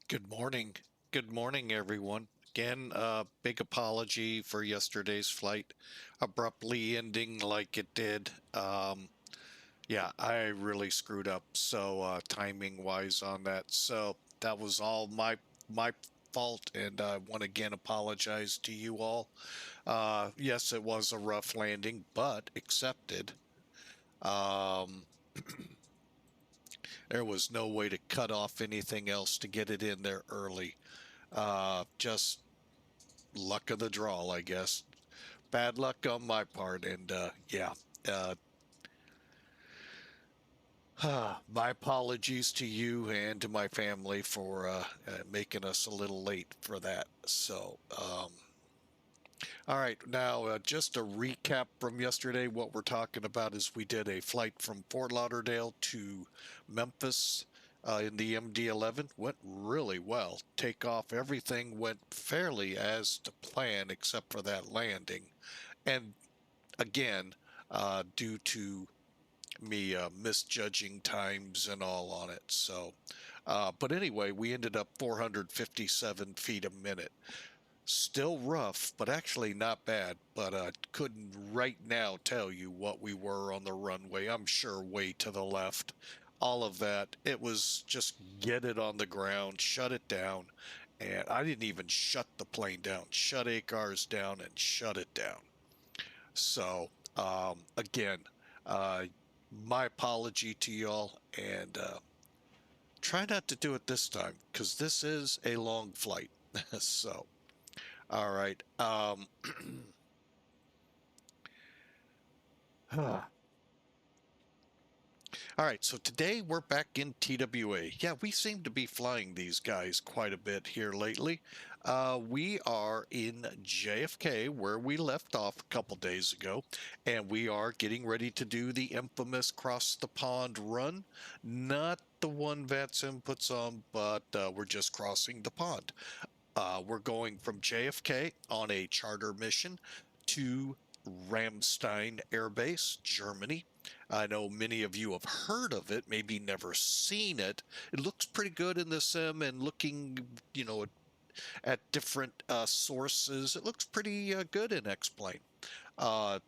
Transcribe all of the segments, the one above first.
Good morning. Good morning, everyone. Again, big apology for yesterday's flight abruptly ending like it did. Yeah, I really screwed up. So, timing wise on that. So that was all my fault, and I want to again apologize to you all. Yes, it was a rough landing, but accepted. Um, there was no way to cut off anything else to get it in there early. Just luck of the draw, I guess. Bad luck on my part, and yeah. Uh, my apologies to you and to my family for making us a little late for that. So, all right, now just a recap from yesterday. What we're talking about is we did a flight from Fort Lauderdale to Memphis in the MD-11. Went really well. Takeoff, everything went fairly as to plan, except for that landing. And again, due to me misjudging times and all on it. So, but anyway, we ended up 457 feet a minute. Still rough, but actually not bad. But couldn't right now tell you what we were on the runway. I'm sure way to the left. All of that. It was just get it on the ground, shut it down. And I didn't even shut the plane down, shut ACARS down and shut it down. So, again, uh, my apology to y'all, and try not to do it this time because this is a long flight. So, all right. All right, so today we're back in TWA. Yeah, we seem to be flying these guys quite a bit here lately. We are in JFK, where we left off a couple days ago, and we are getting ready to do the infamous cross the pond run. Not the one VATSIM puts on, but we're just crossing the pond. We're going from JFK on a charter mission to Ramstein Air Base, Germany. I know many of you have heard of it, maybe never seen it. It looks pretty good in the sim, and looking, at different sources, it looks pretty good in X-Plane.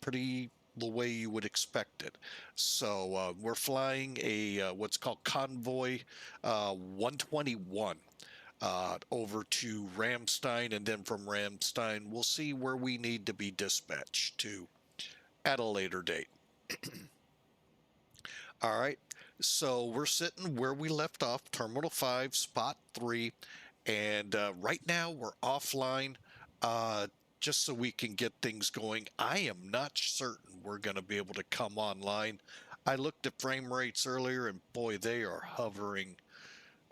Pretty the way you would expect it. So we're flying a what's called Convoy 121 over to Ramstein, and then from Ramstein, we'll see where we need to be dispatched to at a later date. All right, so we're sitting where we left off, Terminal 5, Spot 3, and right now we're offline just so we can get things going. I am not certain we're going to be able to come online. I looked at frame rates earlier, and boy, they are hovering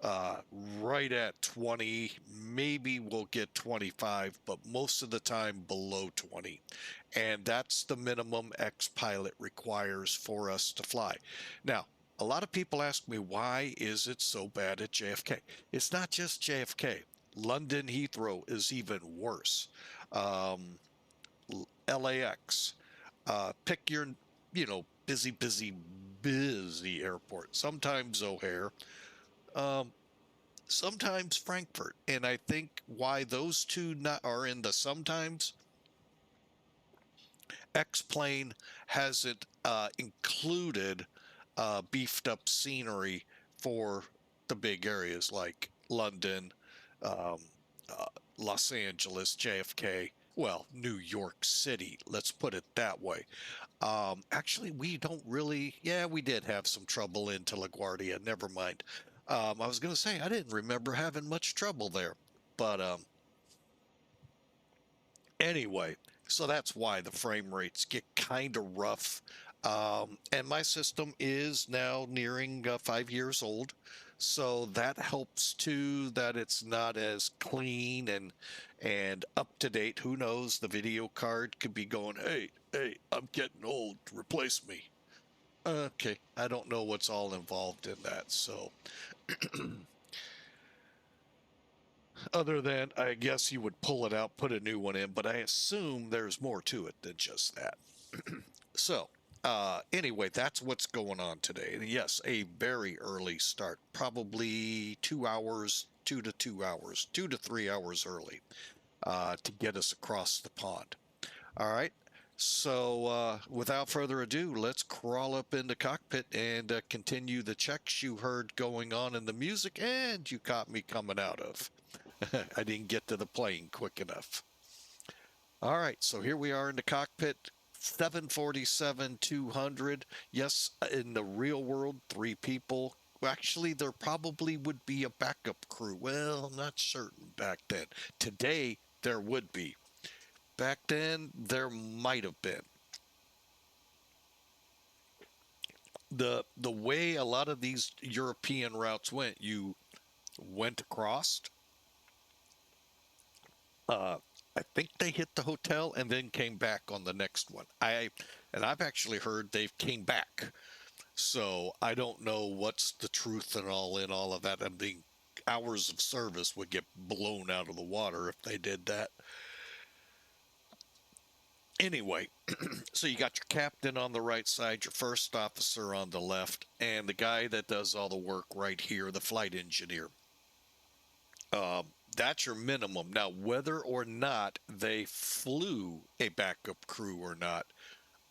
uh, right at 20. Maybe we'll get 25, but most of the time below 20. And that's the minimum X-Pilot requires for us to fly. Now, a lot of people ask me, why is it so bad at JFK? It's not just JFK. London Heathrow is even worse. Um, LAX. Pick your, busy, busy, busy airport. Sometimes O'Hare. Um, Sometimes Frankfurt. And I think why those two not are in the sometimes, X-Plane hasn't included beefed up scenery for the big areas like London, um, uh, Los Angeles, JFK. Well, New York City, let's put it that way. Actually, we don't really, yeah, we did have some trouble into LaGuardia. Never mind. I was going to say, I didn't remember having much trouble there. But anyway, so that's why the frame rates get kind of rough. And my system is now nearing 5 years old. So that helps too, that it's not as clean and up to date. Who knows? The video card could be going, hey, I'm getting old. Replace me. Okay, I don't know what's all involved in that. So other than, I guess you would pull it out, put a new one in, but I assume there's more to it than just that. So, anyway, that's what's going on today. And yes, a very early start, probably 2 hours 2 to 3 hours early to get us across the pond. All right. So without further ado, let's crawl up into cockpit and continue the checks you heard going on in the music and you caught me coming out of. I didn't get to the plane quick enough. All right, so here we are in the cockpit, 747-200. Yes, in the real world, 3 people. Actually, there probably would be a backup crew. Well, not certain back then. Today, there would be. Back then, there might have been. The way a lot of these European routes went, you went across. I think they hit the hotel and then came back on the next one. I've actually heard they've came back. So I don't know what's the truth and all in all of that. I mean, hours of service would get blown out of the water if they did that. Anyway, so you got your captain on the right side, your first officer on the left, and the guy that does all the work right here, the flight engineer. That's your minimum. Now, whether or not they flew a backup crew or not,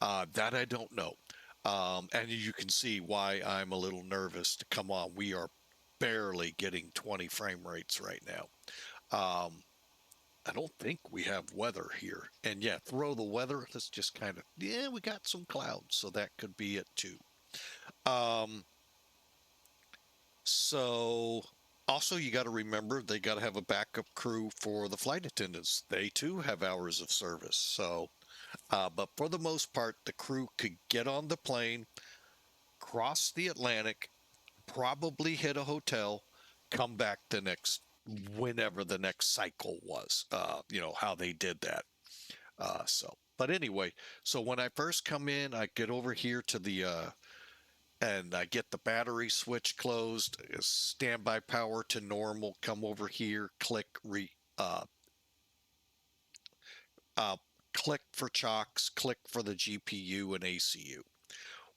that I don't know. And you can see why I'm a little nervous to come on. We are barely getting 20 frame rates right now. I don't think we have weather here. And yeah, throw the weather. Let's just kind of, yeah, we got some clouds, so that could be it too. So also you got to remember they got to have a backup crew for the flight attendants. They too have hours of service. So, but for the most part, the crew could get on the plane, cross the Atlantic, probably hit a hotel, come back the next, whenever the next cycle was, how they did that. But anyway, so when I first come in, I get over here to the, and I get the battery switch closed, standby power to normal, come over here, click click for chocks, click for the GPU and ACU.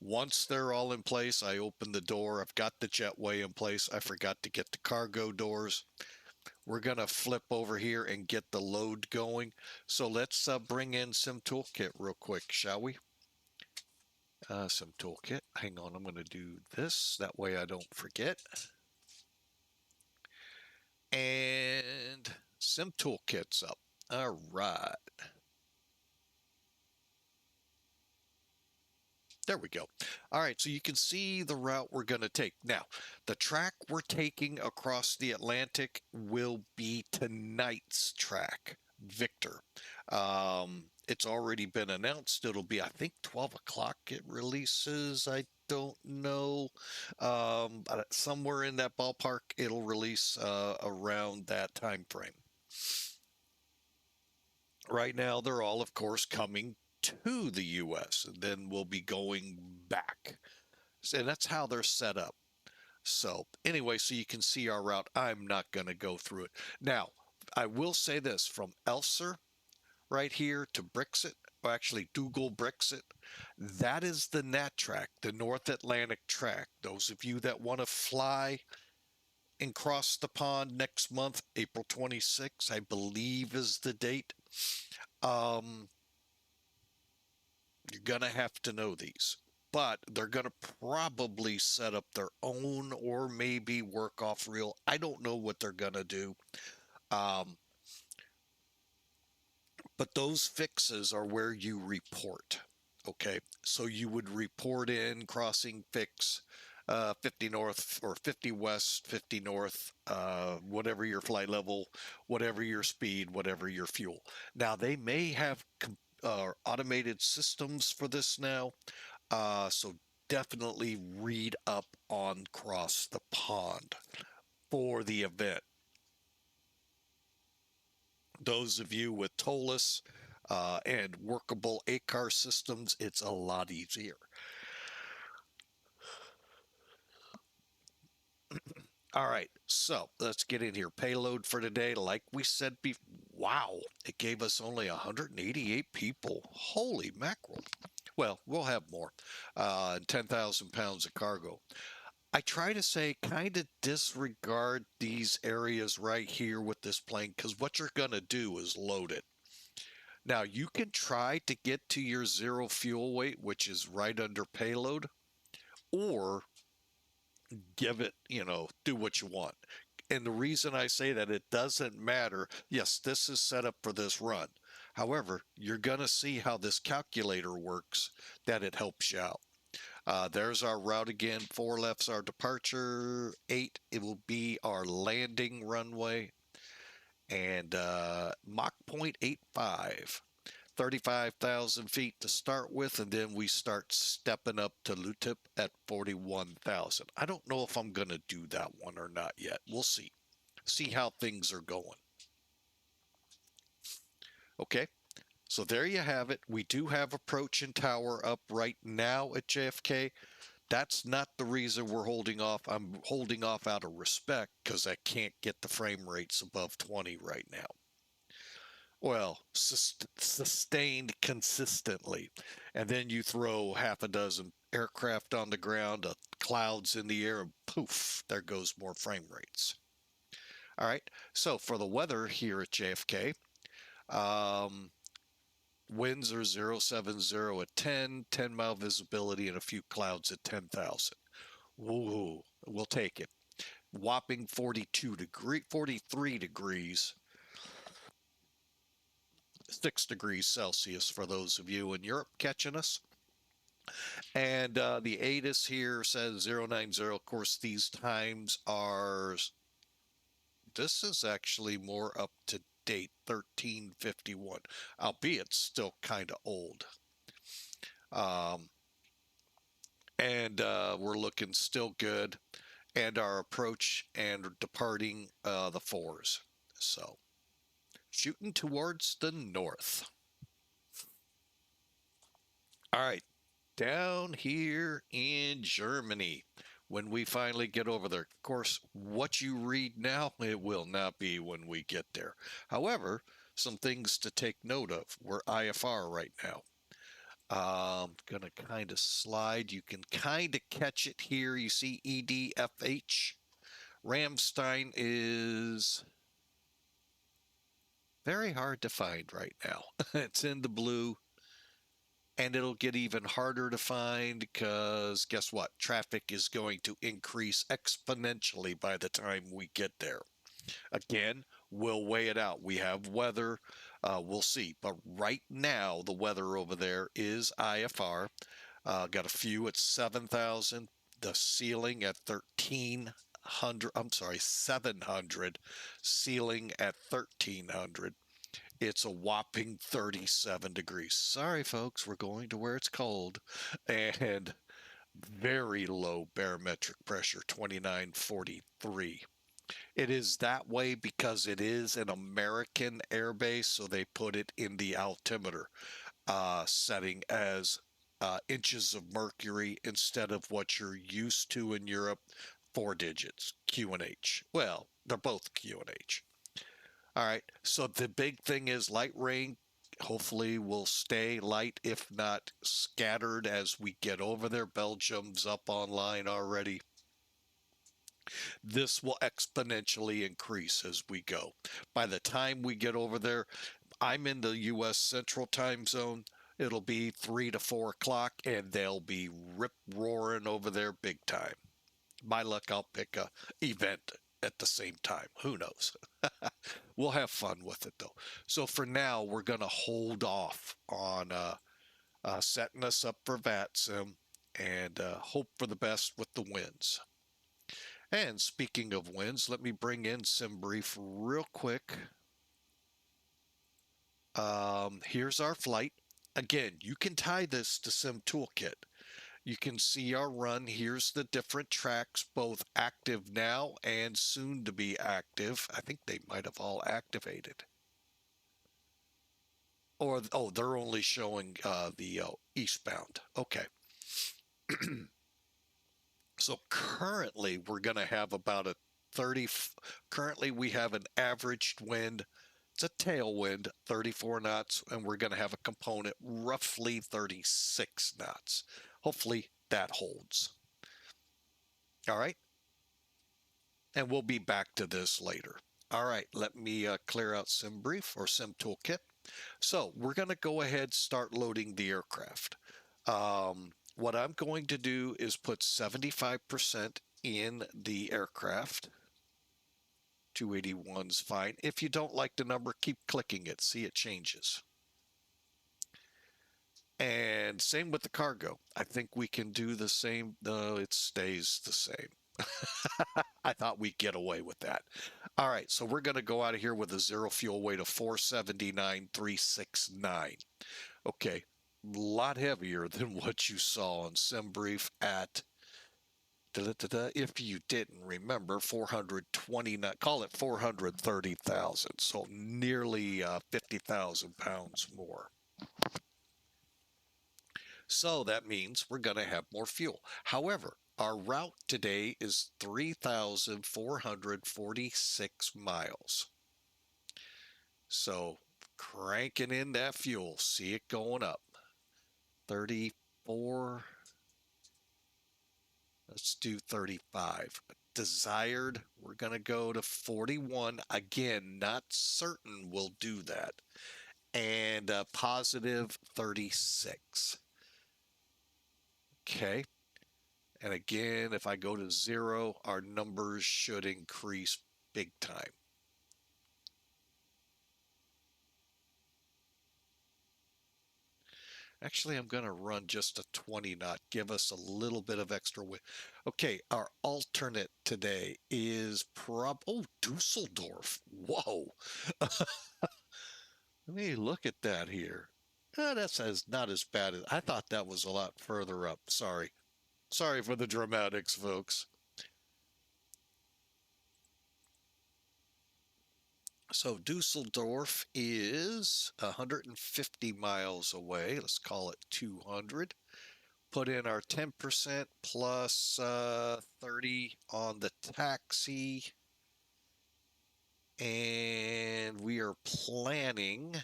Once they're all in place, I open the door. I've got the jetway in place. I forgot to get the cargo doors. We're going to flip over here and get the load going. So let's bring in Sim Toolkit real quick, shall we? Sim Toolkit. Hang on, I'm going to do this. That way I don't forget. And Sim Toolkit's up. All right. There we go. All right, so you can see the route we're going to take. Now, the track we're taking across the Atlantic will be tonight's track, Victor. It's already been announced. It'll be, I think, 12 o'clock it releases. I don't know. But somewhere in that ballpark, it'll release around that time frame. Right now, they're all, of course, coming to the U.S. and then we'll be going back. And that's how they're set up. So anyway, so you can see our route. I'm not going to go through it. Now, I will say this, from ELSIR right here to BEXET, or actually DOGAL BEXET, that is the NAT track, the North Atlantic track. Those of you that want to fly and cross the pond next month, April 26th, I believe is the date. You're going to have to know these, but they're going to probably set up their own or maybe work off real. I don't know what they're going to do. But those fixes are where you report. Okay, so you would report in crossing fix 50 north or 50 west, 50 north, whatever your flight level, whatever your speed, whatever your fuel. Now, they may have automated systems for this now, so definitely read up on Cross the Pond for the event. Those of you with TOLUS and workable ETAR systems, it's a lot easier. All right, so let's get in here. Payload for today, like we said before, wow, it gave us only 188 people. Holy mackerel. Well, we'll have more. 10,000 pounds of cargo. I try to say kind of disregard these areas right here with this plane, because what you're going to do is load it. Now, you can try to get to your zero fuel weight, which is right under payload, or give it, do what you want. And the reason I say that, it doesn't matter. Yes, this is set up for this run. However, you're going to see how this calculator works, that it helps you out. There's our route again. 4 left's our departure. 8, it will be our landing runway. And Mach 0.85. 35,000 feet to start with, and then we start stepping up to LUTIP at 41,000. I don't know if I'm going to do that one or not yet. We'll see. See how things are going. Okay, so there you have it. We do have approach and tower up right now at JFK. That's not the reason we're holding off. I'm holding off out of respect because I can't get the frame rates above 20 right now. Well, sustained consistently. And then you throw half a dozen aircraft on the ground, clouds in the air, and poof, there goes more frame rates. All right, so for the weather here at JFK, winds are 070 at 10, 10-mile visibility, and a few clouds at 10,000. Woo, we'll take it. Whopping 43 degrees, 6 degrees Celsius for those of you in Europe catching us. And the ATIS here says 090. Of course, these times are, this is actually more up to date, 1351, albeit still kind of old. And we're looking still good. And our approach and departing the 4s. So shooting towards the north. All right, down here in Germany, when we finally get over there. Of course, what you read now, it will not be when we get there. However, some things to take note of. We're IFR right now. Gonna kind of slide. You can kind of catch it here. You see EDFH. Ramstein is very hard to find right now. It's in the blue. And it'll get even harder to find because guess what? Traffic is going to increase exponentially by the time we get there. Again, we'll weigh it out. We have weather. We'll see. But right now, the weather over there is IFR. Got a few at 7,000. The ceiling at 1,300. I'm sorry, 700. Ceiling at 1,300. It's a whopping 37 degrees. Sorry, folks, we're going to where it's cold. And very low barometric pressure, 2943. It is that way because it is an American airbase, so they put it in the altimeter setting as inches of mercury instead of what you're used to in Europe, 4 digits, Q and H. Well, they're both Q and H. All right, so the big thing is light rain. Hopefully will stay light, if not scattered, as we get over there. Belgium's up online already. This will exponentially increase as we go. By the time we get over there, I'm in the U.S. Central Time Zone. It'll be 3 to 4 o'clock, and they'll be rip-roaring over there big time. My luck, I'll pick a event at the same time. Who knows? We'll have fun with it though. So for now, we're going to hold off on setting us up for VATSIM and hope for the best with the winds. And speaking of winds, let me bring in SimBrief real quick. Here's our flight. Again, you can tie this to Sim Toolkit. You can see our run. Here's the different tracks, both active now and soon to be active. I think they might have all activated. Or, oh, they're only showing the eastbound. Okay. So currently we're going to have about a 30. Currently we have an averaged wind. It's a tailwind, 34 knots, and we're going to have a component roughly 36 knots. Hopefully that holds. All right. And we'll be back to this later. All right, let me clear out SimBrief or Sim Toolkit. So we're going to go ahead and start loading the aircraft. What I'm going to do is put 75% in the aircraft. 281's fine. If you don't like the number, keep clicking it. See, it changes. And same with the cargo. I think we can do the same. No, it stays the same. I thought we'd get away with that. All right, so we're going to go out of here with a zero fuel weight of 479,369. Okay, a lot heavier than what you saw on SimBrief at, if you didn't remember, 429, call it 430,000, so nearly 50,000 pounds more. So that means we're going to have more fuel. However, our route today is 3,446 miles. So cranking in that fuel, see it going up. 34. Let's do 35. Desired, we're going to go to 41. Again, not certain we'll do that. And positive 36. Okay. And again, if I go to 0, our numbers should increase big time. Actually, I'm going to run just a 20 knot, give us a little bit of extra wind. Okay, our alternate today is oh, Dusseldorf. Whoa. Let me look at that here. That's not as bad as I thought. That was a lot further up. Sorry. Sorry for the dramatics, folks. So Dusseldorf is 150 miles away. Let's call it 200. Put in our 10% plus 30 on the taxi. And we are planning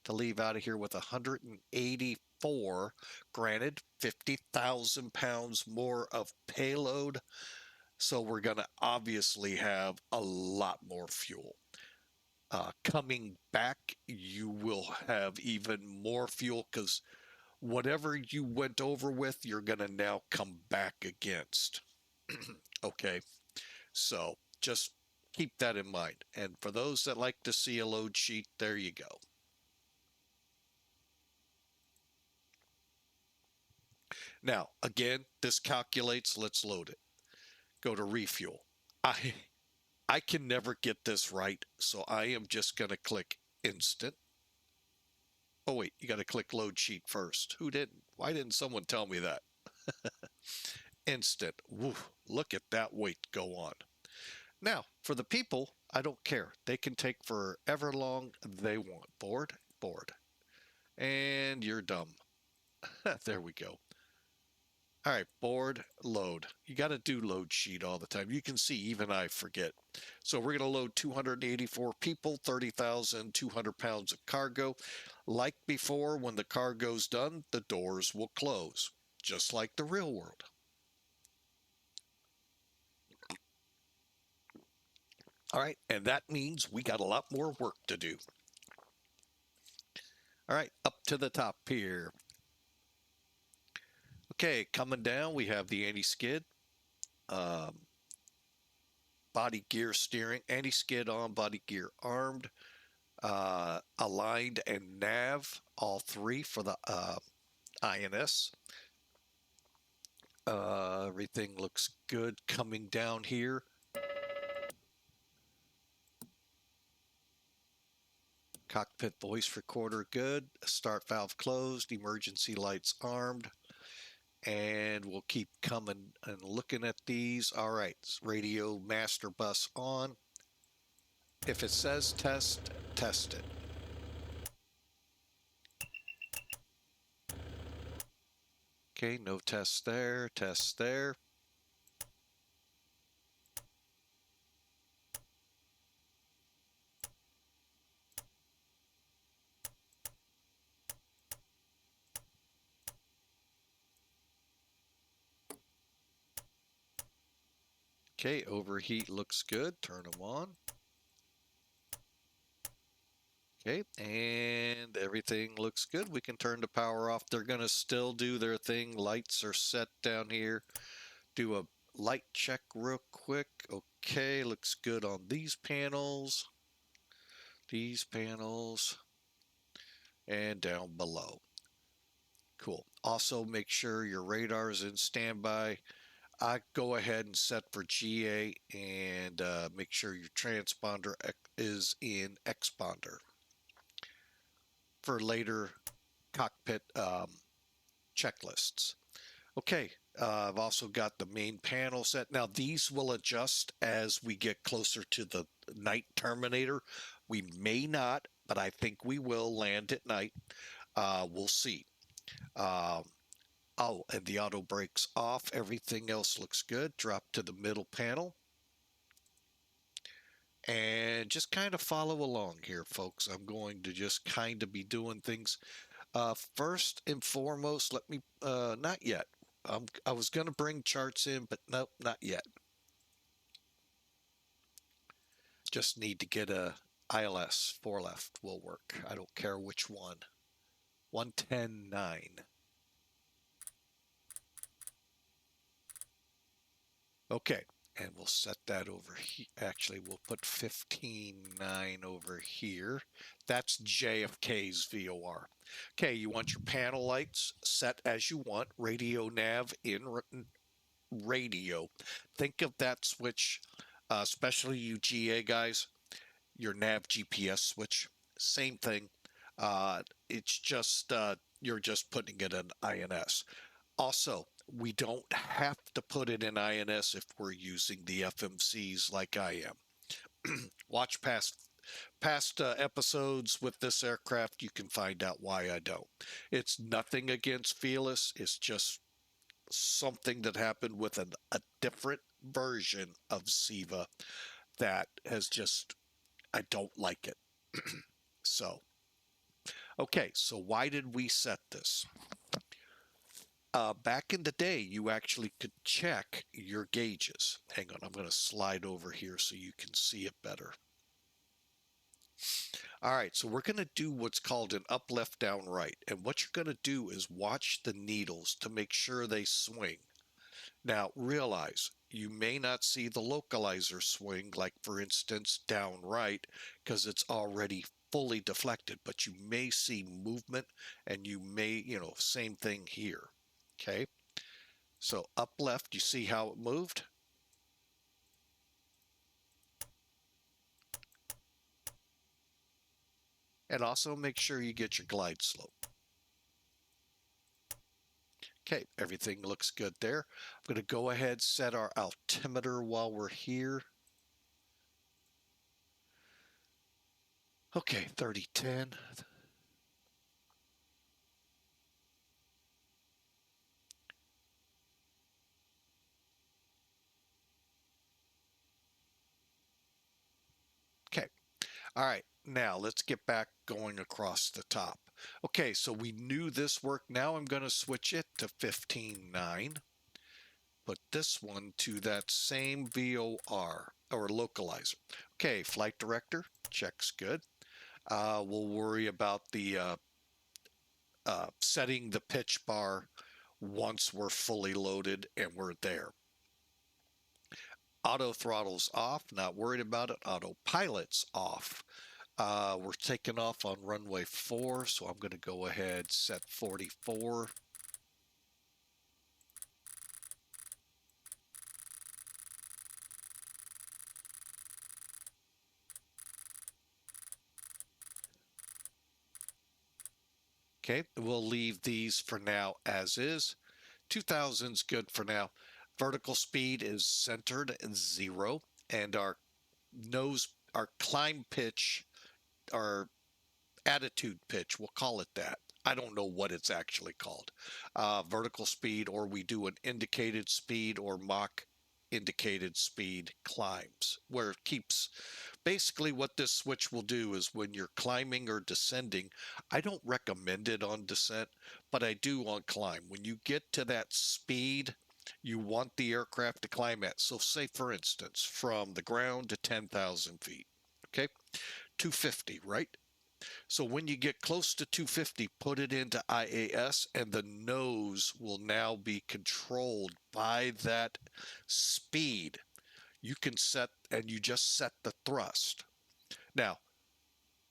to leave out of here with 184. Granted, 50,000 pounds more of payload. So we're going to obviously have a lot more fuel. Coming back, you will have even more fuel because whatever you went over with, you're going to now come back against. Okay, so just keep that in mind. And for those that like to see a load sheet, there you go. Now, again, this calculates. Let's load it. Go to refuel. I can never get this right, so I am just going to click instant. Oh, wait, you got to click load sheet first. Who didn't? Why didn't someone tell me that? Instant. Woo, look at that weight go on. Now, for the people, I don't care. They can take forever long they want. Board, board. And you're dumb. There we go. All right, board, load. You got to do load sheet all the time. You can see even I forget. So we're going to load 284 people, 30,200 pounds of cargo. Like before, when the cargo's done, the doors will close, just like the real world. All right, and that means we got a lot more work to do. All right, up to the top here. Okay, coming down, we have the anti-skid, body gear steering, anti-skid on, body gear armed, aligned and nav, all three for the INS. Everything looks good coming down here. Cockpit voice recorder good, start valve closed, emergency lights armed. And we'll keep coming and looking at these. All right, radio master bus on. If it says test, test it. Okay, no tests there, tests there. Okay, overheat looks good. Turn them on. Okay, and everything looks good. We can turn the power off. They're going to still do their thing. Lights are set down here. Do a light check real quick. Okay, looks good on these panels, and down below. Cool. Also, make sure your radar is in standby. I go ahead and set for GA and make sure your transponder is in exponder for later cockpit checklists. Okay, I've also got the main panel set. Now these will adjust as we get closer to the night terminator. We may not, but I think we will land at night. We'll see. Um, oh, and the auto brakes off. Everything else looks good. Drop to the middle panel. And just kind of follow along here, folks. I'm going to just kind of be doing things. First and foremost, let me, not yet. I was going to bring charts in, but nope, not yet. Just need to get a ILS. 4 left will work. I don't care which one. 110.9. Okay, and we'll set that over here. Actually, we'll put 15.9 over here. That's JFK's VOR. Okay, you want your panel lights set as you want. Radio nav in radio. Think of that switch, especially you GA guys, your nav GPS switch. Same thing. It's just you're just putting it in INS. Also, we don't have to put it in INS if we're using the FMCs like I am. Watch past episodes with this aircraft. You can find out why I don't. It's nothing against Felis. It's just something that happened with a different version of SIVA that has just, I don't like it. So, okay, so why did we set this? Back in the day, you actually could check your gauges. Hang on, I'm going to slide over here so you can see it better. All right, so we're going to do what's called an up, left, down, right. And what you're going to do is watch the needles to make sure they swing. Now, realize you may not see the localizer swing, like for instance, down right, because it's already fully deflected, but you may see movement and you may, same thing here. Okay. So up left, you see how it moved? And also make sure you get your glide slope. Okay, everything looks good there. I'm going to go ahead, set our altimeter while we're here. Okay, 3010. Okay, all right, now let's get back going across the top. Okay, so we knew this worked. Now I'm going to switch it to 15.9. Put this one to that same VOR or localizer. Okay, flight director, checks good. We'll worry about the setting the pitch bar once we're fully loaded and we're there. Auto throttle's off, not worried about it. Autopilot's off. We're taking off on runway 4, so I'm going to go ahead, set 44. Okay, we'll leave these for now as is. 2000's good for now. Vertical speed is centered at 0, and our climb pitch, our attitude pitch, we'll call it that. I don't know what it's actually called. Vertical speed, or we do an indicated speed or Mach indicated speed climbs, where it keeps, basically what this switch will do is when you're climbing or descending, I don't recommend it on descent, but I do on climb. When you get to that speed, you want the aircraft to climb at. So say, for instance, from the ground to 10,000 feet, okay? 250, right? So when you get close to 250, put it into IAS, and the nose will now be controlled by that speed. You can set, and you just set the thrust. Now,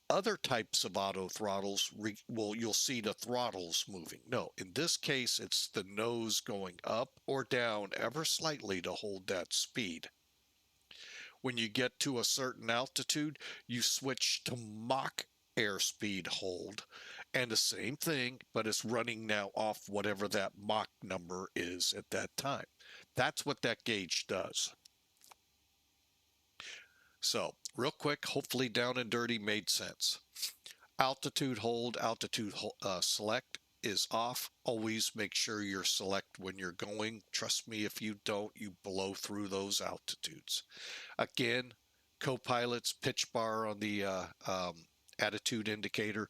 other types of auto throttles, well, you'll see the throttles moving. No, in this case, it's the nose going up or down ever slightly to hold that speed. When you get to a certain altitude, you switch to Mach airspeed hold, and the same thing, but it's running now off whatever that Mach number is at that time. That's what that gauge does. So, real quick, hopefully down and dirty made sense. Altitude hold, altitude select is off. Always make sure you're select when you're going. Trust me, if you don't, you blow through those altitudes. Again, co-pilot's pitch bar on the attitude indicator,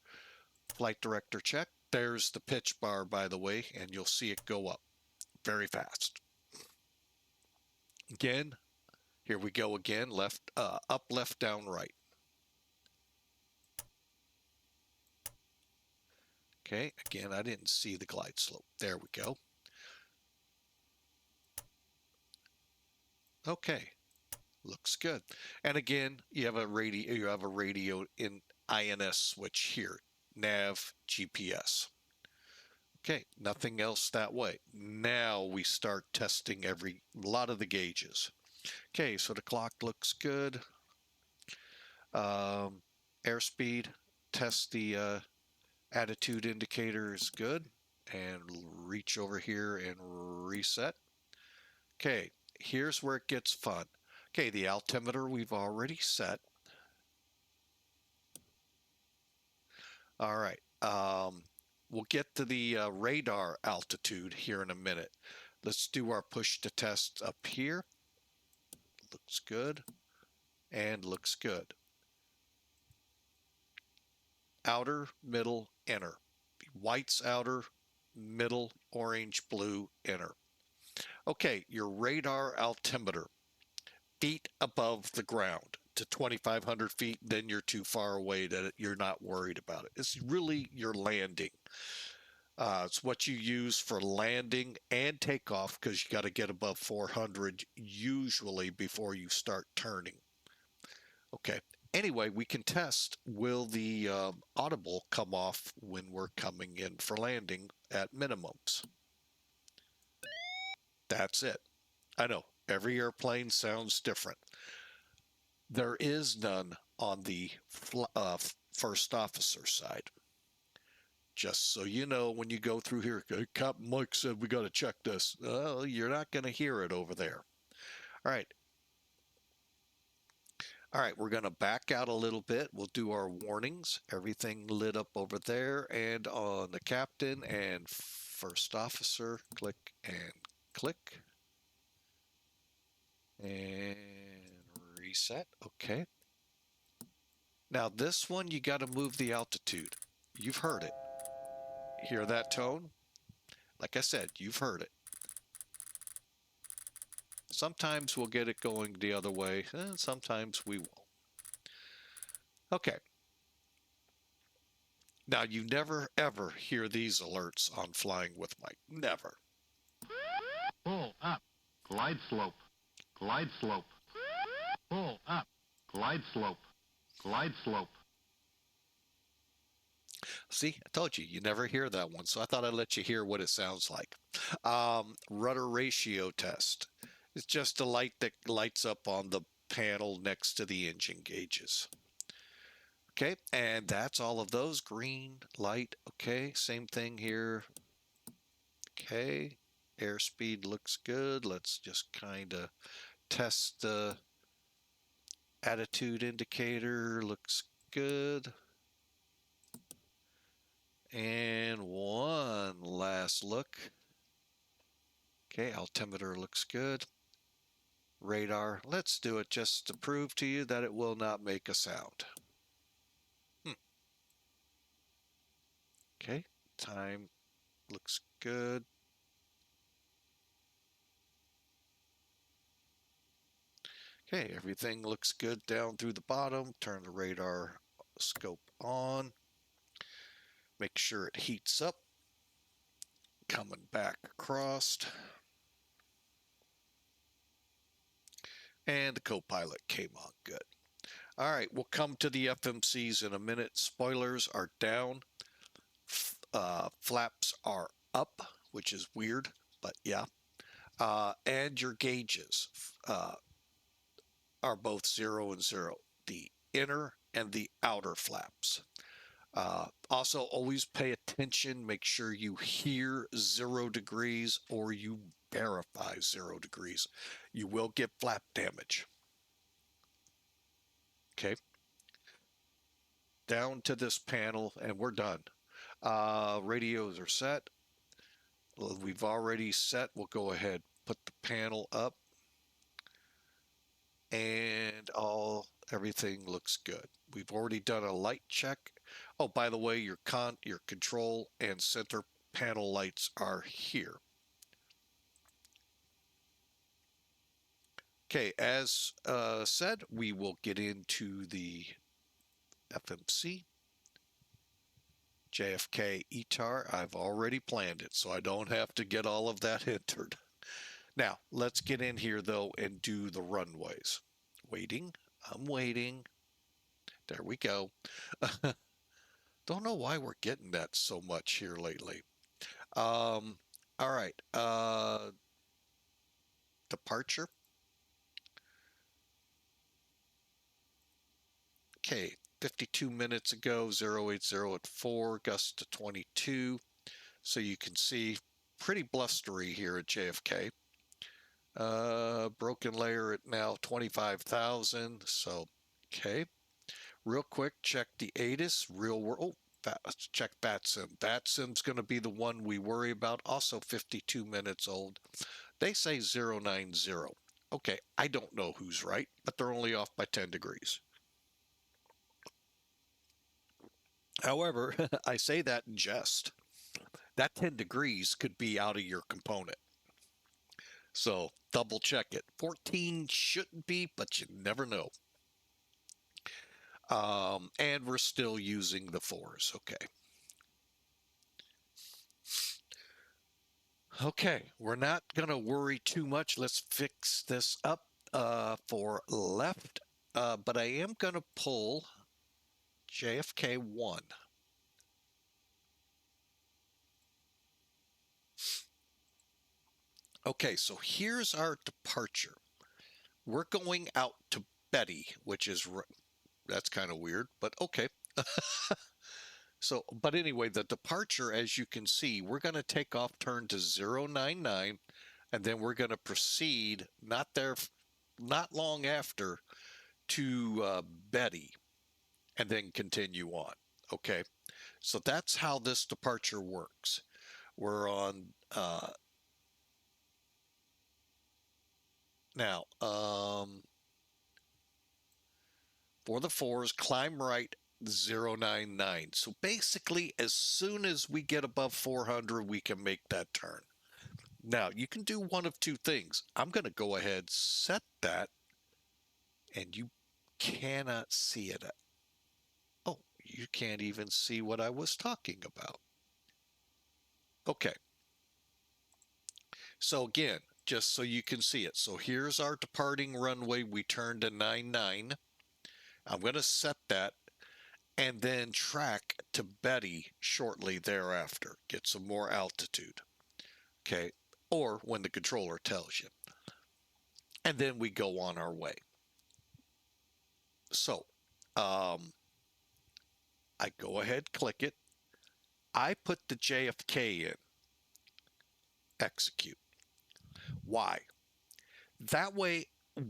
flight director check. There's the pitch bar, by the way, and you'll see it go up very fast. Again, here we go again, left, up, left, down, right. Okay, again, I didn't see the glide slope. There we go. Okay, looks good. And again, you have a radio in INS switch here, nav, GPS. Okay, nothing else that way. Now we start testing a lot of the gauges. Okay, so the clock looks good. Airspeed, test the attitude indicator is good. And reach over here and reset. Okay, here's where it gets fun. Okay, the altimeter we've already set. All right, we'll get to the radar altitude here in a minute. Let's do our push to test up here. Looks good and looks good. Outer, middle, inner. White's outer, middle, orange, blue, inner. Okay, your radar altimeter, feet above the ground to 2,500 feet, then you're too far away that you're not worried about it. It's really your landing. It's what you use for landing and takeoff because you got to get above 400 usually before you start turning. Okay. Anyway, we can test, will the audible come off when we're coming in for landing at minimums? That's it. I know, every airplane sounds different. There is none on the first officer side. Just so you know, when you go through here, Captain Mike said we got to check this. Well, you're not going to hear it over there. All right. All right, we're going to back out a little bit. We'll do our warnings. Everything lit up over there and on the captain and first officer. Click and click. And reset. Okay. Now this one, you got to move the altitude. You've heard it. Hear that tone? Like I said, you've heard it. Sometimes we'll get it going the other way, and sometimes we won't. Okay. Now, you never, ever hear these alerts on Flying with Mike. Never. Pull up. Glide slope. Glide slope. Pull up. Glide slope. Glide slope. See, I told you, you never hear that one, so I thought I'd let you hear what it sounds like. Rudder ratio test. It's just a light that lights up on the panel next to the engine gauges. Okay, and that's all of those. Green, light, okay, same thing here. Okay, airspeed looks good. Let's just kind of test the attitude indicator. Looks good. And one last look. Okay, altimeter looks good. Radar, let's do it just to prove to you that it will not make a sound. Okay, time looks good. Okay, everything looks good down through the bottom. Turn the radar scope on. Make sure it heats up. Coming back across. And the co-pilot came on good. All right, we'll come to the FMCs in a minute. Spoilers are down. Flaps are up, which is weird, but yeah. And your gauges are both 0 and 0. The inner and the outer flaps. Also, always pay attention. Make sure you hear 0 degrees or you verify 0 degrees. You will get flap damage. Okay. Down to this panel and we're done. Radios are set. We've already set. We'll go ahead, put the panel up, and everything looks good. We've already done a light check. Oh, by the way, your control and center panel lights are here. Okay, as said, we will get into the FMC. JFK ETAR, I've already planned it, so I don't have to get all of that entered. Now, let's get in here, though, and do the runways. Waiting. I'm waiting. There we go. Don't know why we're getting that so much here lately. All right. Departure. Okay, 52 minutes ago, 080 at 4, gust to 22. So you can see pretty blustery here at JFK. Broken layer at now 25,000. So, okay. Real quick, check the ATIS, real world. Oh, check VATSIM. VATSIM's going to be the one we worry about. Also 52 minutes old. They say 090. Okay, I don't know who's right, but they're only off by 10 degrees. However, I say that in jest. That 10 degrees could be out of your component. So double check it. 14 shouldn't be, but you never know. And we're still using the 4s. Okay. Okay, we're not going to worry too much. Let's fix this up for left. But I am going to pull JFK 1. Okay, so here's our departure. We're going out to BETTE, which is, that's kind of weird, but okay. So, but anyway, the departure, as you can see, we're going to take off turn to 099, and then we're going to proceed, not long after, to BETTE, and then continue on. Okay, so that's how this departure works. We're on now for the 4s, climb right 099. So basically, as soon as we get above 400, we can make that turn. Now, you can do one of two things. I'm going to go ahead, set that, and you cannot see it. Oh, you can't even see what I was talking about. Okay. So again, just so you can see it. So here's our departing runway. We turn to 99. I'm going to set that and then track to BETTE shortly thereafter. Get some more altitude. Okay. Or when the controller tells you. And then we go on our way. So, I go ahead, click it. I put the JFK in. Execute. Why? That way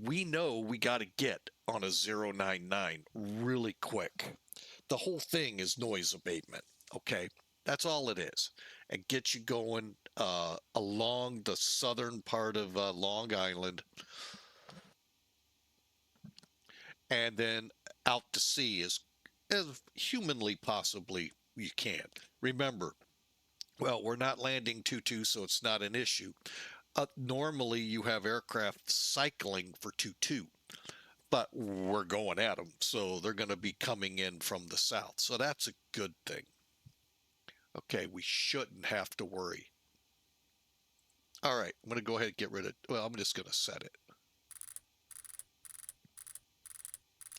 we know we got to get on a 099 really quick. The whole thing is noise abatement. Okay. That's all it is. And get you going along the southern part of Long Island and then out to sea as humanly possibly you can. Remember, well, we're not landing 2-2, so it's not an issue. Normally, you have aircraft cycling for 2-2. but we're going at them. So they're going to be coming in from the south. So that's a good thing. Okay, we shouldn't have to worry. All right, I'm going to go ahead and get rid of, well, I'm just going to set it.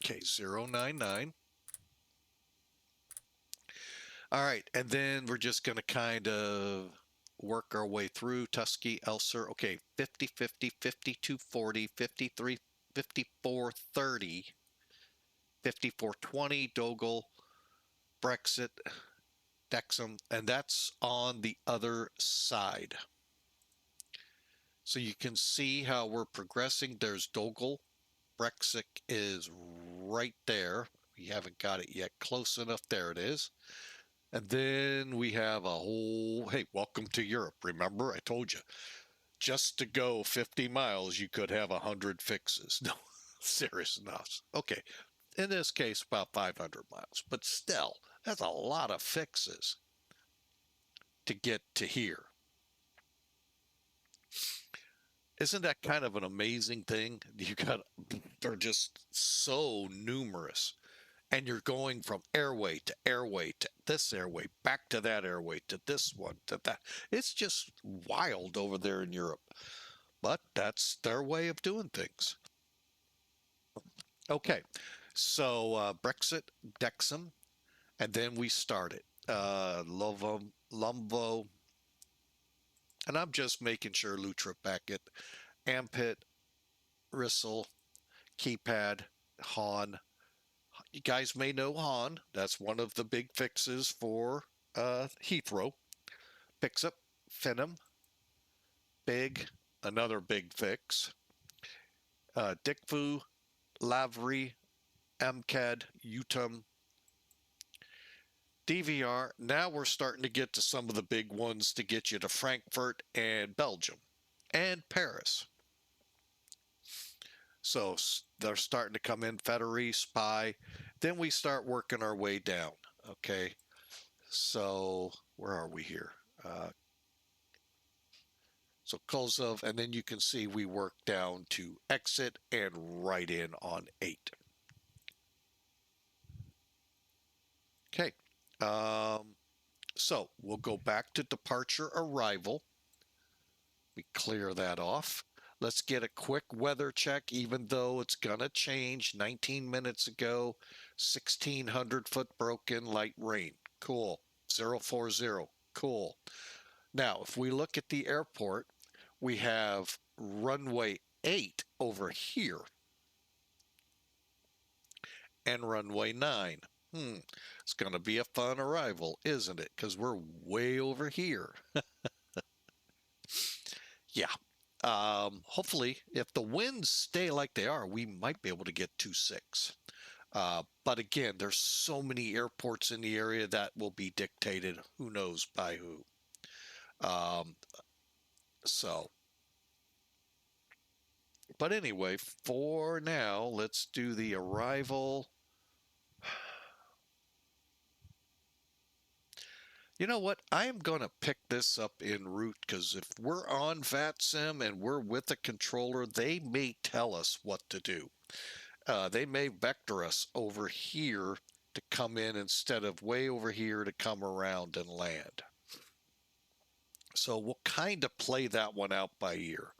Okay, 099. All right, and then we're just going to kind of work our way through TUSKY, ELSIR. Okay, 50, 50, 52, 40, 53, 54, 30, 54, 20, DOGAL, BEXET, DEXEN, and that's on the other side. So you can see how we're progressing. There's DOGAL. BEXET is right there. We haven't got it yet close enough. There it is. And then we have a whole, hey, welcome to Europe. Remember, I told you, just to go 50 miles, you could have 100 fixes. No, serious enough. Okay, in this case, about 500 miles. But still, that's a lot of fixes to get to here. Isn't that kind of an amazing thing? They're just so numerous. And you're going from airway to airway to this airway, back to that airway, to this one, to that. It's just wild over there in Europe. But that's their way of doing things. Okay, so Brexit, DEXEN, and then we started. Lumvo, and I'm just making sure LUTIP back it. AMPIT, RISL, keypad, HON. You guys may know HON. That's one of the big fixes for Heathrow. BEXET, Finham, Big, another big fix. DICFU, Lavry, MCAD, UTUM, DVR. Now we're starting to get to some of the big ones to get you to Frankfurt and Belgium and Paris. So they're starting to come in, Federer, Spy. Then we start working our way down. Okay. So where are we here? So Kozov, and then you can see we work down to exit and right in on 8. Okay. So we'll go back to departure arrival. We clear that off. Let's get a quick weather check, even though it's going to change. 19 minutes ago, 1,600 foot broken, light rain. Cool. 040. Cool. Now, if we look at the airport, we have runway 8 over here and runway 9. It's going to be a fun arrival, isn't it? Because we're way over here. Yeah. Hopefully, if the winds stay like they are, we might be able to get 2.6. But again, there's so many airports in the area that will be dictated, who knows by who. But anyway, for now, let's do the arrival. You know what? I am going to pick this up en route because if we're on VATSIM and we're with a controller, they may tell us what to do. They may vector us over here to come in instead of way over here to come around and land. So we'll kind of play that one out by ear.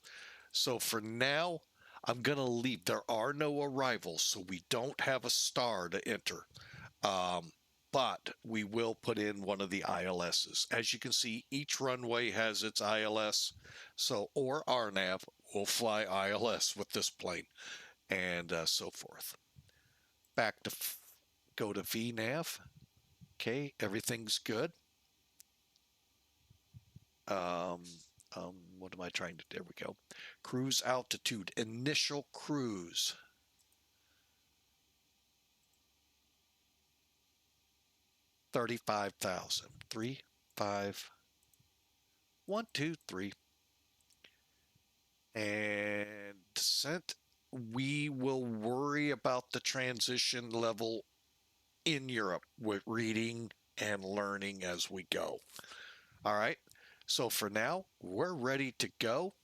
So for now, I'm going to leave. There are no arrivals, so we don't have a star to enter. But we will put in one of the ILSs. As you can see, each runway has its ILS. So, or RNAV, we'll fly ILS with this plane, and so forth. Back to go to VNAV. Okay, everything's good. What am I trying to do? There we go. Cruise altitude, initial cruise. $35,000. 3, 5, 1, 2, 3. And descent, we will worry about the transition level in Europe with reading and learning as we go. All right. So for now, we're ready to go.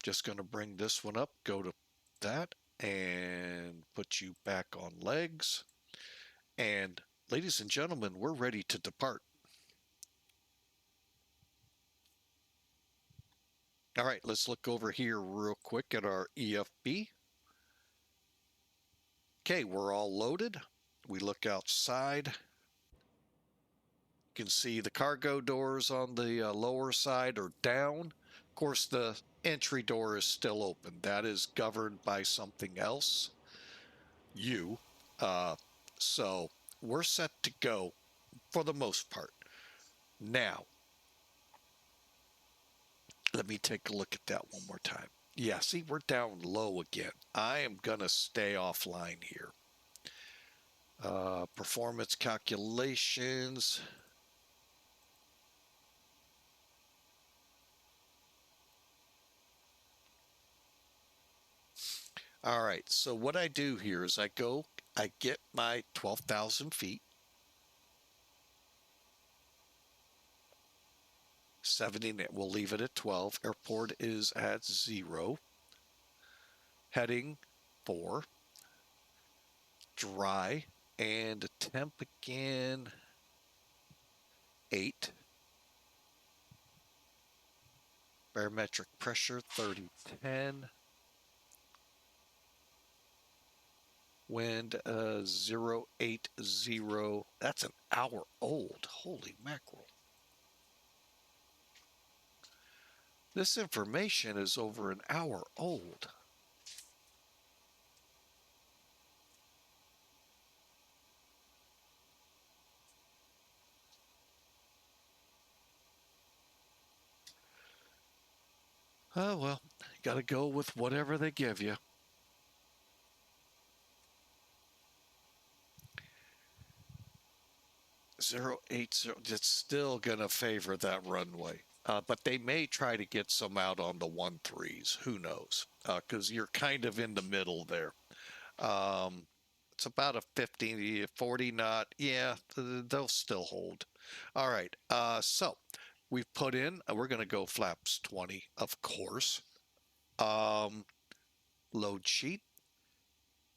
Just going to bring this one up, go to that, and put you back on legs. And ladies and gentlemen, we're ready to depart. All right, let's look over here real quick at our EFB. Okay, we're all loaded. We look outside. You can see the cargo doors on the lower side are down. Of course, the entry door is still open. That is governed by something else. You. So we're set to go for the most part. Now, let me take a look at that one more time. Yeah, see, we're down low again. I am going to stay offline here. Performance calculations. All right, so what I do here is I get my 12,000 feet. 70, we'll leave it at 12. Airport is at 0. Heading 4. Dry. And temp again, 8. Barometric pressure, 3010. Wind, 080. That's an hour old. Holy mackerel. This information is over an hour old. Oh, well, got to go with whatever they give you. Zero 080, it's still going to favor that runway. But they may try to get some out on the 13s. Who knows? Because you're kind of in the middle there. It's about a 50, 40 knot. Yeah, they'll still hold. All right. So we've put in, we're going to go flaps 20, of course. Load sheet.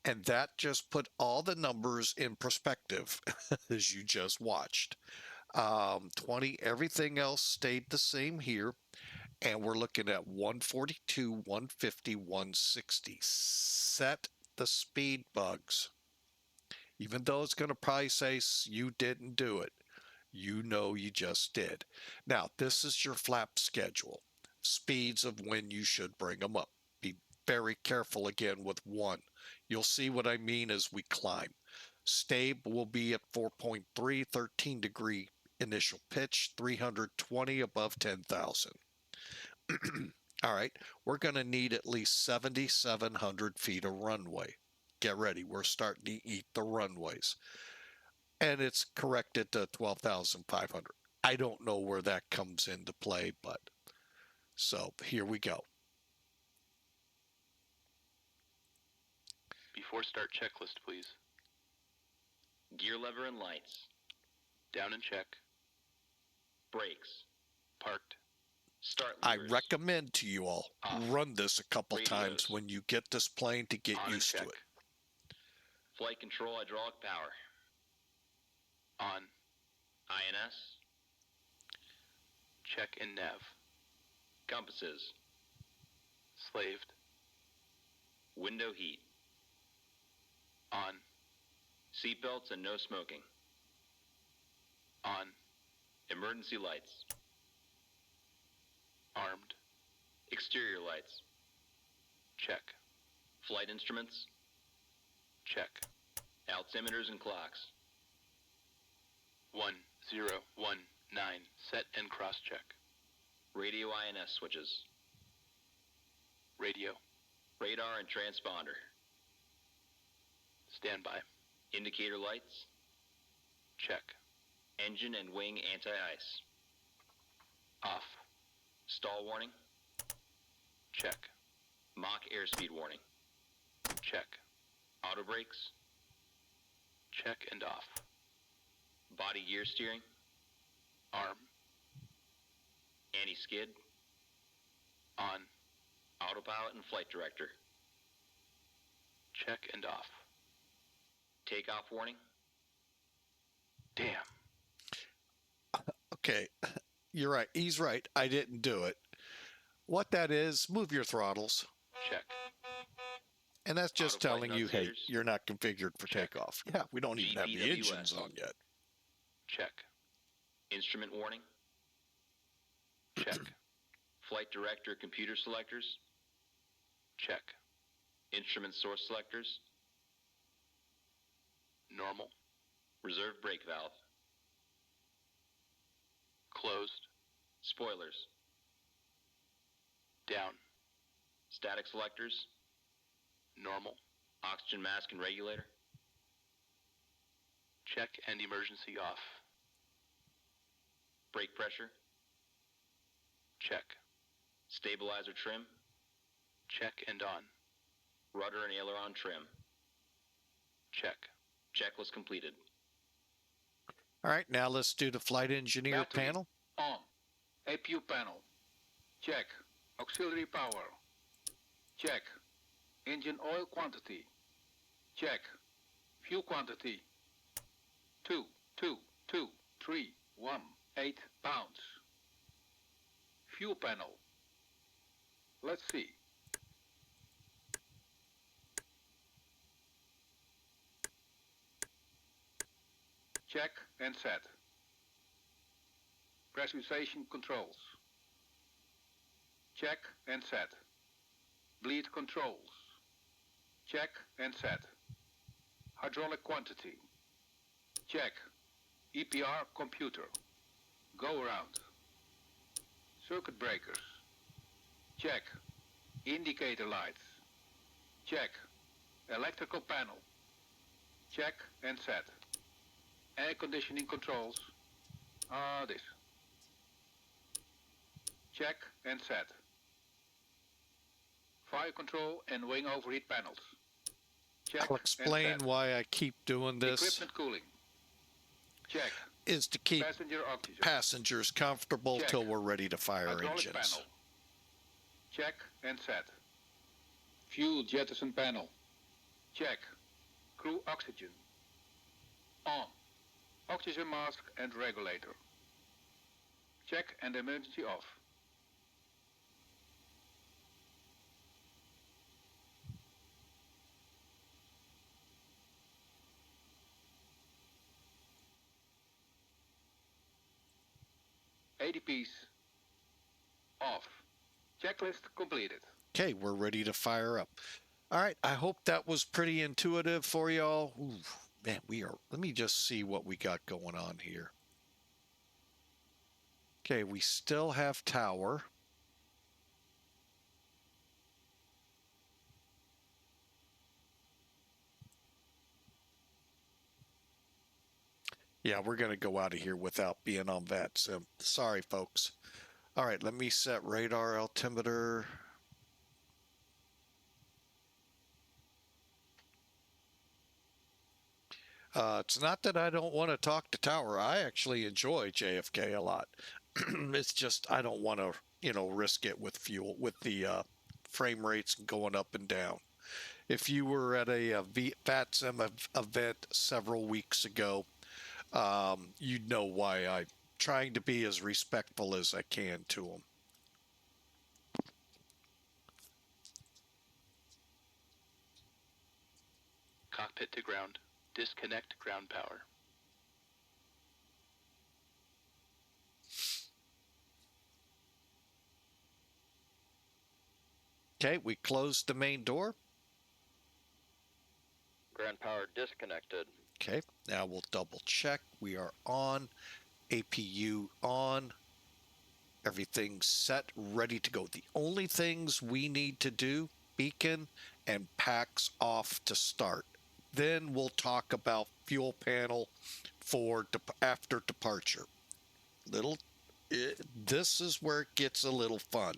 And that just put all the numbers in perspective, as you just watched. 20, everything else stayed the same here. And we're looking at 142, 150, 160. Set the speed bugs. Even though it's going to probably say you didn't do it, you know you just did. Now, this is your flap schedule. Speeds of when you should bring them up. Be very careful again with 1. You'll see what I mean as we climb. Stabe will be at 4.3, 13 degree initial pitch, 320 above 10,000. All right, we're going to need at least 7,700 feet of runway. Get ready, we're starting to eat the runways. And it's corrected to 12,500. I don't know where that comes into play, but so here we go. Before start checklist, please. Gear lever and lights. Down and check. Brakes. Parked. Start levers. I recommend to you all, run this a couple times when you get this plane to get On used to it. Flight control hydraulic power. On. INS. Check and nav. Compasses. Slaved. Window heat. On. Seatbelts and no smoking. On. Emergency lights. Armed. Exterior lights. Check. Flight instruments. Check. Altimeters and clocks. 1019. Set and cross check. Radio INS switches. Radio. Radar and transponder. Standby. Indicator lights. Check. Engine and wing anti-ice. Off. Stall warning. Check. Mach airspeed warning. Check. Auto brakes. Check and off. Body gear steering. Arm. Anti-skid. On. Autopilot and flight director. Check and off. Takeoff warning. Damn. Okay, you're right. He's right. I didn't do it. What that is, move your throttles. Check. And that's just Autoflight telling you, hey, enunciators. you're not configured for Check. takeoff. Yeah, we don't even have the GPWS. engines on yet. Check. Instrument warning. Check. Flight director computer selectors. Check. Instrument source selectors. Normal. Reserve brake valve. Closed. Spoilers. Down. Static selectors. Normal. Oxygen mask and regulator. Check and emergency off. Brake pressure. Check. Stabilizer trim. Check and on. Rudder and aileron trim. Check. Checklist completed. All right, now let's do the flight engineer Battery panel. On. APU panel. Check. Auxiliary power. Check. Engine oil quantity. Check. Fuel quantity. 2,2,2,3,1,8 pounds. Fuel panel. Let's see. Check and set. Pressurization controls. Check and set. Bleed controls. Check and set. Hydraulic quantity. Check. EPR computer. Go around. Circuit breakers. Check. Indicator lights. Check. Electrical panel. Check and set. Air conditioning controls. This. Check and set. Fire control and wing overheat panels. Check I'll and explain set. why I keep doing this. Equipment cooling. Check. Is to keep Passenger oxygen. passengers comfortable Check. till we're ready to fire Hydraulic engines. panel. Check and set. Fuel jettison panel. Check. Crew oxygen. On. Oxygen mask and regulator. Check and emergency off. ADPs off. Checklist completed. Okay, we're ready to fire up. All right, I hope that was pretty intuitive for y'all. Ooh, man, we are. Let me just see what we got going on here. Okay, we still have tower. Yeah, we're going to go out of here without being on VATSIM. Sorry, folks. All right, let me set radar altimeter. It's not that I don't want to talk to tower. I actually enjoy JFK a lot. It's just I don't want to, risk it with fuel, with the frame rates going up and down. If you were at a VATSIM event several weeks ago, you'd know why I'm trying to be as respectful as I can to them. Cockpit to ground. Disconnect ground power. Okay, we closed the main door. Ground power disconnected. Okay, now we'll double check. We are on. APU on. Everything's set, ready to go. The only things we need to do, beacon and packs off to start. Then we'll talk about fuel panel for after departure. This is where it gets a little fun,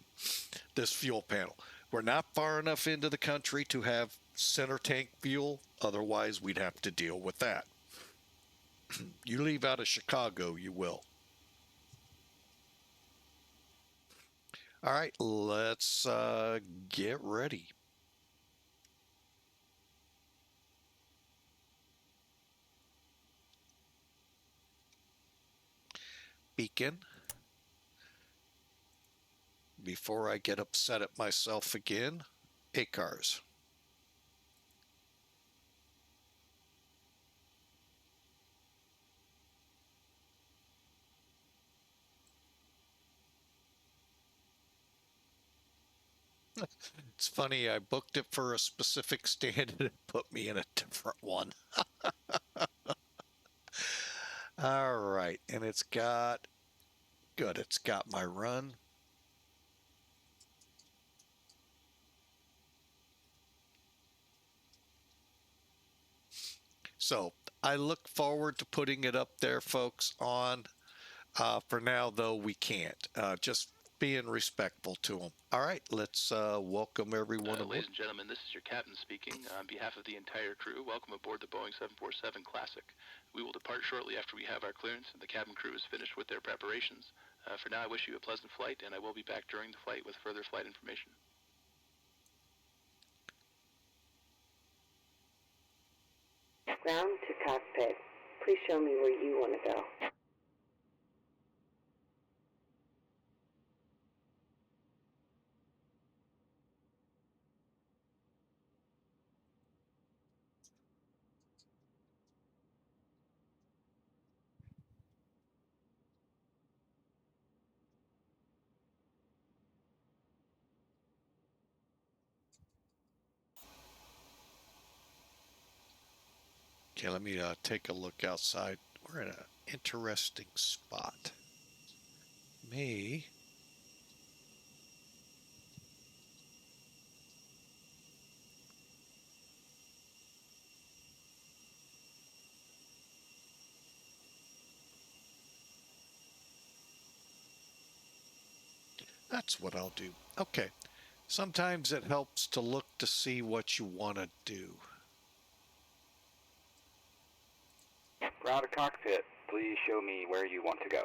this fuel panel. We're not far enough into the country to have center tank fuel. Otherwise, we'd have to deal with that. You leave out of Chicago, you will. All right, let's get ready. speaking before I get upset at myself again. ACARS. It's funny, I booked it for a specific stand and it put me in a different one. All right, and it's got, good, it's got my run. So I look forward to putting it up there, folks, on. For now, though, we can't. Just being respectful to them. All right, let's welcome everyone aboard. Ladies and gentlemen, this is your captain speaking. On behalf of the entire crew, welcome aboard the Boeing 747 Classic. We will depart shortly after we have our clearance and the cabin crew is finished with their preparations. For now, I wish you a pleasant flight, and I will be back during the flight with further flight information. Ground to cockpit. Please show me where you want to go. Okay, let me take a look outside. We're in an interesting spot. Me. That's what I'll do. Okay. Sometimes it helps to look to see what you want to do. Ground to cockpit. Please show me where you want to go.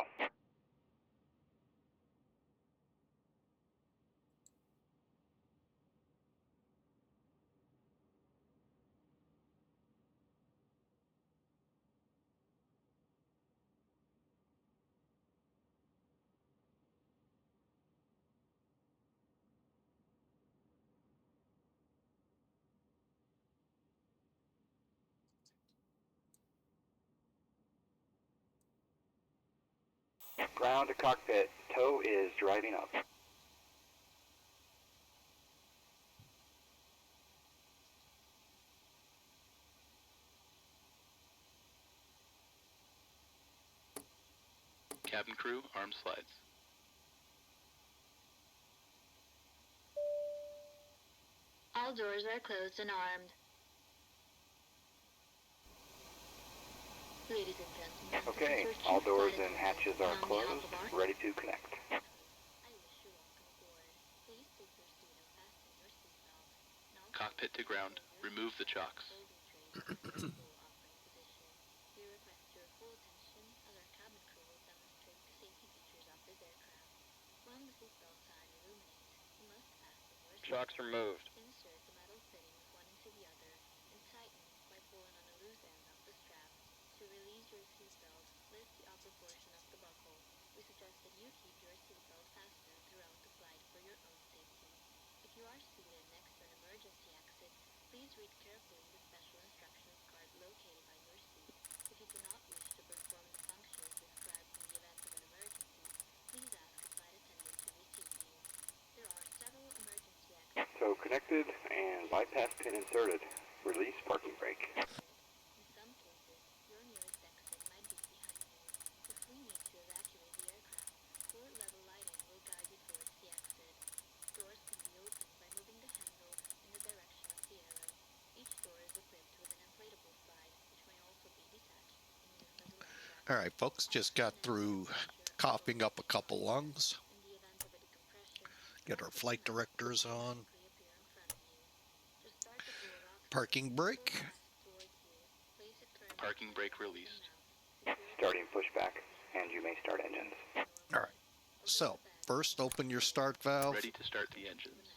Ground to cockpit. Tow is driving up. Cabin crew, arm slides. All doors are closed and armed. Ladies and gentlemen, Okay, this is your all chief doors flight and hatches attendant. are On behalf closed, of our ready to connect. I wish you welcome aboard. Please take your seat and fasten your seatbelt. Now Cockpit to ground. Remove the chocks. holding trays are in full upright position. We request your full attention as our cabin crew will demonstrate the safety features of this aircraft. When the seatbelt sign illuminates, you must fasten your Chocks seatbelt. removed. Insert the metal fittings one into the other and tighten by pulling on the loose end of the strap. To release your seatbelt, lift the upper portion of the buckle. We suggest that you keep your seatbelt fastened throughout the flight for your own safety. If you are seated next to an emergency exit, please read carefully the special instructions card located by your seat. If you do not wish to perform the functions described in the event of an emergency, please ask the flight attendant to reseat you. There are several emergency exits. Tow connected and bypass pin inserted. Release parking brake. In some cases, your nearest exit might be behind you. If we need to evacuate the aircraft, floor level lighting will guide you towards the exit. Doors can be opened by moving the handle in the direction of the arrow. Each door is equipped with an inflatable slide, which may also be detached and used as a life jacket. All right, folks, just got through coughing up a couple lungs. In the event of a decompression, Get our flight directors on. appear in front of you. To start the door off, Parking brake. towards you. Place it firmly Parking brake released. Starting pushback, and you may start engines. All right. So, first open your start valve, Ready to start the engines.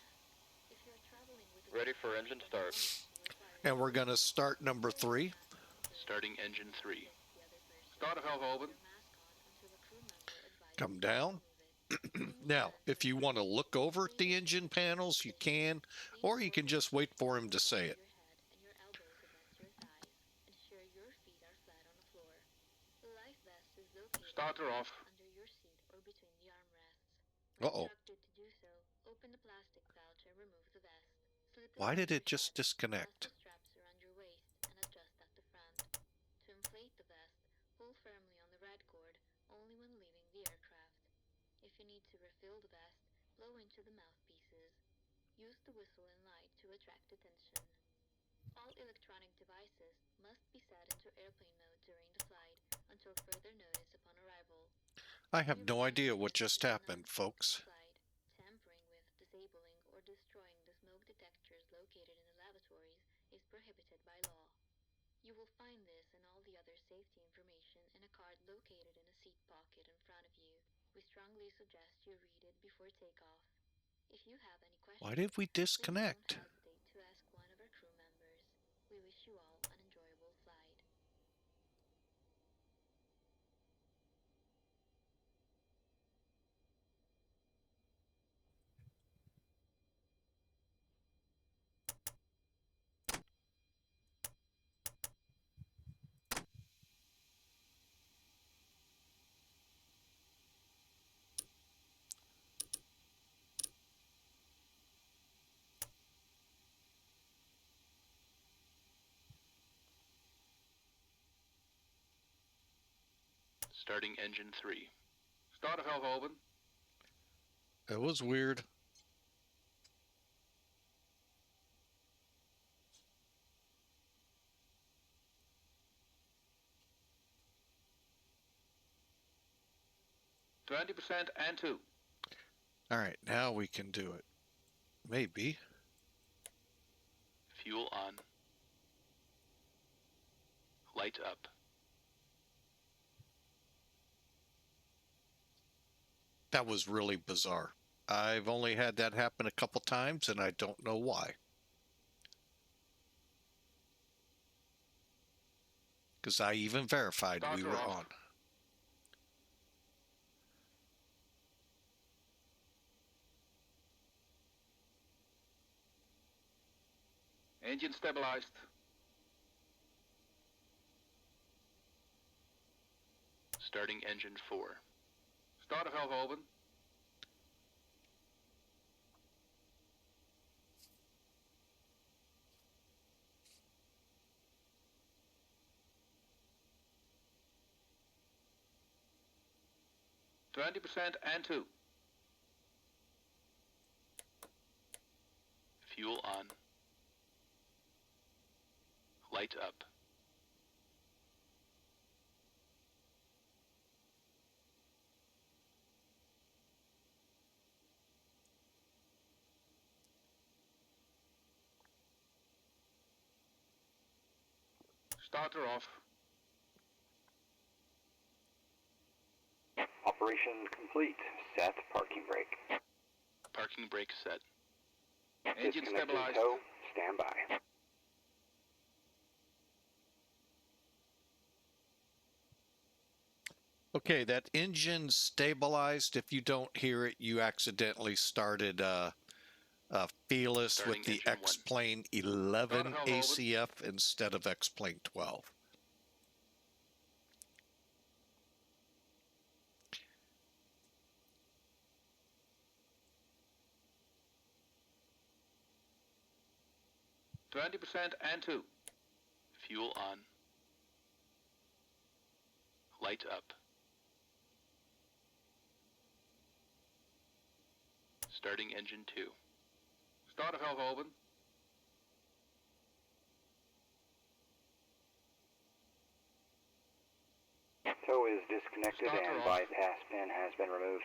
If you're traveling with a Ready for engine start. and we're going to start number 3. Starting engine 3. the other person, Starter valve open. mask on until the crew member Come down. Now, if you want to look over at the engine panels, you can, or you can just wait for him to say it. Your elbows against your thighs. Ensure your feet are flat on the floor. The life vest is located Starter off. under your seat or between the armrests. Uh-oh. Instructed to do so, open the plastic pouch and remove the vest. Slip Why did it the just disconnect? Pass the straps around your waist and adjust at the front. To inflate the vest, pull firmly on the red cord only when leaving the aircraft. If you need to refill the vest, blow into the mouthpieces. Use the whistle and light to attract attention. All electronic devices must be set into airplane mode during the flight until further notice upon arrival. I have no idea what just happened, folks. Tampering with, disabling, or destroying the smoke detectors located in the lavatories is prohibited by law. You will find this and all the other safety information in a card located in a seat pocket in front of you. We strongly suggest you read it before takeoff. If you have any questions, Why did we disconnect? please don't hesitate to ask one of our crew members. We wish you all an enjoyable flight. Starting engine 3. Starter valve open. It was weird. %, and 2. All right, now we can do it. Maybe. Fuel on. Light up. That was really bizarre. I've only had that happen a couple times, and I don't know why. Because I even verified we were on. Engine stabilized. Starting engine 4. Starter valve open. %, and 2. Fuel on. Light up. Starter off. Operation complete. Set parking brake. Parking brake set. Engine Disconnected stabilized. tow. Stand by. Okay, that engine stabilized. If you don't hear it, you accidentally started Felis Starting with the engine 1. X-Plane 11 Starter valve open. ACF instead of X-Plane 12. %, and 2. Fuel on. Light up. Starting engine 2. Starter valve open. Tow is disconnected Starter and off. bypass pin has been removed.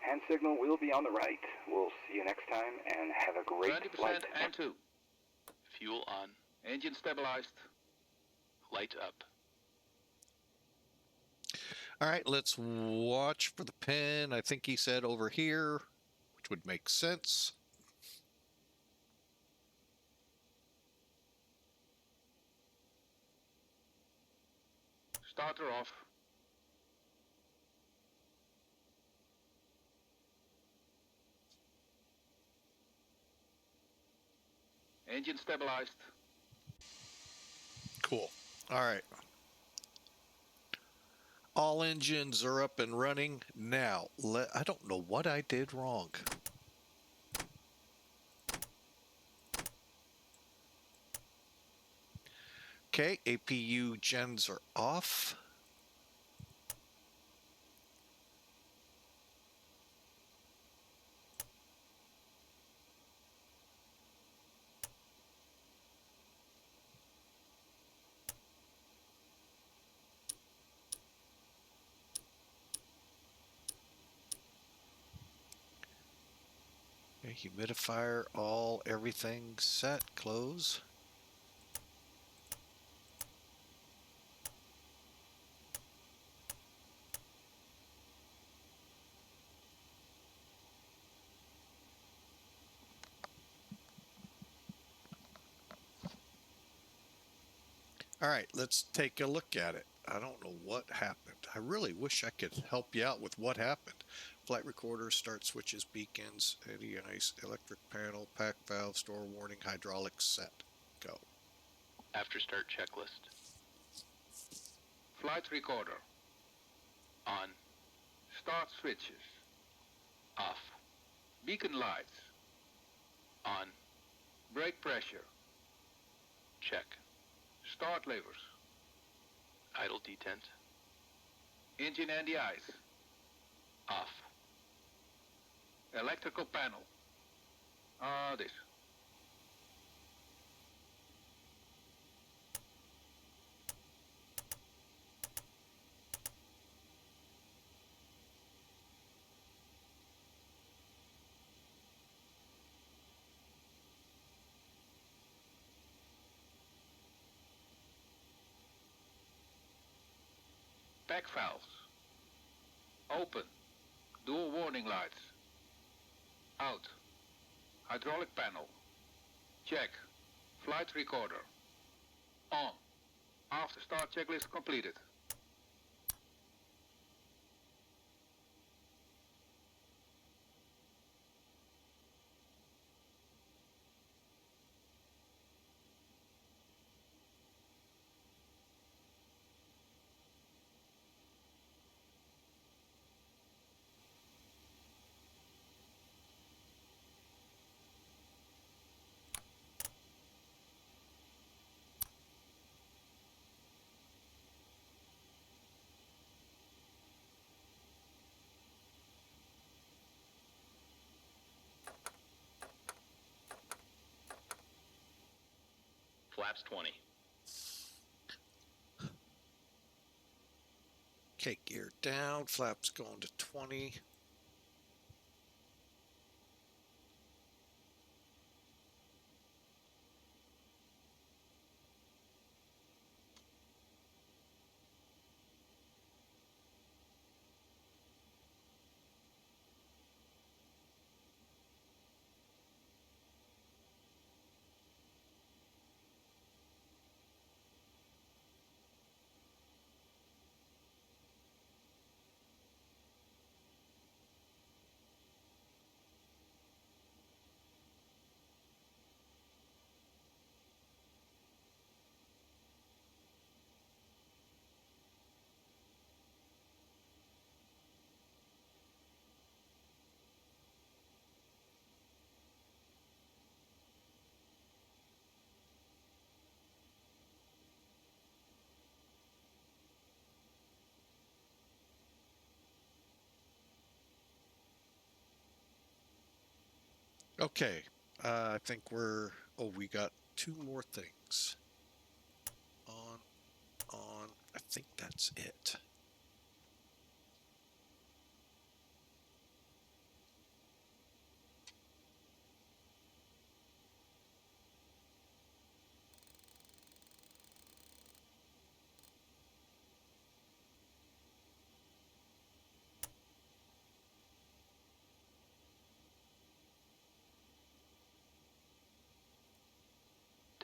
Hand signal will be on the right. We'll see you next time and have a great 20% flight. and 2. Fuel on. Engine stabilized. Light up. All right, let's watch for the pin. I think he said over here, which would make sense. Starter off. Engine stabilized. Cool. All right. All engines are up and running now. I don't know what I did wrong. Okay, APU gens are off. Okay, humidifier, everything set, close. All right, let's take a look at it. I don't know what happened. I really wish I could help you out with what happened. Flight recorder, start switches, beacons, eddy ice, electric panel, pack valve, store warning, hydraulics set. Go. After start checklist. Flight recorder. On. Start switches. Off. Beacon lights. On. Brake pressure. Check. Start levers. Idle detent. Engine and the ice. Off. Electrical panel. This. Pack valves. Open. Dual warning lights. Out. Hydraulic panel. Check. Flight recorder. On. After start checklist completed. Flaps 20. Okay, gear down, flaps going to 20. Okay, I think we got two more things. On, I think that's it.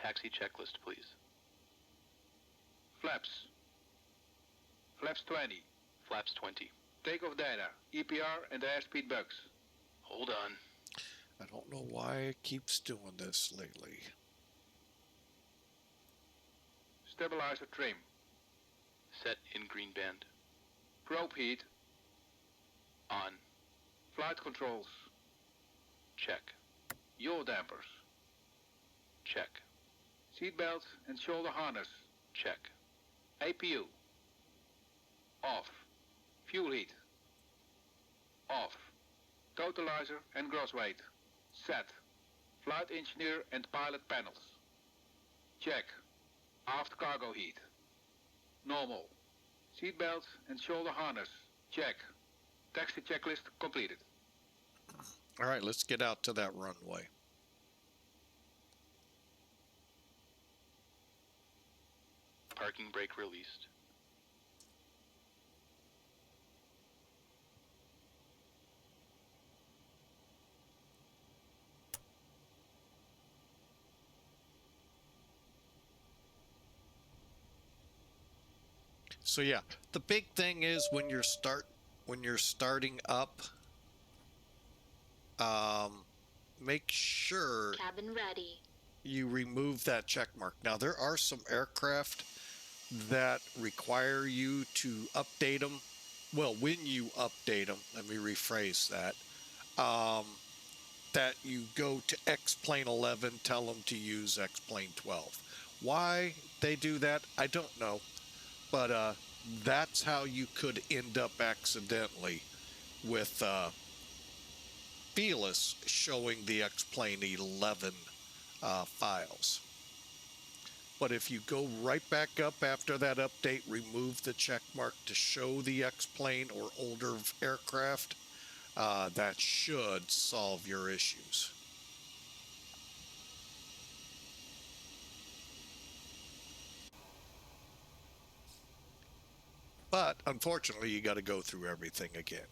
Taxi checklist, please. Flaps. Flaps 20. Flaps 20. Takeoff data. EPR and airspeed bugs. Hold on. I don't know why it keeps doing this lately. Stabilizer trim. Set in green band. Probe heat. On. Flight controls. Check. Yaw dampers. Check. Seatbelt and shoulder harness. Check. APU. Off. Fuel heat. Off. Totalizer and gross weight. Set. Flight engineer and pilot panels. Check. Aft cargo heat. Normal. Seatbelt and shoulder harness. Check. Taxi checklist completed. All right, let's get out to that runway. Parking brake released. So yeah, the big thing is when you're starting up, make sure Cabin ready. you remove that check mark. Now there are some aircraft that require you to update them. Well, when you update them, let me rephrase that. That you go to X-Plane 11, tell them to use X-Plane 12. Why they do that, I don't know. But that's how you could end up accidentally with Felis showing the X-Plane 11 files. But if you go right back up after that update, remove the check mark to show the X-Plane or older aircraft, that should solve your issues. But unfortunately, you got to go through everything again.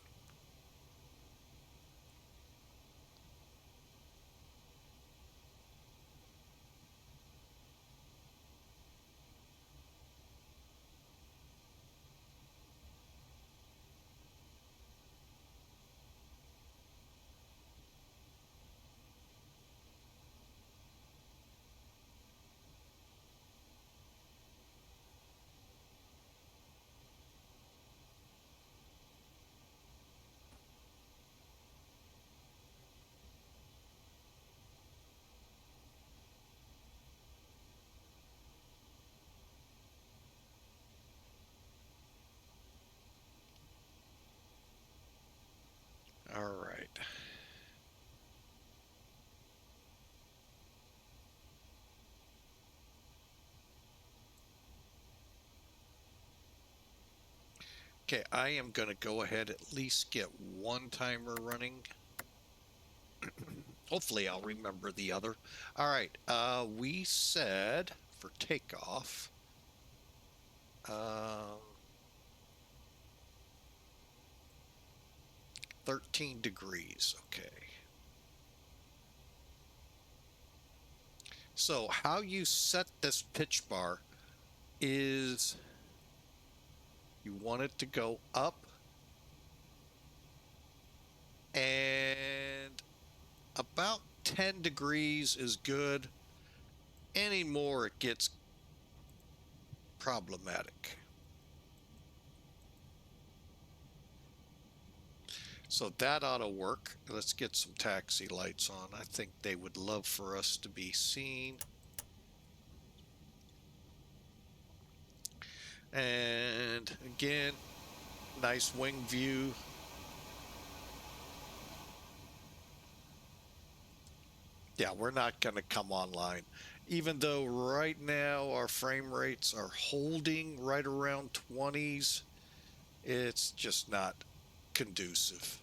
All right. Okay, I am going to go ahead at least get one timer running. Hopefully I'll remember the other. All right, we said for takeoff, 13 degrees, okay. So how you set this pitch bar is you want it to go up and about 10 degrees is good. Any more it gets problematic. So that ought to work. Let's get some taxi lights on. I think they would love for us to be seen. And again, nice wing view. Yeah, we're not going to come online. Even though right now our frame rates are holding right around 20s, it's just not conducive.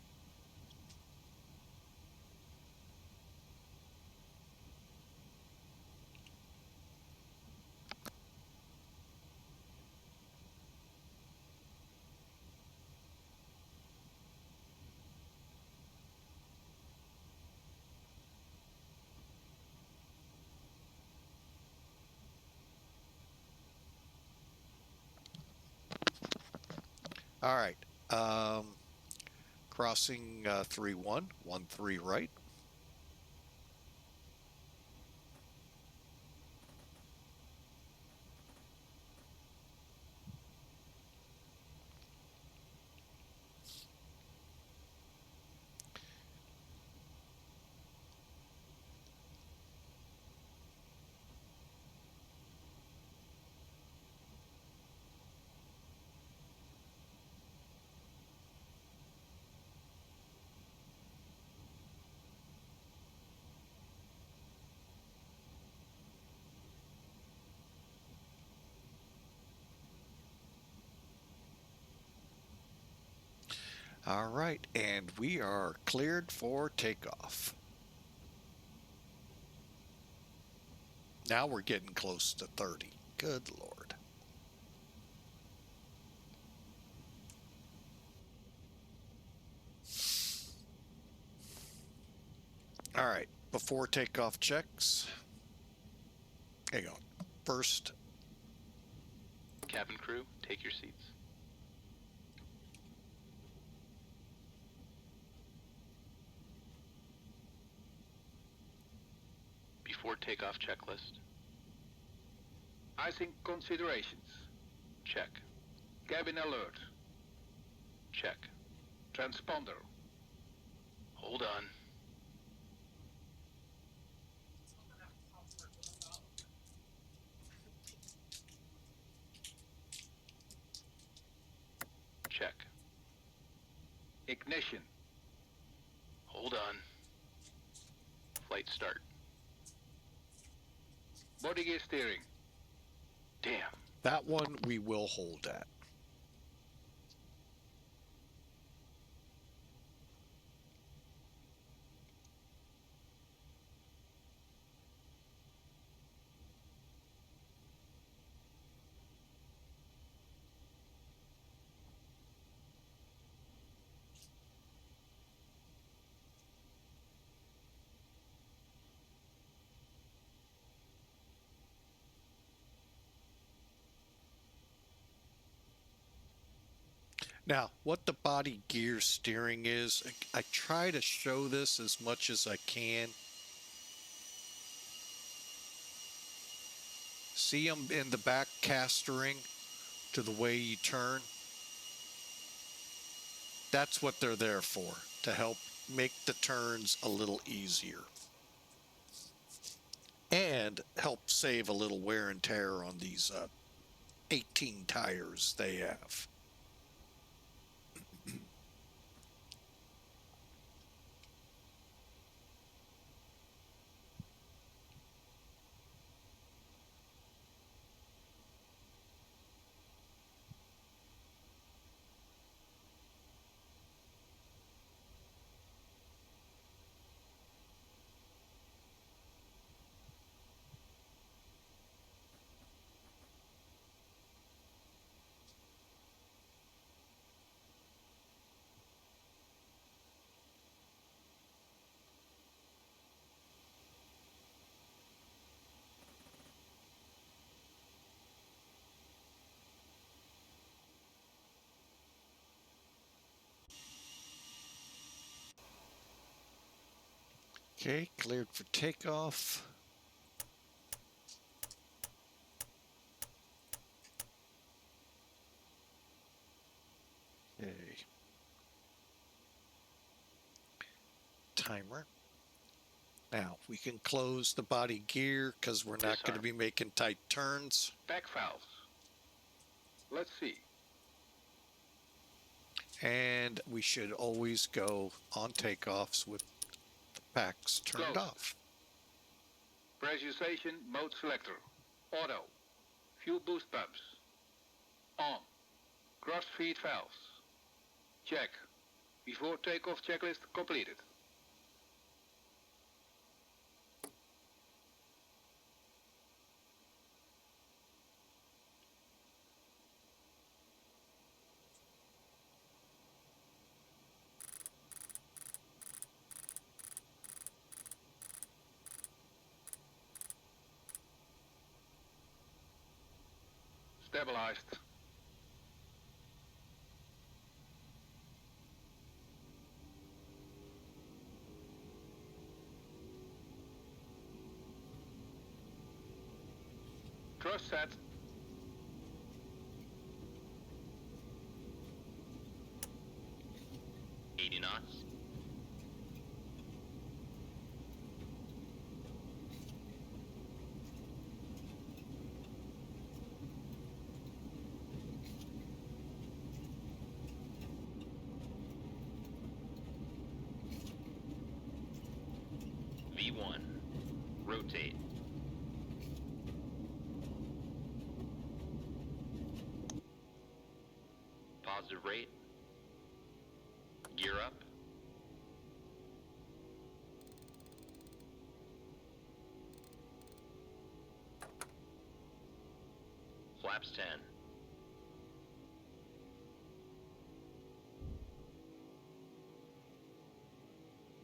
All right, crossing 3-1, 1-3 right. All right, and we are cleared for takeoff. Now we're getting close to 30. Good Lord. All right, before takeoff checks. Hang on. First, Cabin crew, take your seats. Before takeoff checklist. Icing considerations. Check. Cabin alert. Check. Transponder. Hold on. Check. Ignition. Hold on. Flight start. Body gear steering. Damn. that one we will hold at. Now, what the body gear steering is, I try to show this as much as I can. See them in the back castering to the way you turn? That's what they're there for, to help make the turns a little easier. And help save a little wear and tear on these 18 tires they have. Okay, cleared for takeoff. Okay. Timer. Now, we can close the body gear because we're not going to be making tight turns. Pack valves. Let's see. And we should always go on takeoffs with the packs turned Closed. off. Pressurization mode selector. Auto. Fuel boost pumps. On. Cross feed valves. Check. Before takeoff checklist completed. Stabilized. Thrust set. knots. V1. Rotate. Positive rate. Flaps 10.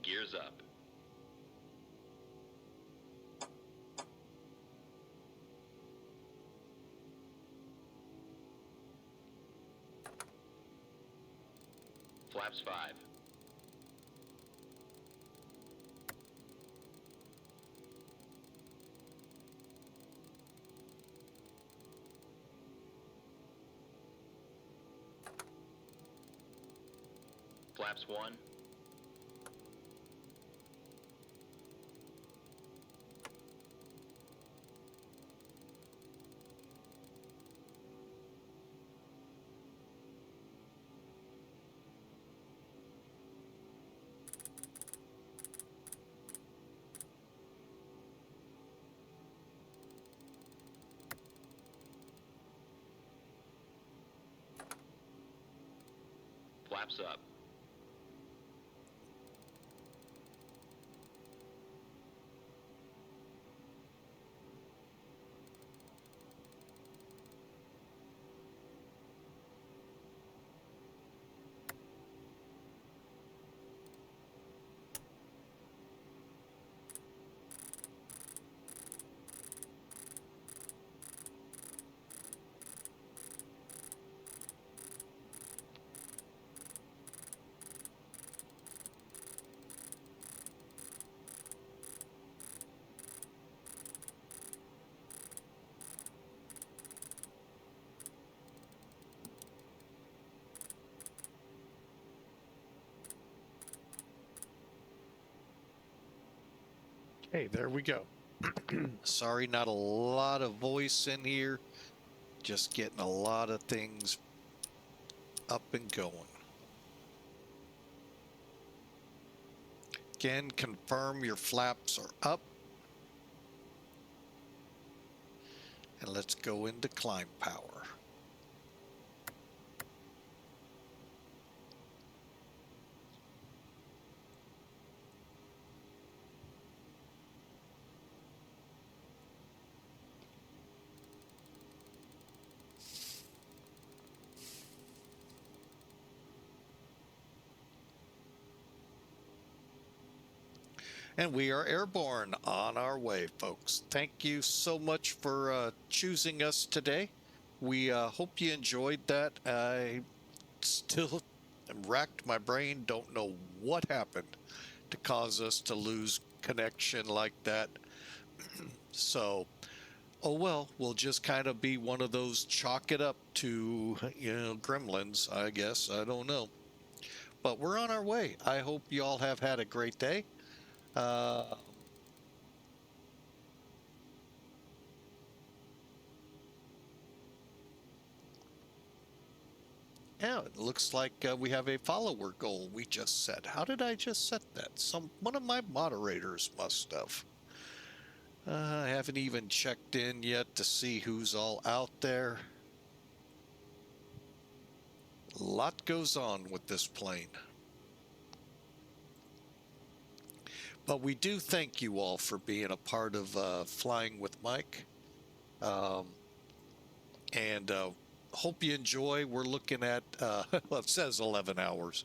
Gears up. Flaps 5. Flaps 1. Flaps up. Hey, there we go. Sorry, not a lot of voice in here. Just getting a lot of things up and going. Again, confirm your flaps are up. And let's go into climb power. And we are airborne on our way, folks. Thank you so much for choosing us today. We hope you enjoyed that. I still racked my brain, don't know what happened to cause us to lose connection like that. So, oh well, we'll just kind of be one of those chalk it up to, gremlins, I guess. I don't know. But we're on our way. I hope you all have had a great day. Yeah, it looks like we have a follower goal we just set. How did I just set that? One of my moderators must have. I haven't even checked in yet to see who's all out there. A lot goes on with this plane. But we do thank you all for being a part of Flying with Mike. And hope you enjoy. We're looking at, well, it says 11 hours.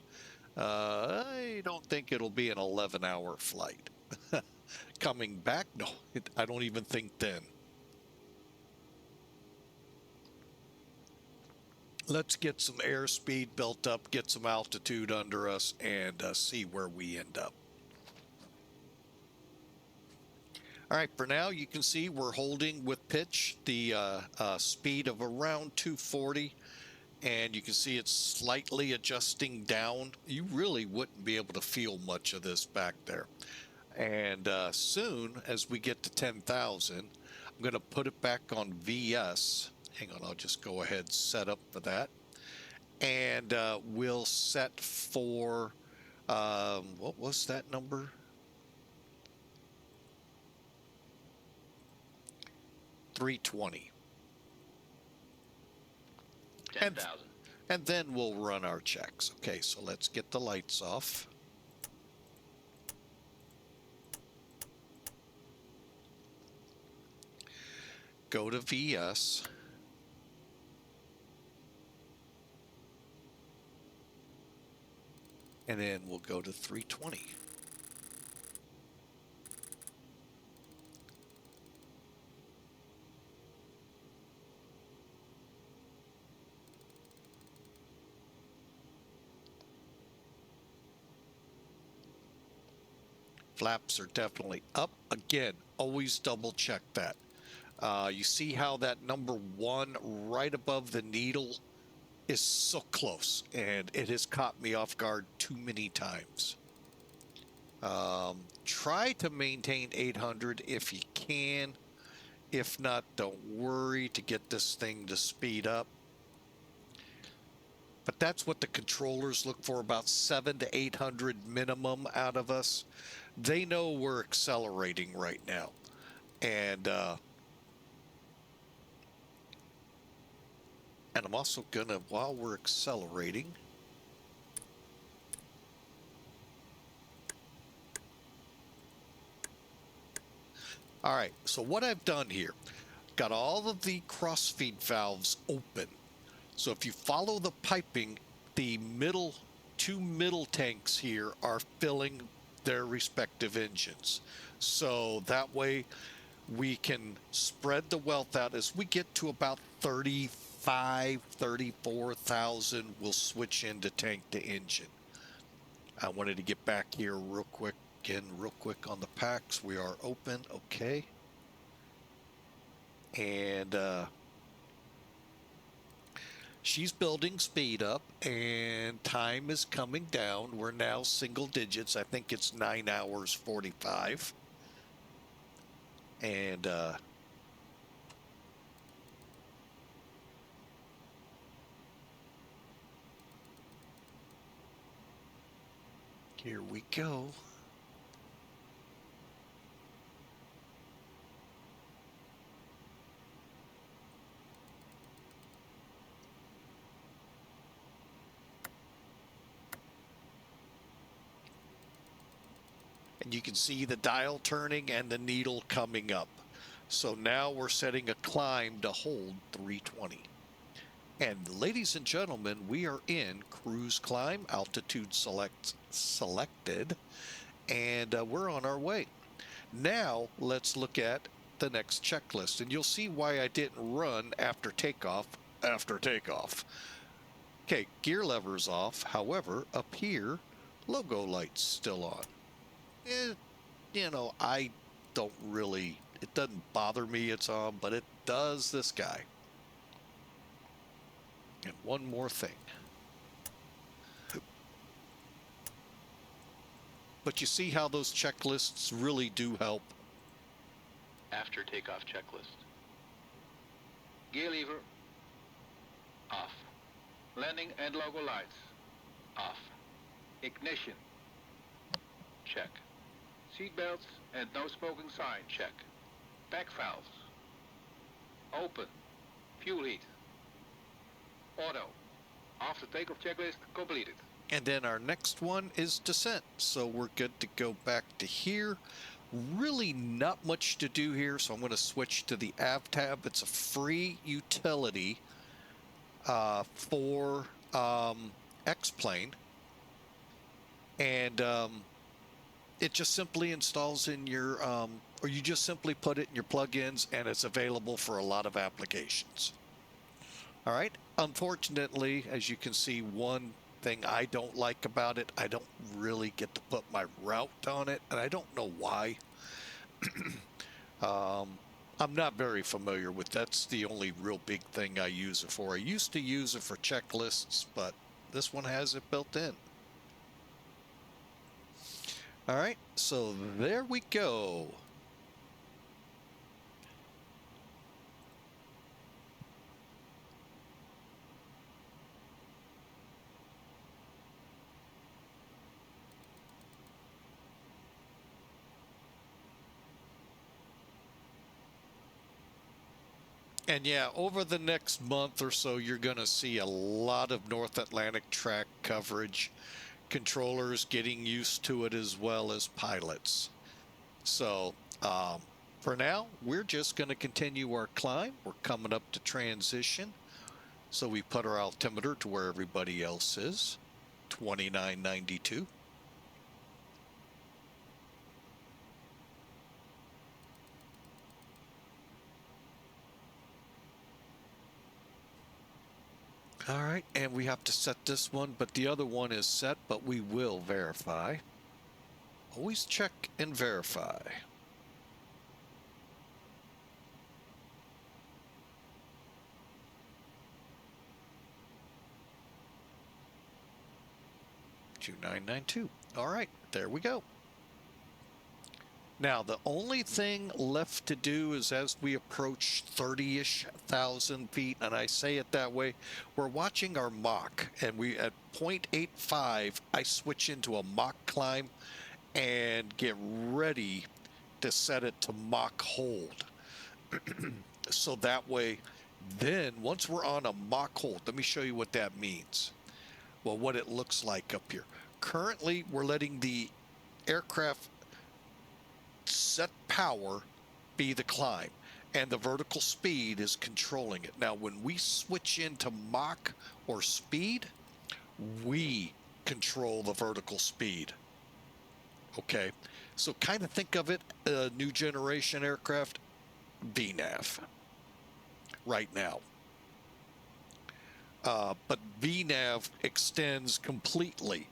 I don't think it'll be an 11-hour flight. Coming back? No, I don't even think then. Let's get some airspeed built up, get some altitude under us, and see where we end up. All right, for now, you can see we're holding with pitch the speed of around 240, and you can see it's slightly adjusting down. You really wouldn't be able to feel much of this back there. And soon, as we get to 10,000, I'm going to put it back on VS. Hang on, I'll just go ahead and set up for that. And we'll set for, what was that number? 320. 10,000. And then we'll run our checks. Okay, so let's get the lights off. Go to VS. And then we'll go to 320. Flaps are definitely up. Again, always double check that. You see how that number 1 right above the needle is so close, and it has caught me off guard too many times. Try to maintain 800 if you can. If not, don't worry to get this thing to speed up. But that's what the controllers look for, about 700 to 800 minimum out of us. They know we're accelerating right now. And I'm also gonna, while we're accelerating, all right, so what I've done here, got all of the crossfeed valves open. So if you follow the piping, the two middle tanks here are filling their respective engines. So that way we can spread the wealth out. As we get to about 34,000, we'll switch into tank to engine. I wanted to get back here real quick on the packs. We are open, okay. And she's building speed up, and time is coming down. We're now single digits. I think it's 9 hours 45. And here we go. And you can see the dial turning and the needle coming up. So now we're setting a climb to hold 320. And ladies and gentlemen, we are in cruise climb, altitude selected, and we're on our way. Now let's look at the next checklist, and you'll see why I didn't run after takeoff. Okay, gear lever's off. However, up here, logo light's still on. You know, I don't really, it doesn't bother me it's on, but it does this guy. And one more thing. But you see how those checklists really do help? After takeoff checklist. Gear lever. Off. Landing and logo lights. Off. Ignition. Check. Seat belts and no smoking sign. Check. Back valves. Open. Fuel heat. Auto. After takeoff checklist completed. And then our next one is descent. So we're good to go back to here. Really not much to do here, so I'm going to switch to the Av tab. It's a free utility for X-Plane. And it just simply installs in your, or you just simply put it in your plugins, and it's available for a lot of applications. All right. Unfortunately, as you can see, one thing I don't like about it, I don't really get to put my route on it, and I don't know why. I'm not very familiar with that's the only real big thing I use it for. I used to use it for checklists, but this one has it built in. All right, so there we go. And yeah, over the next month or so, you're going to see a lot of North Atlantic track coverage. Controllers getting used to it as well as pilots. So for now, we're just going to continue our climb. We're coming up to transition. So we put our altimeter to where everybody else is. 2992. All right, and we have to set this one, but the other one is set, but we will verify. Always check and verify. $2,992. All right, there we go. Now, the only thing left to do is as we approach 30-ish thousand feet, and I say it that way, we're watching our Mach, and we at 0.85, I switch into a Mach climb and get ready to set it to Mach hold. So that way, then once we're on a Mach hold, let me show you what that means. Well, what it looks like up here. Currently, we're letting the aircraft set power be the climb, and the vertical speed is controlling it. Now, when we switch into Mach or speed, we control the vertical speed. Okay, so kind of think of it, new generation aircraft, VNAV right now. But VNAV extends completely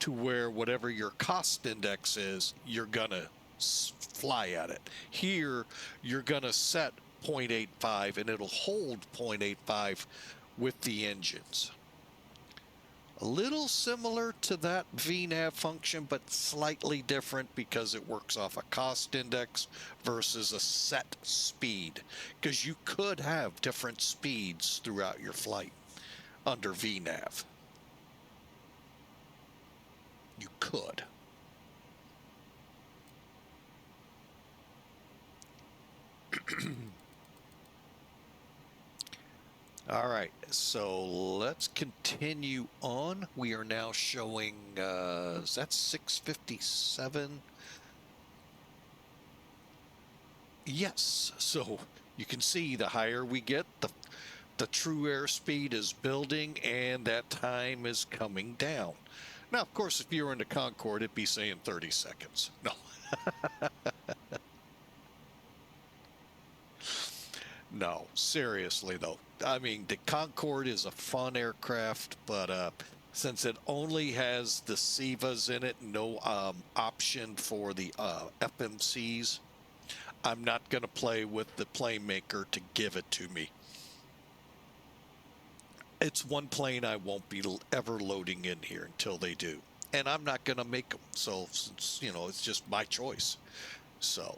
to where whatever your cost index is, you're gonna fly at it. Here, you're gonna set 0.85 and it'll hold 0.85 with the engines. A little similar to that VNAV function, but slightly different because it works off a cost index versus a set speed. Because you could have different speeds throughout your flight under VNAV. You could. All right, so let's continue on. We are now showing, is that 657? Yes, so you can see the higher we get, the true airspeed is building and that time is coming down. Now, of course, if you were in the Concorde, it'd be saying 30 seconds. No. No, seriously though. I mean, the Concorde is a fun aircraft, but since it only has the SIVAs in it, no option for the FMCs, I'm not going to play with the plane maker to give it to me. It's one plane I won't be ever loading in here until they do. And I'm not going to make them. So, since, you know, it's just my choice. So,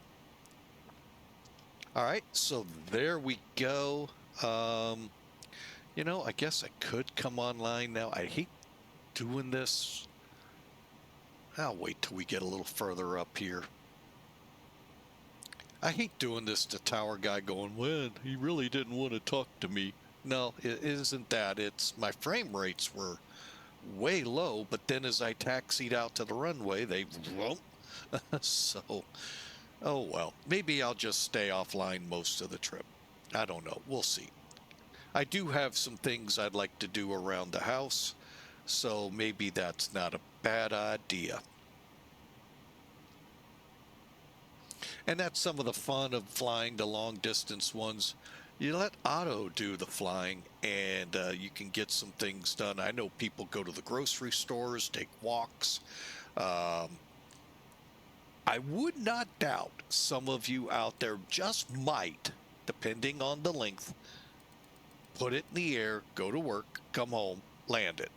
all right. So there we go. You know, I guess I could come online now. I hate doing this. I'll wait till we get a little further up here. I hate doing this to tower guy going, well, he really didn't want to talk to me. No, it isn't that. It's my frame rates were way low, but then as I taxied out to the runway, they whoop. So, oh well. Maybe I'll just stay offline most of the trip. I don't know. We'll see. I do have some things I'd like to do around the house, so maybe that's not a bad idea. And that's some of the fun of flying the long distance ones. You let Otto do the flying and you can get some things done. I know people go to the grocery stores, take walks. I would not doubt some of you out there just might, depending on the length, put it in the air, go to work, come home, land it.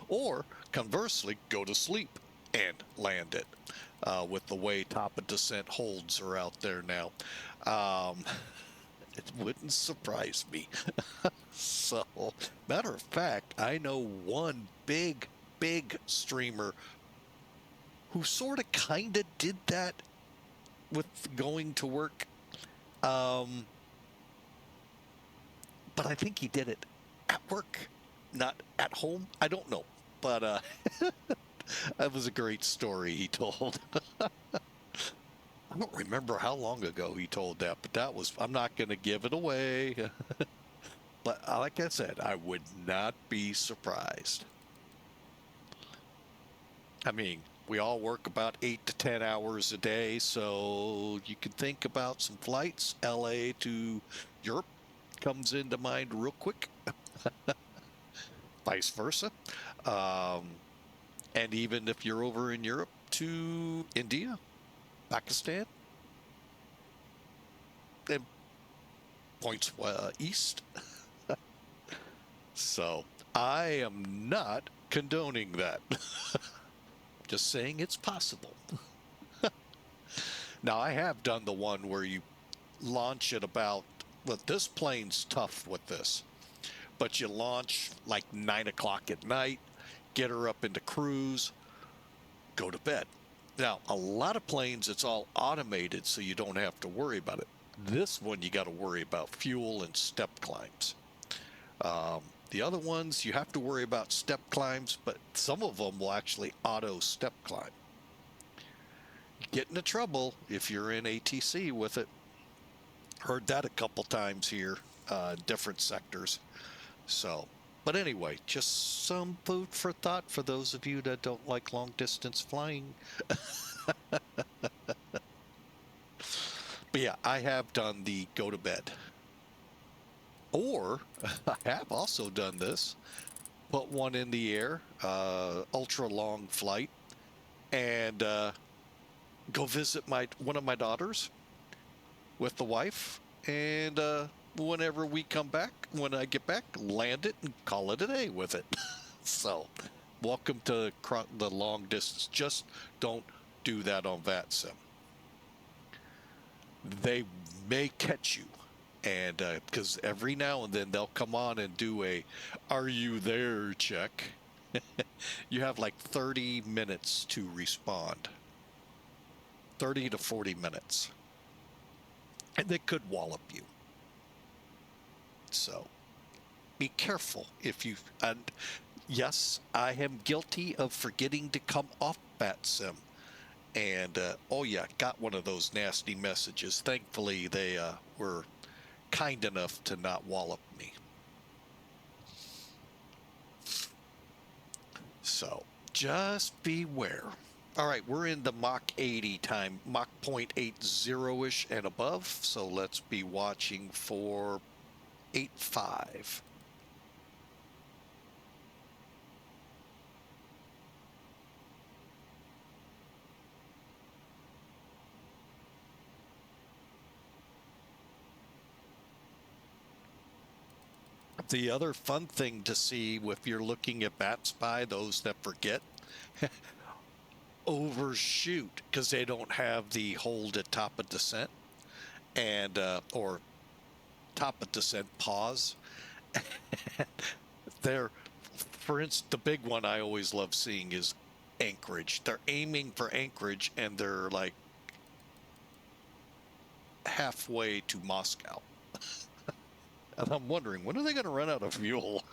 Or conversely, go to sleep and land it. With the way top of descent holds are out there now. It wouldn't surprise me. So, matter of fact, I know one big streamer who sort of kind of did that with going to work. But I think he did it at work, not at home. I don't know. But that was a great story he told. I don't remember how long ago he told that, but that was, I'm not going to give it away. But like I said, I would not be surprised. I mean, we all work about 8 to 10 hours a day, so you can think about some flights. LA to Europe comes into mind real quick, vice versa. And even if you're over in Europe to India, Pakistan, and points east. So I am not condoning that. Just saying it's possible. Now, I have done the one where you launch at about, well, this plane's tough with this, but you launch like 9 o'clock at night, get her up into cruise, go to bed. Now, a lot of planes, it's all automated, so you don't have to worry about it. This one, you got to worry about fuel and step climbs. The other ones, you have to worry about step climbs, but some of them will actually auto step climb. Get into trouble if you're in ATC with it. Heard that a couple times here, different sectors. So, but anyway, just some food for thought for those of you that don't like long distance flying. But yeah, I have done the go to bed. Or I have also done this, put one in the air, ultra long flight, and go visit one of my daughters with the wife, and whenever we come back, when I get back, land it and call it a day with it. So, welcome to the long distance. Just don't do that on VATSIM. They may catch you, and because every now and then they'll come on and do a "Are you there?" check. You have like 30 minutes to respond. 30 to 40 minutes. And they could wallop you. So be careful if you. And yes, I am guilty of forgetting to come off VATSIM. And oh yeah, got one of those nasty messages. Thankfully, they were kind enough to not wallop me. So just beware. All right, we're in the Mach 80 time, Mach 0.80-ish and above. So let's be watching for 8.5. The other fun thing to see if you're looking at BatSpy, those that forget, overshoot because they don't have the hold at top of descent and or top of descent pause. They're, for instance, the big one I always love seeing is Anchorage. They're aiming for Anchorage and they're like halfway to Moscow. And I'm wondering, when are they going to run out of fuel?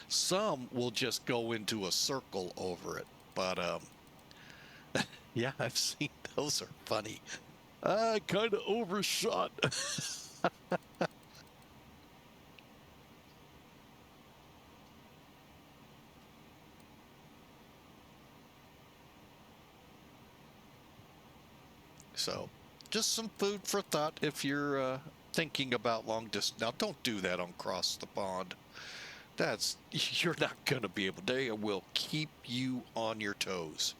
Some will just go into a circle over it. But, yeah, I've seen those are funny. I kind of overshot. So, just some food for thought if you're thinking about long distance. Now, don't do that on Cross the Pond. You're not going to be able. They will keep you on your toes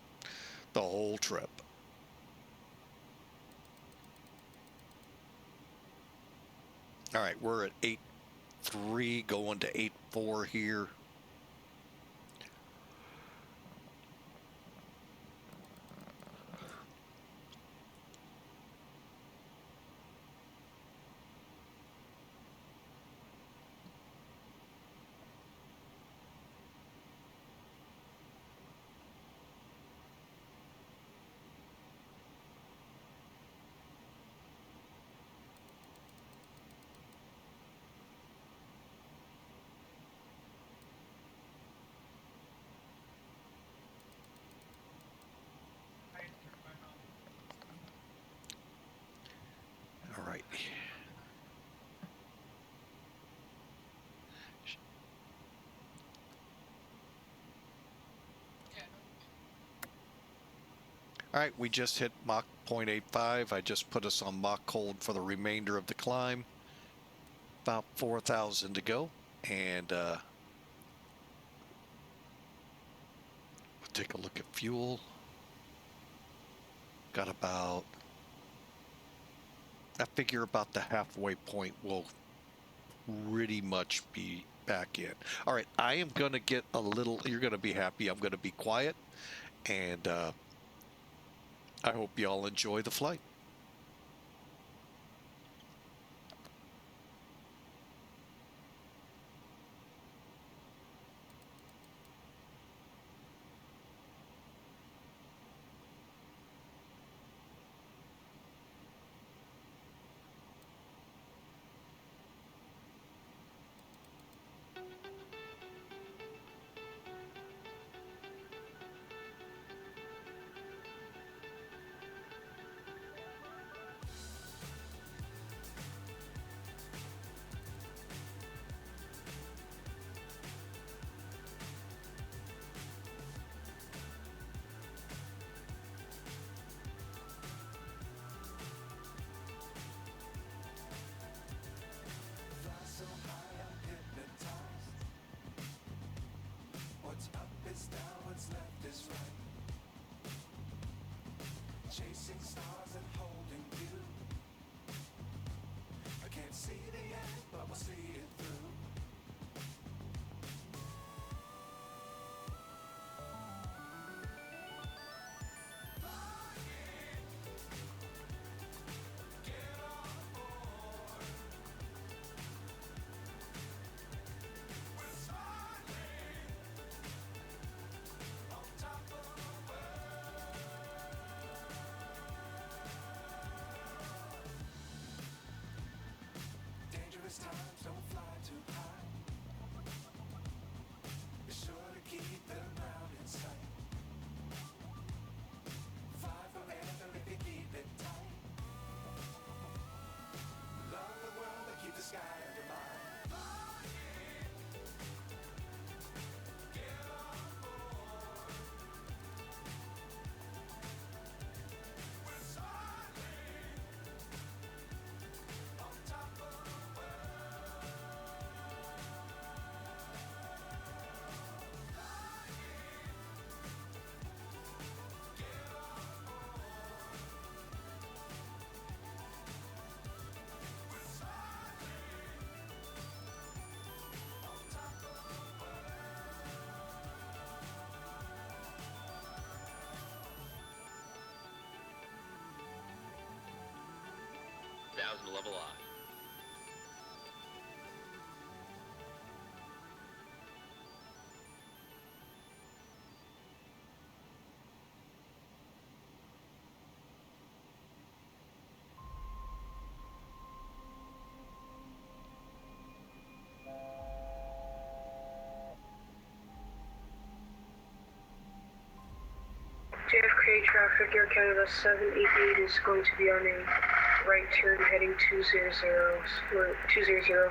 the whole trip. All right, we're at 8.3 going to 8.4 here. All right. All right, we just hit Mach 0.85. I just put us on Mach hold for the remainder of the climb. About 4,000 to go, and we'll take a look at fuel. Got about, I figure about the halfway point will pretty much be back in. All right, I am going to get a little, you're going to be happy, I'm going to be quiet, and I hope you all enjoy the flight. Chasing stars and holding you. I can't see the end, but we'll see it through. Get on board. We're smiling on top of the world. Dangerous times, don't fly too high. Be sure to keep the ground in sight. Fly forever if you keep it tight. Love the world but keep the sky on your mind. Get on board. We're sailing on top of the world. Thousand level off. JFK traffic, Air Canada 788 is going to be on a right turn heading 200. We're 200.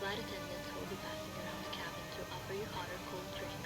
Flight attendants will be passing around the cabin to offer you hot or cold drinks.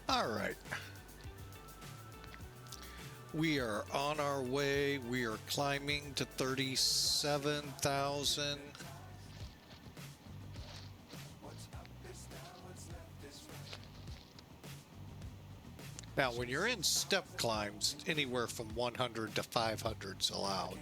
All right. We are on our way. We are climbing to 37,000. Now, when you're in step climbs, anywhere from 100 to 500 is allowed.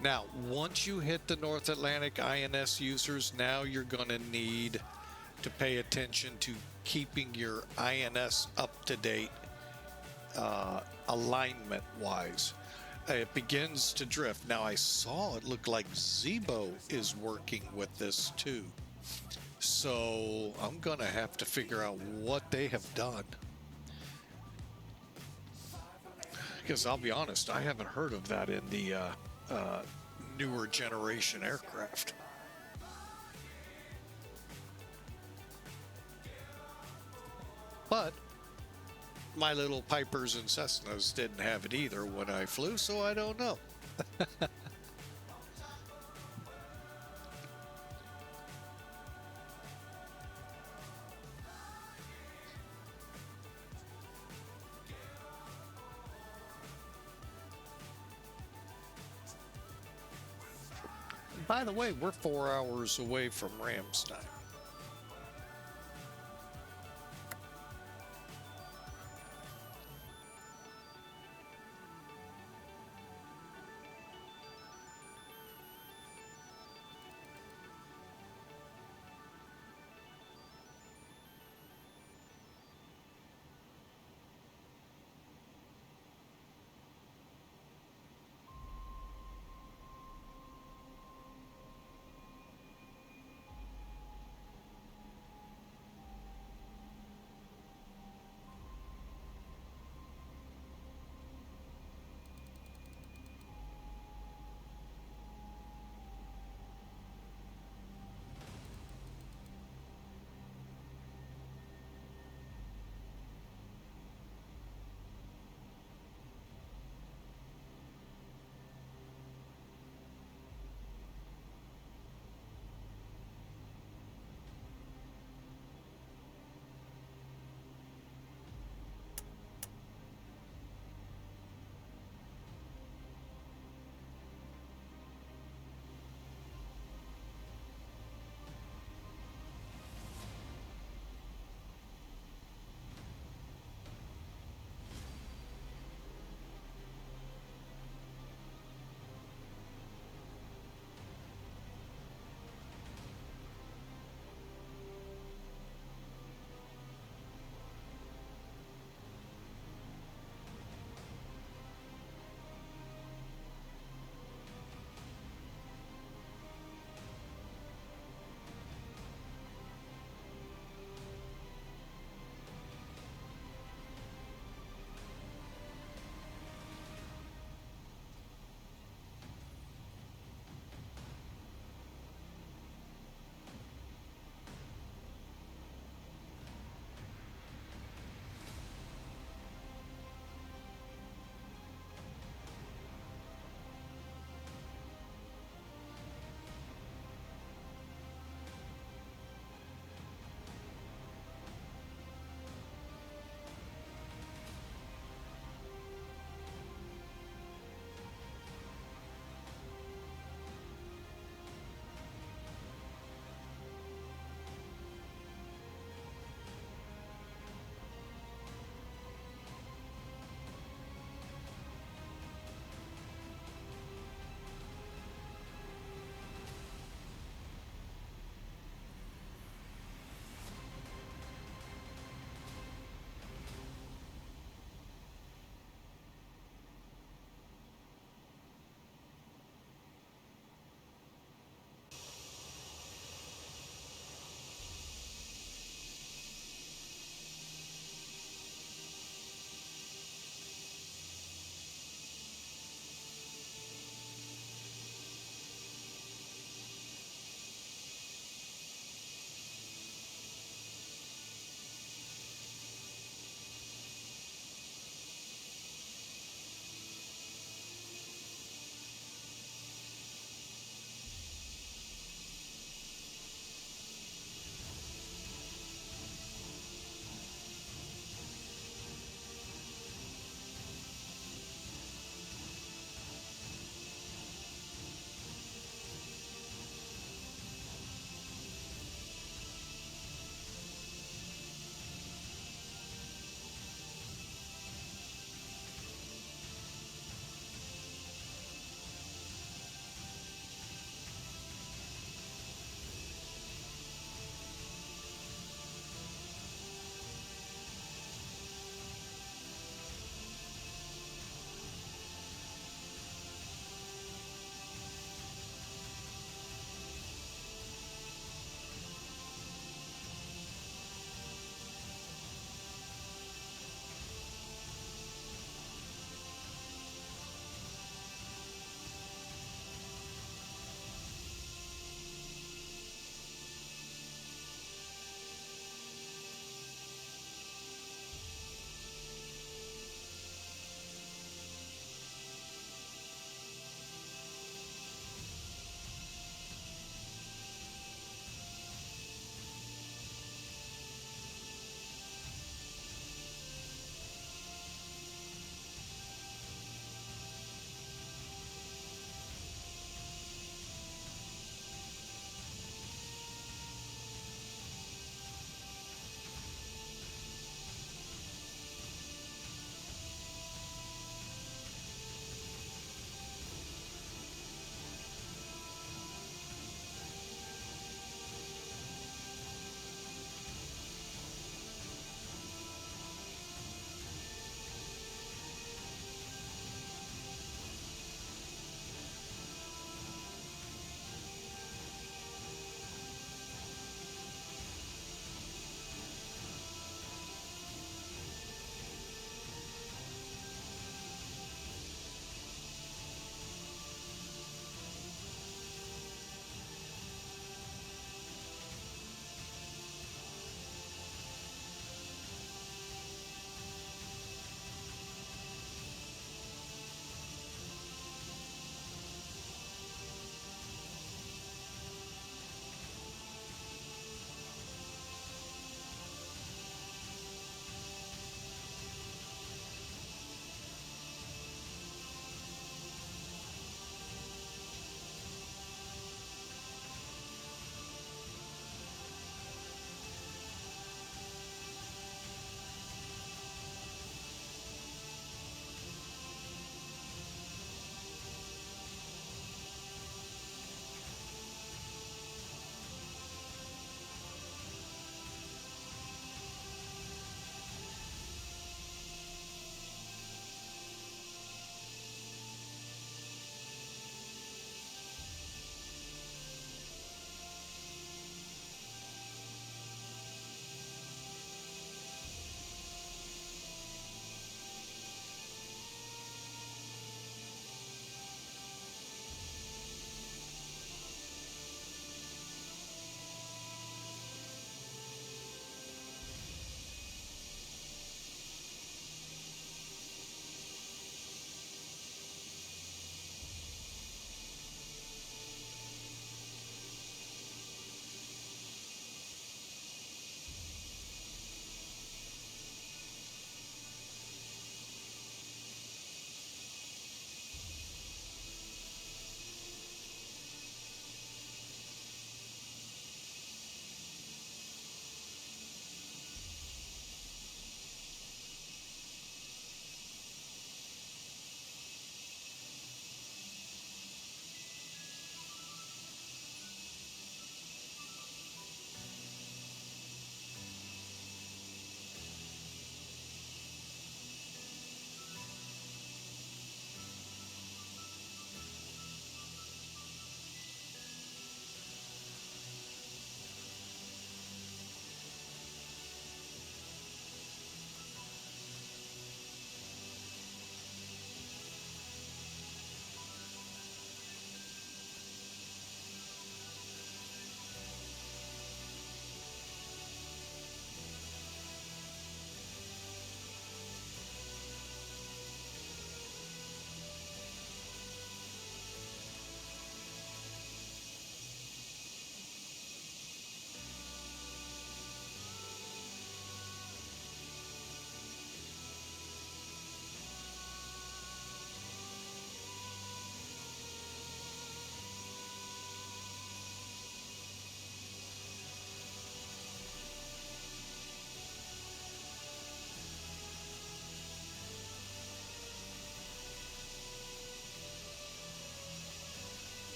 Now, once you hit the North Atlantic INS users, now you're going to need to pay attention to keeping your INS up to date alignment wise. It begins to drift. Now, I saw it look like Zebo is working with this too. So I'm going to have to figure out what they have done. Because I'll be honest, I haven't heard of that in the newer generation aircraft. But my little Pipers and Cessnas didn't have it either when I flew, so I don't know. By the way, we're 4 hours away from Ramstein.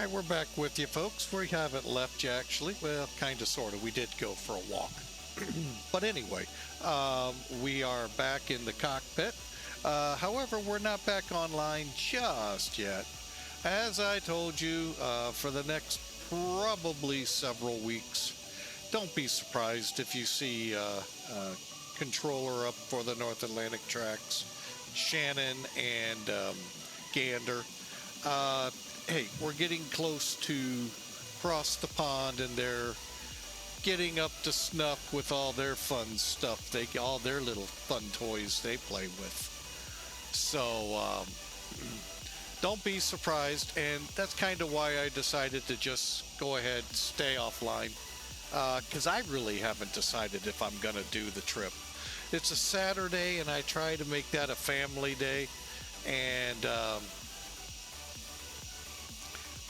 right, we're back with you, folks. We haven't left you, actually. Well, kind of, sort of. We did go for a walk. But anyway, we are back in the cockpit. However, we're not back online just yet. As I told you, for the next probably several weeks, don't be surprised if you see controller up for the North Atlantic tracks, Shannon and Gander. Hey, we're getting close to cross the pond, and they're getting up to snuff with all their fun stuff. All their little fun toys they play with. So don't be surprised, and that's kind of why I decided to just go ahead, stay offline, because I really haven't decided if I'm going to do the trip. It's a Saturday, and I try to make that a family day, and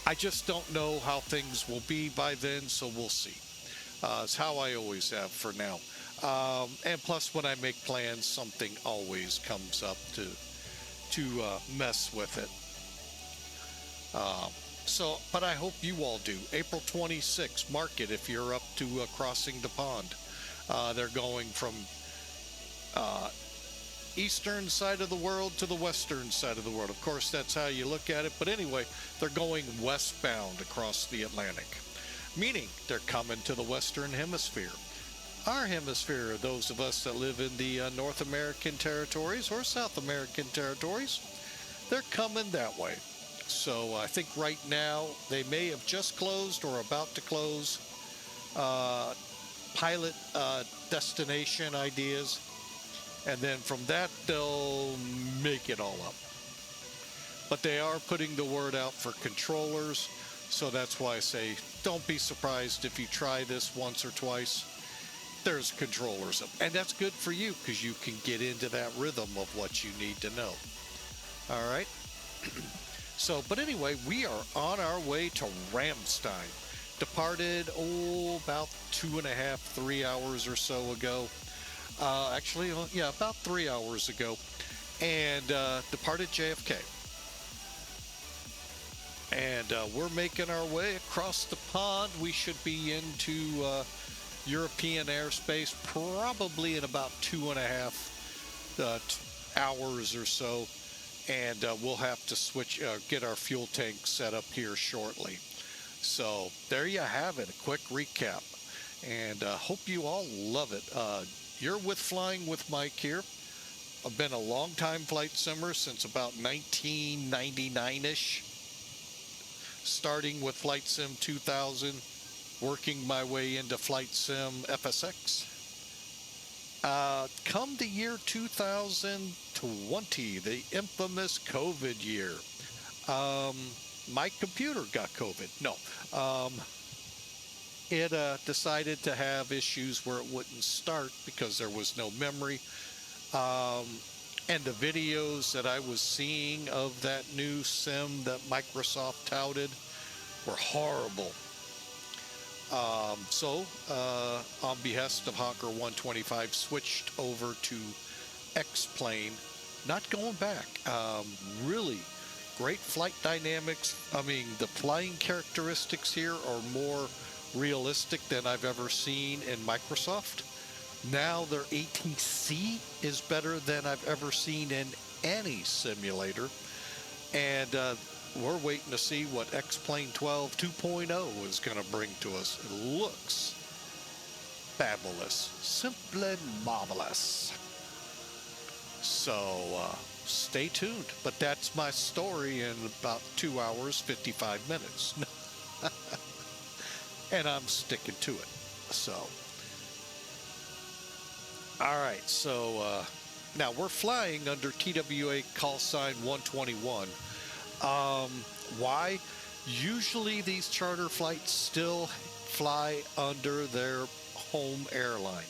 I just don't know how things will be by then, so we'll see. It's how I always have for now. And plus, when I make plans, something always comes up to mess with it. But I hope you all do. April 26th, mark it if you're up to crossing the pond. They're going from eastern side of the world to the western side of the world. Of course, that's how you look at it. But anyway, they're going westbound across the Atlantic, meaning they're coming to the Western Hemisphere. Our hemisphere, those of us that live in the North American territories or South American territories, they're coming that way. So I think right now they may have just closed or about to close pilot destination ideas. And then from that, they'll make it all up. But they are putting the word out for controllers. So that's why I say, don't be surprised if you try this once or twice. There's controllers. And that's good for you, because you can get into that rhythm of what you need to know. All right. So, but anyway, we are on our way to Ramstein. Departed, about 2.5, 3 hours or so ago. Actually, yeah, about 3 hours ago. And departed JFK. And we're making our way across the pond. We should be into European airspace probably in about 2.5 hours or so. And we'll have to switch, get our fuel tank set up here shortly. So there you have it, a quick recap. And hope you all love it. You're with Flying with Mike here. I've been a long-time flight simmer since about 1999-ish. Starting with Flight Sim 2000, working my way into Flight Sim FSX. Come the year 2020, the infamous COVID year, my computer got COVID. No, it decided to have issues where it wouldn't start because there was no memory. And the videos that I was seeing of that new sim that Microsoft touted were horrible. So, on behest of Hawker 125, switched over to X-Plane, not going back. Really great flight dynamics. I mean, the flying characteristics here are more realistic than I've ever seen in Microsoft. Now their ATC is better than I've ever seen in any simulator. And we're waiting to see what XP12.1.4 is going to bring to us. It looks fabulous. Simply marvelous. So stay tuned. But that's my story in about 2 hours, 55 minutes. And I'm sticking to it. So, all right. So now we're flying under TWA call sign 121. Why? Usually these charter flights still fly under their home airline.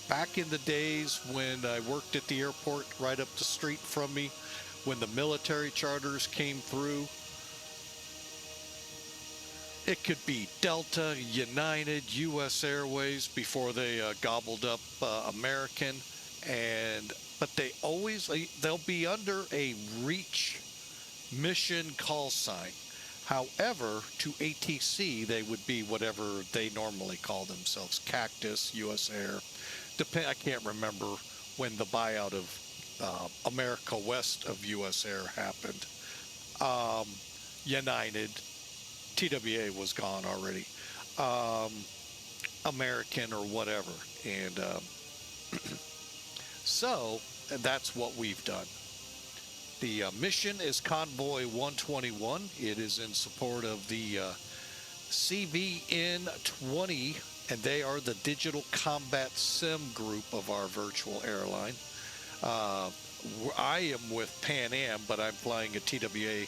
Back in the days when I worked at the airport right up the street from me, when the military charters came through, it could be Delta, United, U.S. Airways before they gobbled up American, but they'll be under a reach mission call sign. However, to ATC, they would be whatever they normally call themselves, Cactus, US Air. I can't remember when the buyout of America West of US Air happened. United, TWA was gone already. American or whatever. And so that's what we've done. The mission is Convoy 121. It is in support of the CVN-20, and they are the Digital Combat Sim group of our virtual airline. I am with Pan Am, but I'm flying a TWA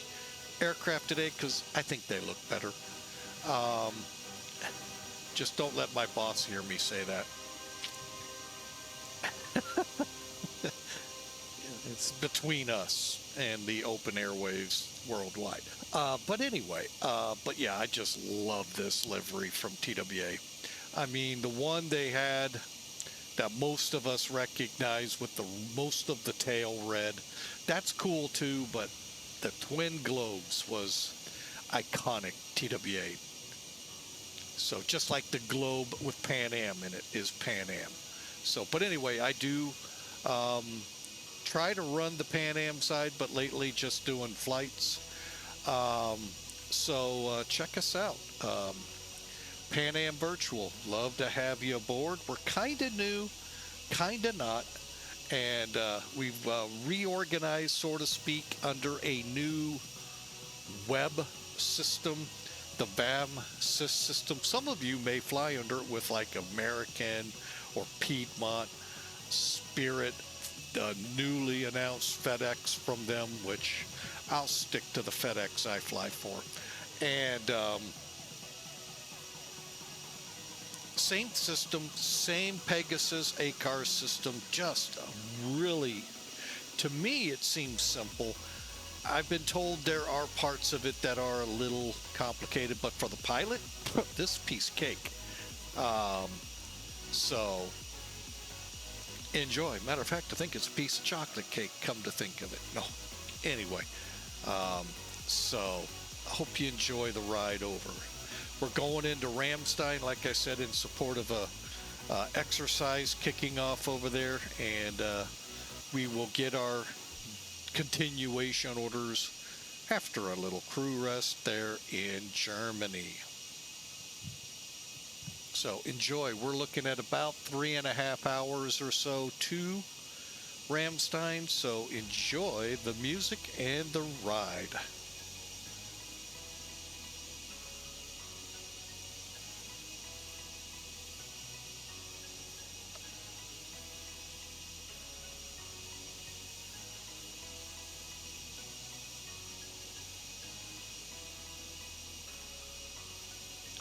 aircraft today because I think they look better. Just don't let my boss hear me say that. It's between us and the open airwaves worldwide. But anyway, but yeah, I just love this livery from TWA. I mean, the one they had that most of us recognize with the most of the tail red, that's cool too, but the twin globes was iconic TWA. So just like the globe with Pan Am in it is Pan Am. So, but anyway, I do try to run the Pan Am side, but lately just doing flights. So check us out. Pan Am Virtual, love to have you aboard. We're kind of new, kind of not, and we've reorganized, so to speak, under a new web system, the VATSIM system. Some of you may fly under it with like American or Piedmont, Spirit, the newly announced FedEx from them, which I'll stick to the FedEx I fly for. And same system, same Pegasus ACAR system, just really, to me, it seems simple. I've been told there are parts of it that are a little complicated, but for the pilot, this piece of cake. So enjoy. Matter of fact, I think it's a piece of chocolate cake, come to think of it. No. Anyway, so I hope you enjoy the ride over. We're going into Ramstein, like I said, in support of a exercise kicking off over there, and we will get our continuation orders after a little crew rest there in Germany. So enjoy. We're looking at about 3.5 hours or so to Ramstein, so enjoy the music and the ride.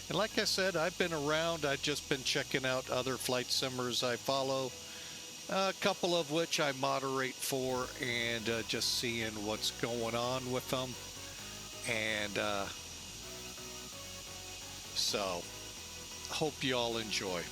And like I said, I've been around. I've just been checking out other flight simmers I follow, a couple of which I moderate for, and just seeing what's going on with them. And so, hope you all enjoy.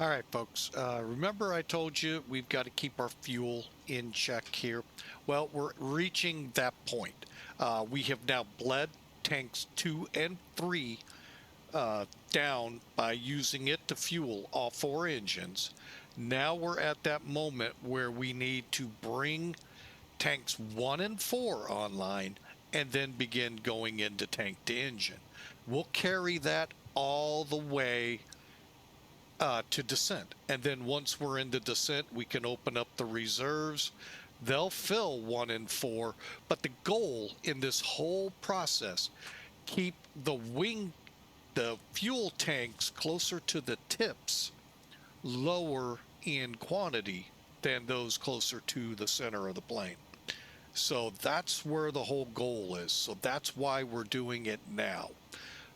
All right, folks. Remember I told you we've got to keep our fuel in check here? Well, we're reaching that point. We have now bled tanks 2 and 3 down by using it to fuel all 4 engines. Now we're at that moment where we need to bring tanks 1 and 4 online and then begin going into tank to engine. We'll carry that all the way to descent, and then once we're into descent we can open up the reserves. They'll fill 1 and 4, but the goal in this whole process, keep the fuel tanks closer to the tips, lower in quantity than those closer to the center of the plane. So that's where the whole goal is. So that's why we're doing it now.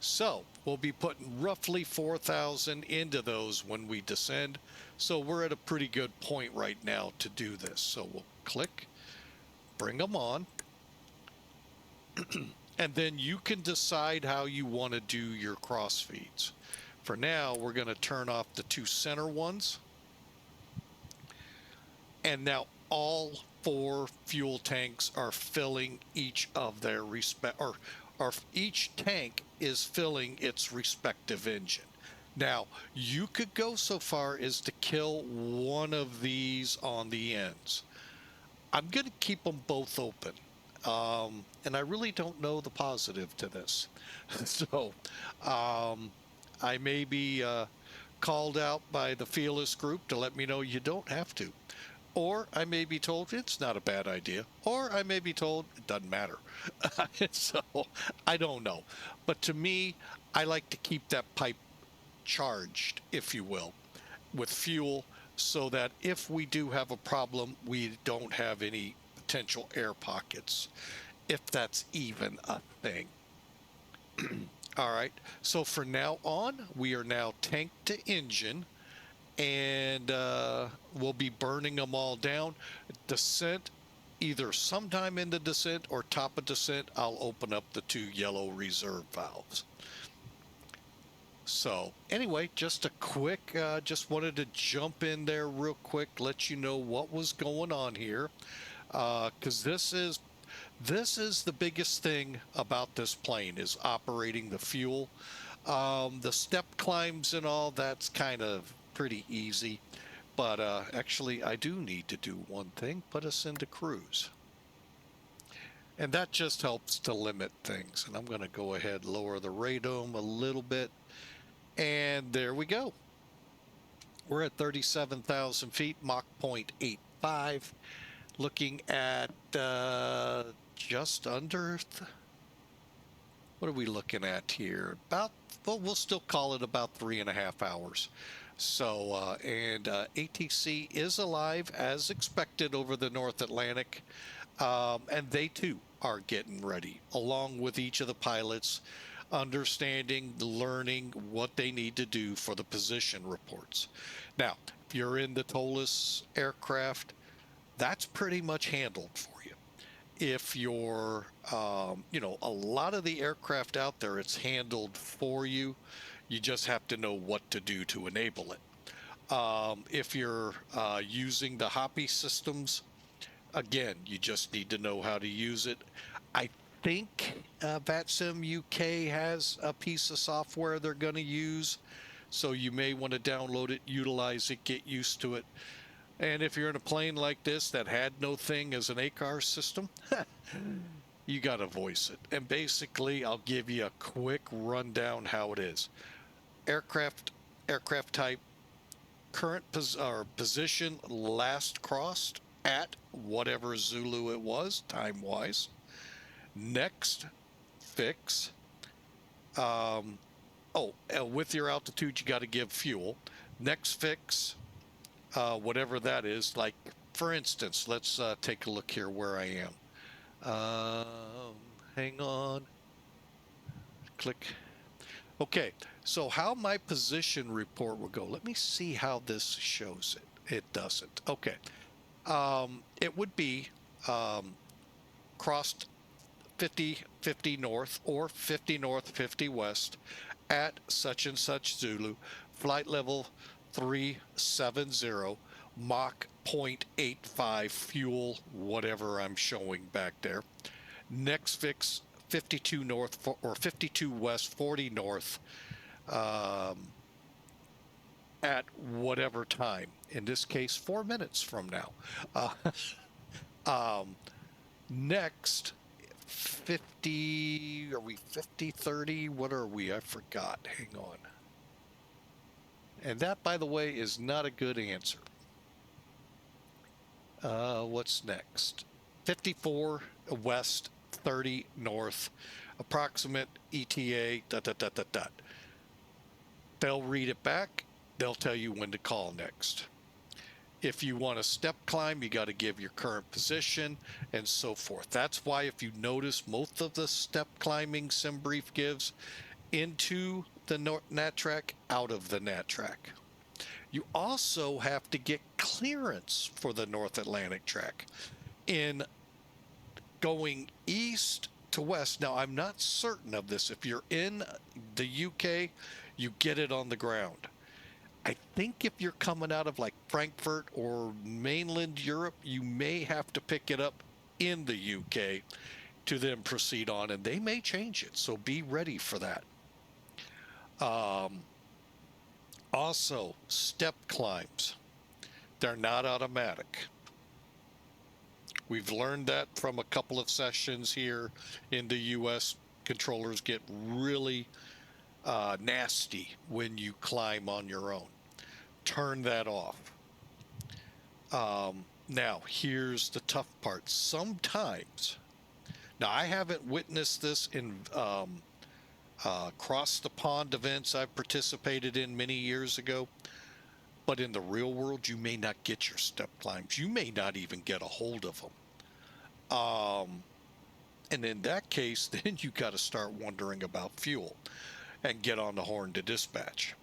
So we'll be putting roughly 4,000 into those when we descend. So we're at a pretty good point right now to do this. So we'll click, bring them on, and then you can decide how you want to do your cross feeds. For now, we're going to turn off the 2 center ones. And now all 4 fuel tanks are filling each of their or each tank is filling its respective engine. Now, you could go so far as to kill one of these on the ends. I'm going to keep them both open. And I really don't know the positive to this. So, I may be called out by the Felis group to let me know you don't have to. Or I may be told it's not a bad idea. Or I may be told it doesn't matter. So I don't know. But to me, I like to keep that pipe charged, if you will, with fuel so that if we do have a problem, we don't have any potential air pockets, if that's even a thing. All right. So for now on, we are now tank to engine. And we'll be burning them all down. Descent, either sometime in the descent or top of descent, I'll open up the 2 yellow reserve valves. So anyway, just a quick, just wanted to jump in there real quick, let you know what was going on here, because this is the biggest thing about this plane is operating the fuel. The step climbs and all, that's kind of pretty easy, but actually I do need to do one thing, put us into cruise, and that just helps to limit things. And I'm going to go ahead, lower the radome a little bit, and there we go. We're at 37,000 feet, Mach 0.85, looking at just under what are we looking at here? About, well, we'll still call it about 3.5 hours. So, and ATC is alive as expected over the North Atlantic, and they too are getting ready, along with each of the pilots, understanding, learning what they need to do for the position reports. Now, if you're in the TOLUS aircraft, that's pretty much handled for you. If you're, you know, a lot of the aircraft out there, it's handled for you. You just have to know what to do to enable it. If you're using the Hoppy systems, again, you just need to know how to use it. I think VATSIM UK has a piece of software they're going to use, so you may want to download it, utilize it, get used to it. And if you're in a plane like this that had no thing as an ACAR system, you got to voice it. And basically, I'll give you a quick rundown how it is. Aircraft type, current position last crossed at whatever Zulu it was, time-wise. Next fix. With your altitude, you got to give fuel. Next fix, whatever that is. Like, for instance, let's take a look here where I am. Hang on. Click. Okay, so how my position report will go. Let me see how this shows it. It doesn't. Okay. It would be crossed 50 north or 50 north, 50 west at such and such Zulu, flight level 1370, Mach 0.85 fuel, whatever I'm showing back there. Next fix 52 north or 52 west, 40 north at whatever time. In this case, 4 minutes from now. Next 50, are we 50, 30? What are we? I forgot. Hang on. And that, by the way, is not a good answer. What's next? 54 west, 30 north, approximate ETA, ... They'll read it back. They'll tell you when to call next. If you want a step climb, you got to give your current position and so forth. That's why if you notice most of the step climbing SimBrief gives into the NAT track, out of the NAT track. You also have to get clearance for the North Atlantic track in going east to west. Now, I'm not certain of this. If you're in the UK, you get it on the ground. I think if you're coming out of like Frankfurt or mainland Europe, you may have to pick it up in the UK to then proceed on, and they may change it. So be ready for that. Also, step climbs. They're not automatic. We've learned that from a couple of sessions here in the US. Controllers get really nasty when you climb on your own. Turn that off. Now, here's the tough part. Sometimes, now I haven't witnessed this in cross the pond events I've participated in many years ago, but in the real world, you may not get your step climbs. You may not even get a hold of them. And in that case, then you got to start wondering about fuel and get on the horn to dispatch,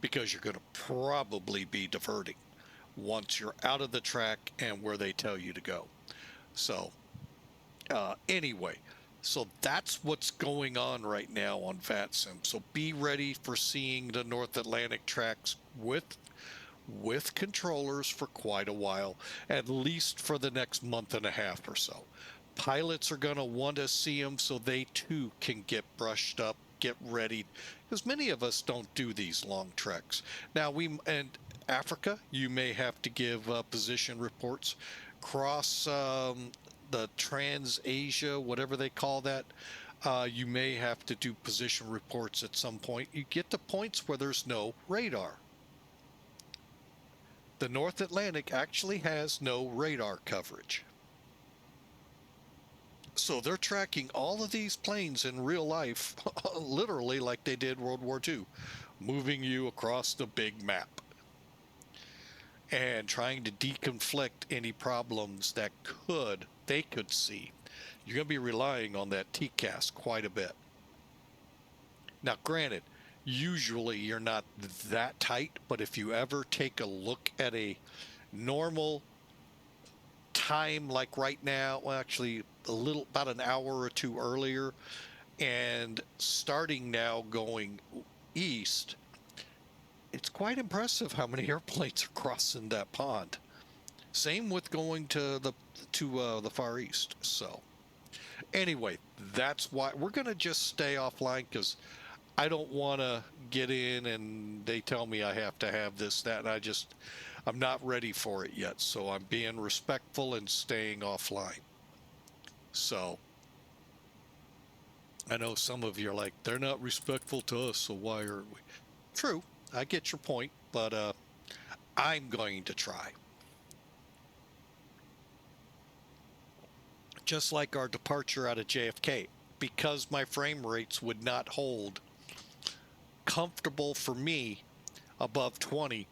because you're going to probably be diverting once you're out of the track and where they tell you to go. So anyway, so that's what's going on right now on VATSIM. So be ready for seeing the North Atlantic tracks with controllers for quite a while, at least for the next month and a half or so. Pilots are going to want to see them so they too can get brushed up, get ready, because many of us don't do these long treks. Now, and Africa, you may have to give position reports. Cross the Trans-Asia, whatever they call that, you may have to do position reports at some point. You get to points where there's no radar. The North Atlantic actually has no radar coverage. So they're tracking all of these planes in real life, literally like they did World War II, moving you across the big map and trying to deconflict any problems that they could see. You're going to be relying on that TCAS quite a bit. Now, granted, usually you're not that tight, but if you ever take a look at a normal time like right now, well, actually about an hour or two earlier, and starting now going east, it's quite impressive how many airplanes are crossing that pond. Same with going to the Far East. So anyway, that's why we're going to just stay offline, because I don't want to get in and they tell me I have to have this, that, and I'm not ready for it yet. So I'm being respectful and staying offline. So I know some of you are like, they're not respectful to us, so why aren't we? True, I get your point, but I'm going to try. Just like our departure out of JFK, because my frame rates would not hold comfortable for me above 20,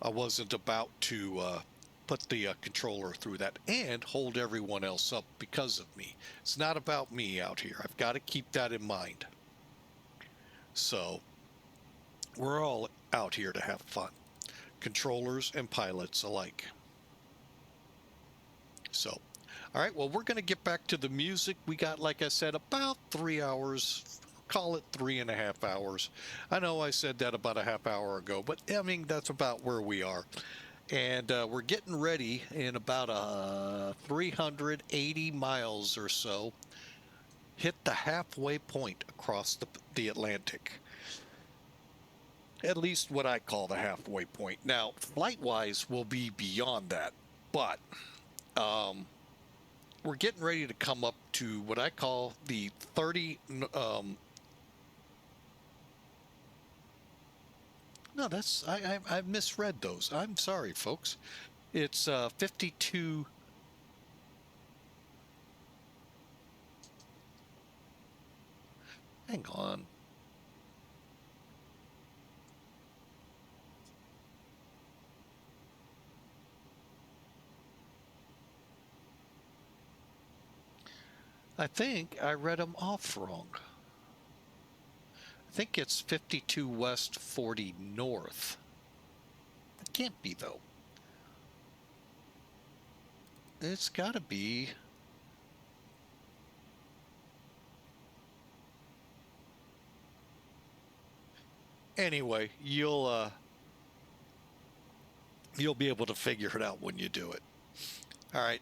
I wasn't about to put the controller through that and hold everyone else up because of me. It's not about me out here. I've got to keep that in mind. So we're all out here to have fun, controllers and pilots alike. So, all right, well, we're going to get back to the music. We got, like I said, about 3 hours call it 3.5 hours. I know I said that about a half hour ago, but I mean, that's about where we are. And we're getting ready in about 380 miles or so, hit the halfway point across the Atlantic. At least what I call the halfway point. Now, flight-wise, we'll be beyond that, but we're getting ready to come up to what I call the 30. No, that's I misread those. I'm sorry, folks. It's 52. Hang on. I think I read them off wrong. I think it's 52 west, 40 north. It can't be, though. It's got to be. Anyway, you'll be able to figure it out when you do it. All right.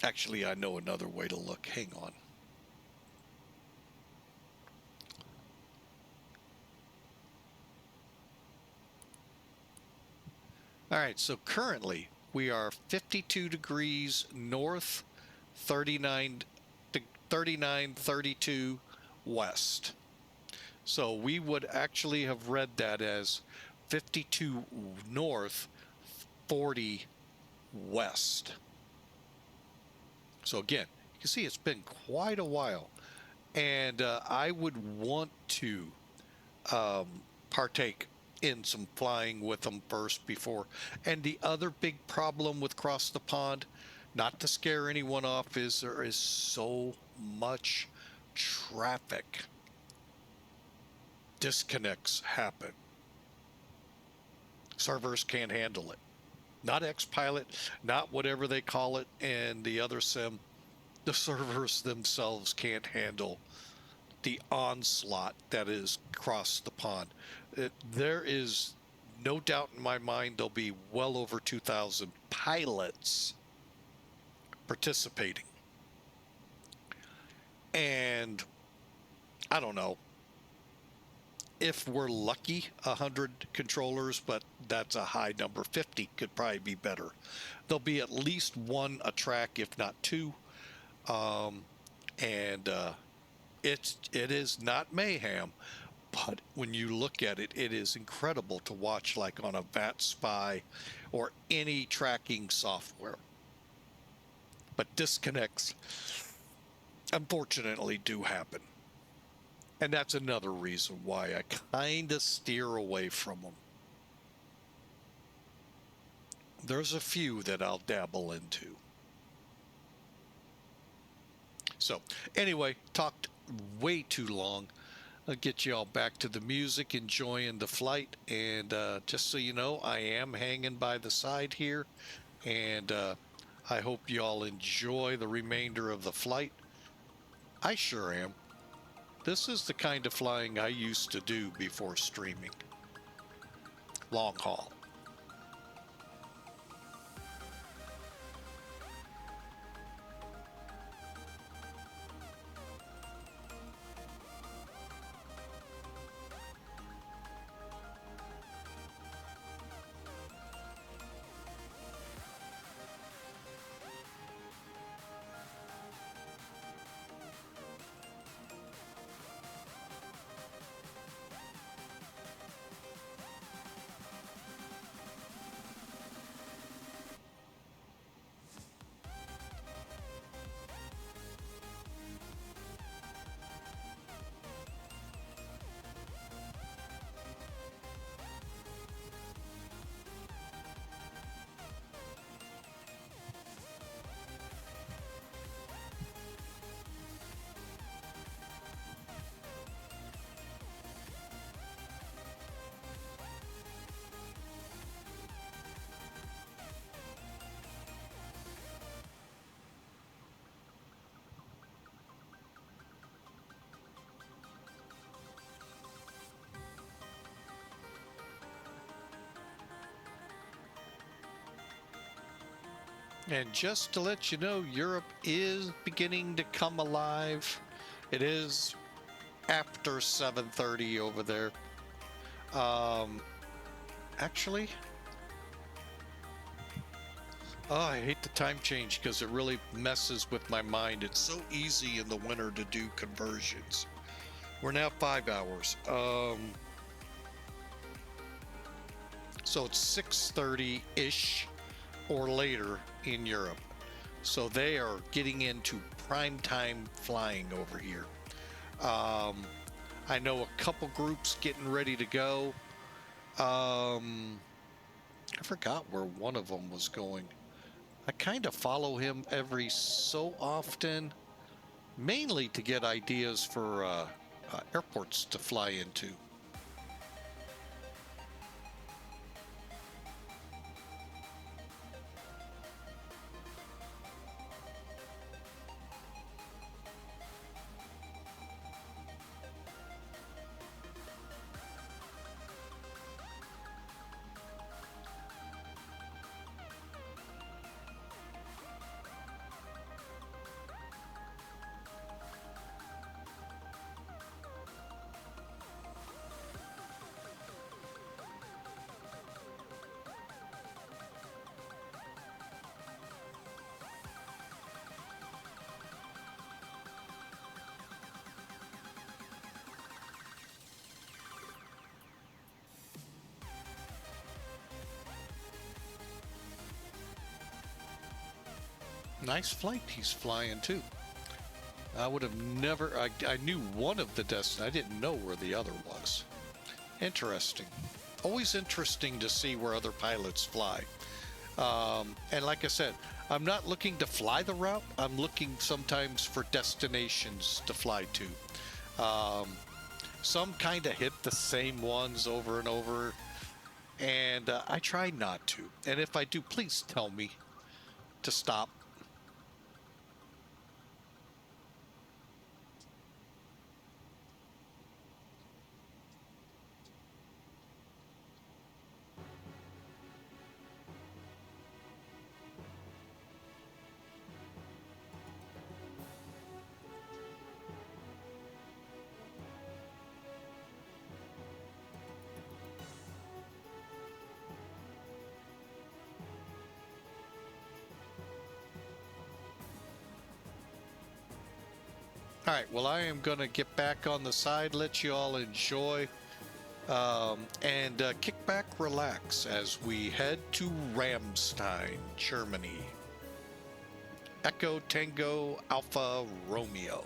Actually, I know another way to look. Hang on. All right, so currently we are 52 degrees north, 32 west. So we would actually have read that as 52 north, 40 west. So again, you can see it's been quite a while. And I would want to partake in some flying with them first before. And the other big problem with Cross the Pond, not to scare anyone off, is there is so much traffic. Disconnects happen. Servers can't handle it. Not XPilot, not whatever they call it, and the other sim. The servers themselves can't handle the onslaught that is Cross the Pond. There is no doubt in my mind there'll be well over 2,000 pilots participating. And I don't know if we're lucky, 100 controllers, but that's a high number. 50 could probably be better. There'll be at least one a track, if not two. It is not mayhem, but when you look at it, it is incredible to watch, like on a VATSIM or any tracking software. But disconnects, unfortunately, do happen. And that's another reason why I kind of steer away from them. There's a few that I'll dabble into. So, anyway, talked way too long. I'll get you all back to the music, enjoying the flight. And just so you know, I am hanging by the side here. And I hope you all enjoy the remainder of the flight. I sure am. This is the kind of flying I used to do before streaming. Long haul. And just to let you know, Europe is beginning to come alive. It is after 7:30 over there. Actually, oh, I hate the time change because it really messes with my mind. It's so easy in the winter to do conversions. We're now 5 hours. So it's 6:30-ish or later in Europe. So they are getting into prime time flying over here. I know a couple groups getting ready to go. I forgot where one of them was going. I kind of follow him every so often, mainly to get ideas for airports to fly into. Nice flight he's flying too. I would have never, I knew one of the destinies, I didn't know where the other was. Interesting. Always interesting to see where other pilots fly. And like I said, I'm not looking to fly the route, I'm looking sometimes for destinations to fly to. Some kind of hit the same ones over and over, and I try not to. And if I do, please tell me to stop. All right, well, I am going to get back on the side, let you all enjoy, and kick back, relax as we head to Ramstein, Germany. Echo Tango Alpha Romeo.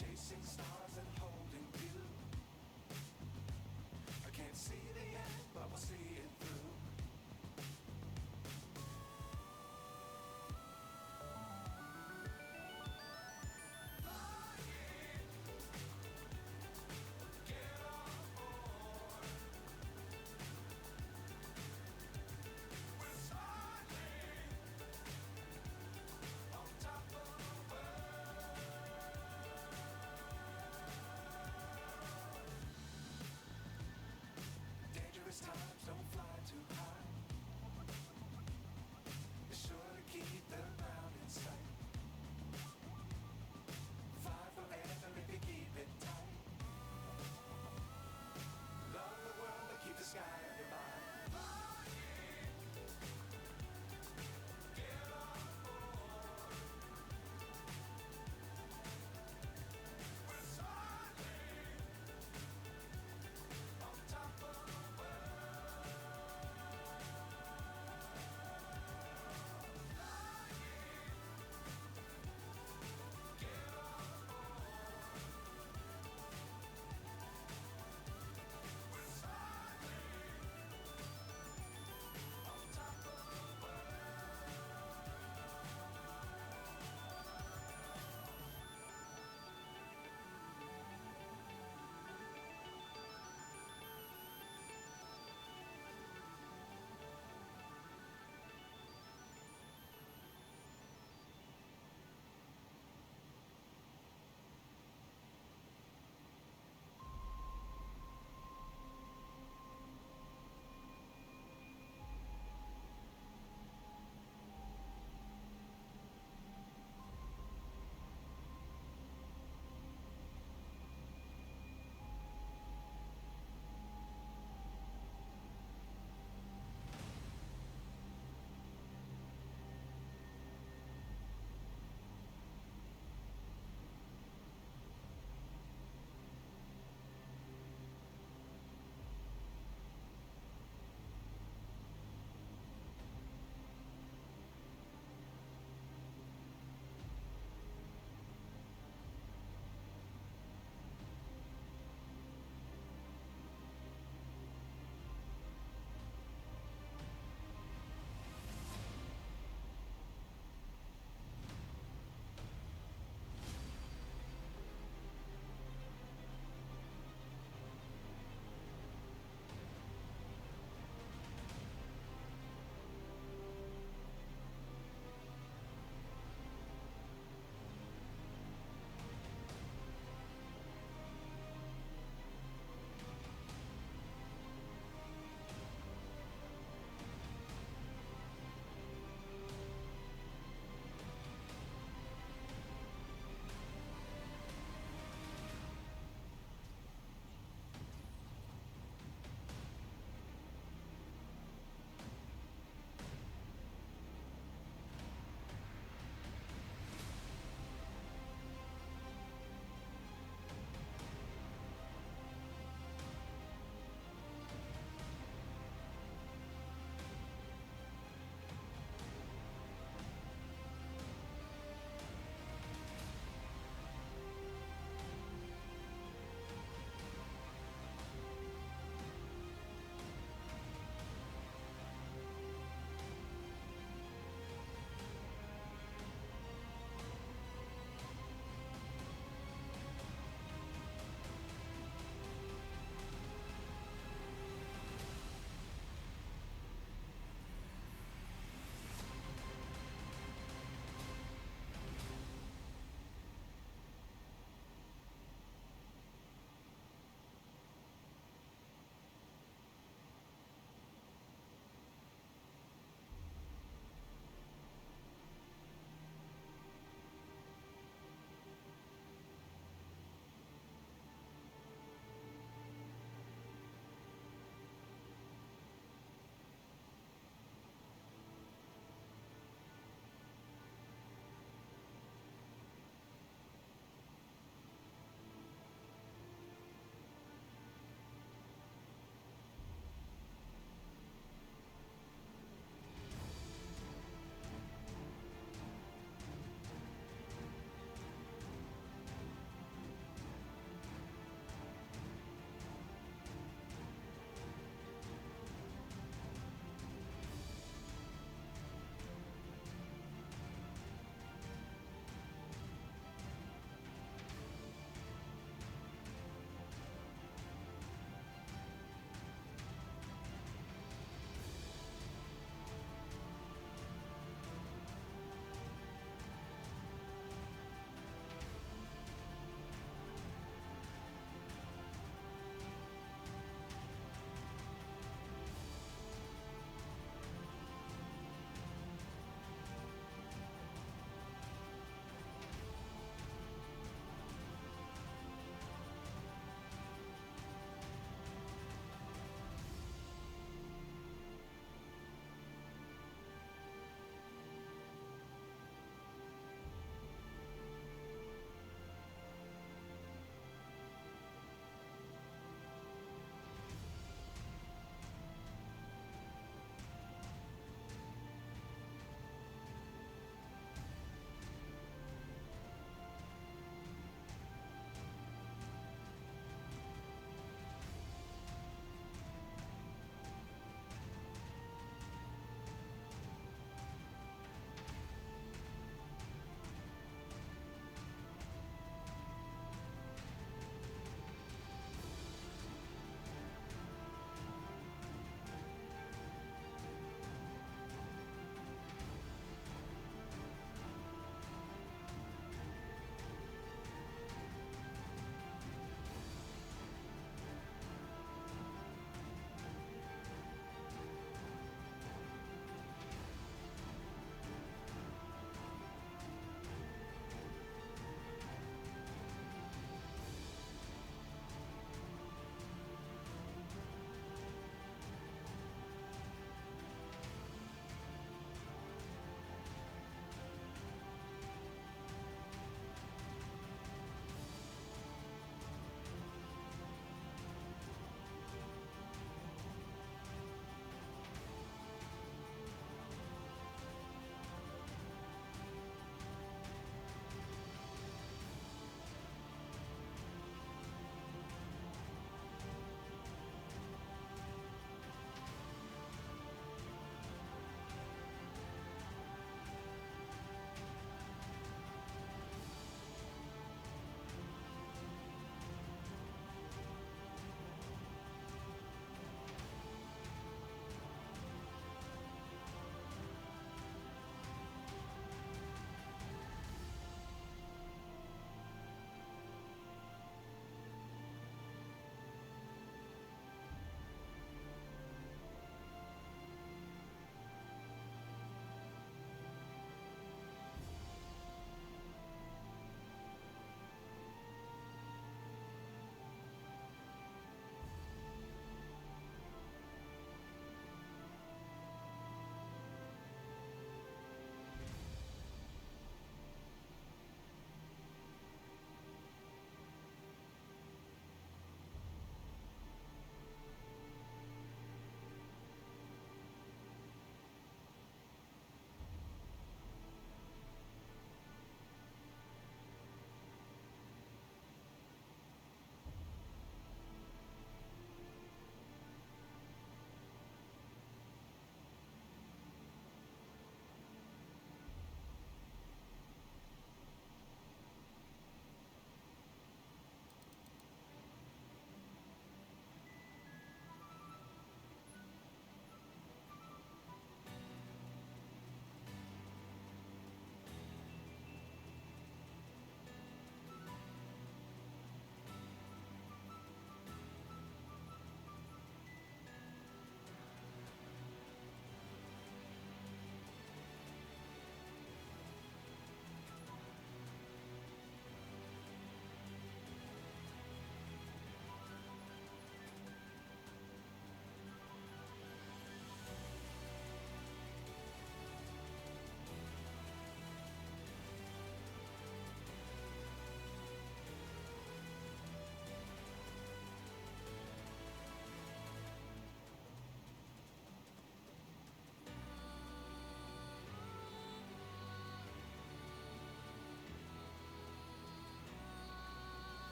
chasing stars and holding you. I can't see the end, but we'll see it through.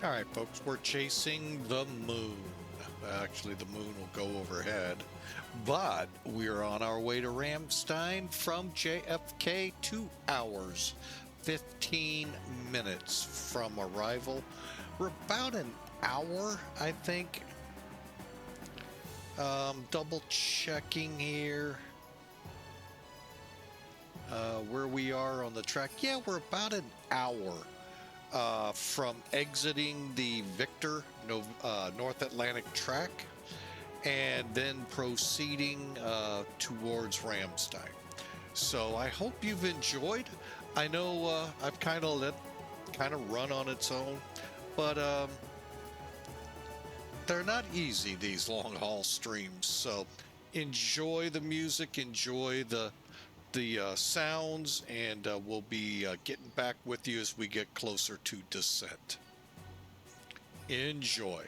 All right, folks, we're chasing the moon. Actually, the moon will go overhead, but we're on our way to Ramstein from JFK, 2 hours, 15 minutes from arrival. We're about an hour, I think. Double checking here where we are on the track. Yeah, we're about an hour from exiting the Victor North Atlantic track and then proceeding towards Ramstein. So I hope you've enjoyed. I know I've kind of run on its own, but they're not easy, these long haul streams. So enjoy the music, enjoy the sounds, and we'll be getting back with you as we get closer to descent. Enjoy.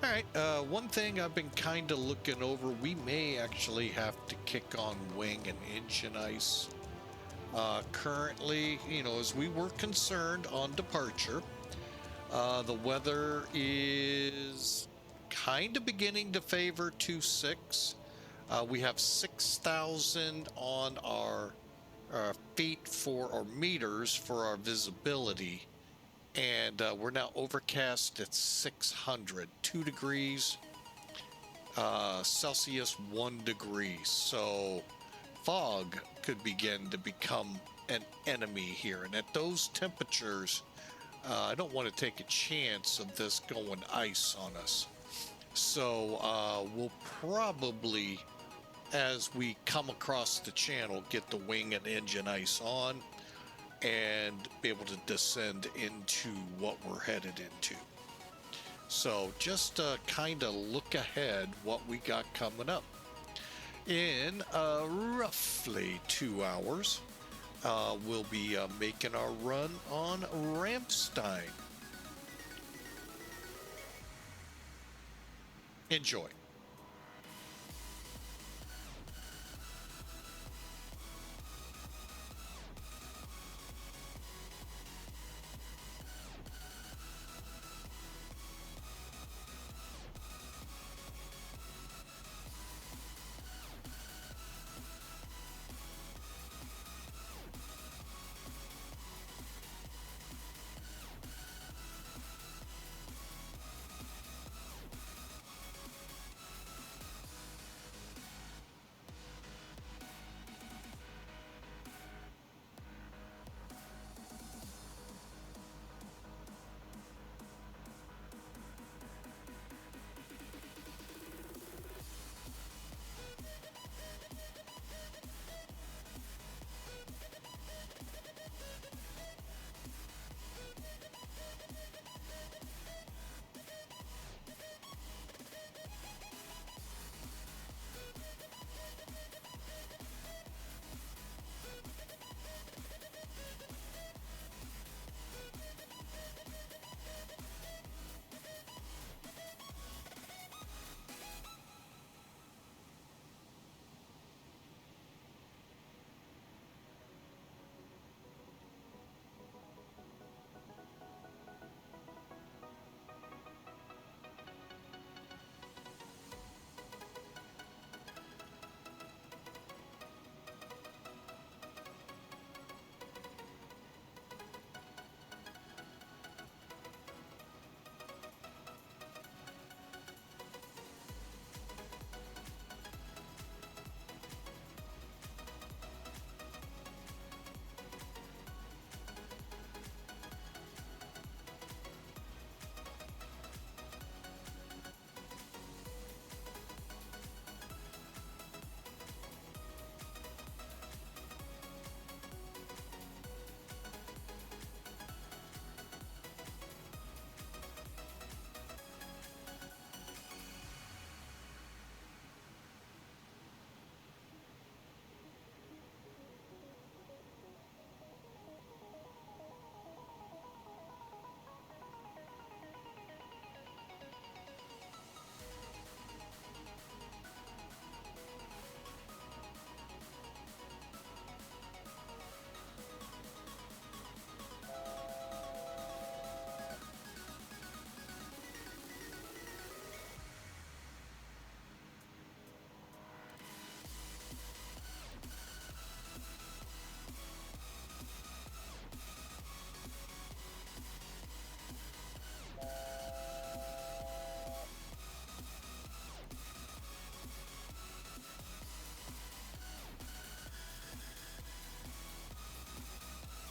All right, one thing I've been kind of looking over, we may actually have to kick on wing and engine ice. Currently, you know, as we were concerned on departure, the weather is kind of beginning to favor 2-6. We have 6,000 on our feet for, or meters for our visibility. And we're now overcast at 600, 2 degrees Celsius, 1 degree. So fog could begin to become an enemy here. And at those temperatures, I don't want to take a chance of this going ice on us. So we'll probably, as we come across the channel, get the wing and engine ice on and be able to descend into what we're headed into. So just kind of look ahead what we got coming up. In roughly 2 hours, we'll be making our run on Ramstein. Enjoy.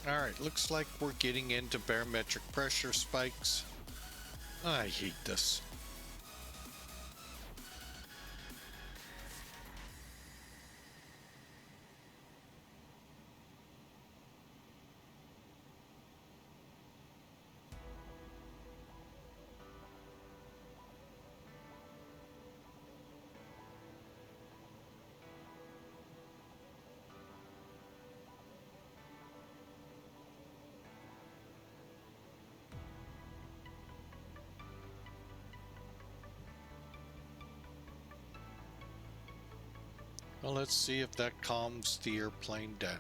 All right, looks like we're getting into barometric pressure spikes. I hate this. Well, let's see if that calms the airplane down.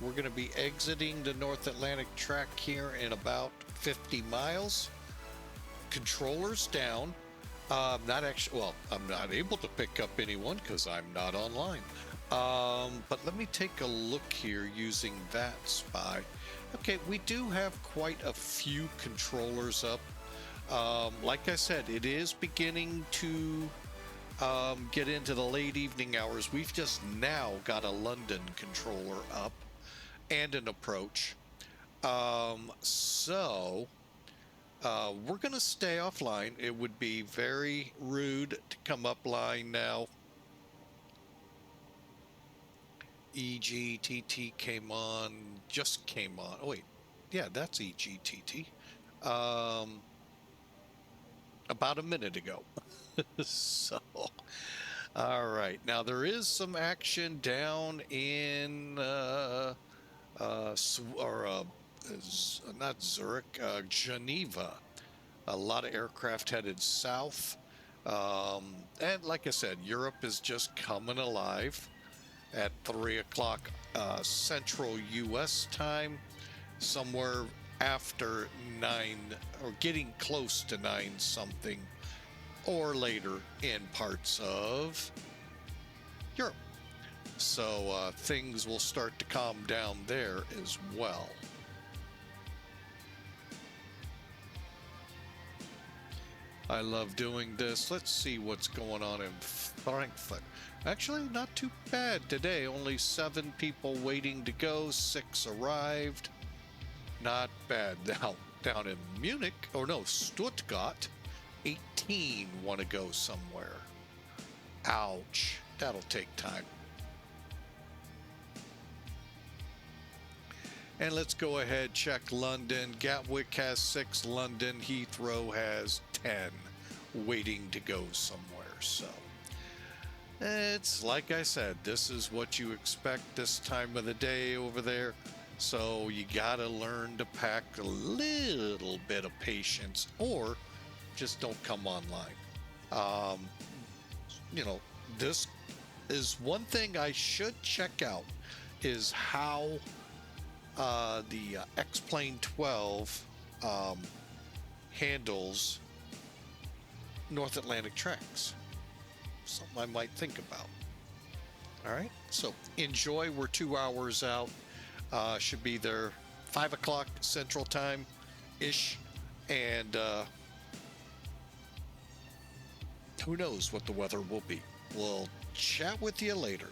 We're going to be exiting the North Atlantic track here in about 50 miles. Controllers down. Not actually, well, I'm not able to pick up anyone because I'm not online. But let me take a look here using VATSIM. Okay, we do have quite a few controllers up. Like I said, it is beginning to get into the late evening hours. We've just now got a London controller up and an approach. So we're going to stay offline. It would be very rude to come up line now. EGTT came on, just came on. Oh, wait. Yeah, that's EGTT. About a minute ago. So, all right. Now, there is some action down in, not Zurich, Geneva. A lot of aircraft headed south. And like I said, Europe is just coming alive at 3 o'clock Central U.S. time, somewhere after 9 or getting close to 9 something or later in parts of Europe. So things will start to calm down there as well. I love doing this. Let's see what's going on in Frankfurt. Actually, not too bad today. Only 7 people waiting to go. 6 arrived. Not bad. Now, down in Munich, or no, Stuttgart, 18 want to go somewhere. Ouch. That'll take time. And let's go ahead, check London. Gatwick has 6. London Heathrow has 10 waiting to go somewhere. So it's like I said, this is what you expect this time of the day over there. So you got to learn to pack a little bit of patience, or just don't come online. Um, you know, this is one thing I should check out is how the X-Plane 12 handles North Atlantic tracks. Something I might think about. All right, so enjoy. We're 2 hours out. Should be there 5 o'clock Central Time ish, and who knows what the weather will be. We'll chat with you later.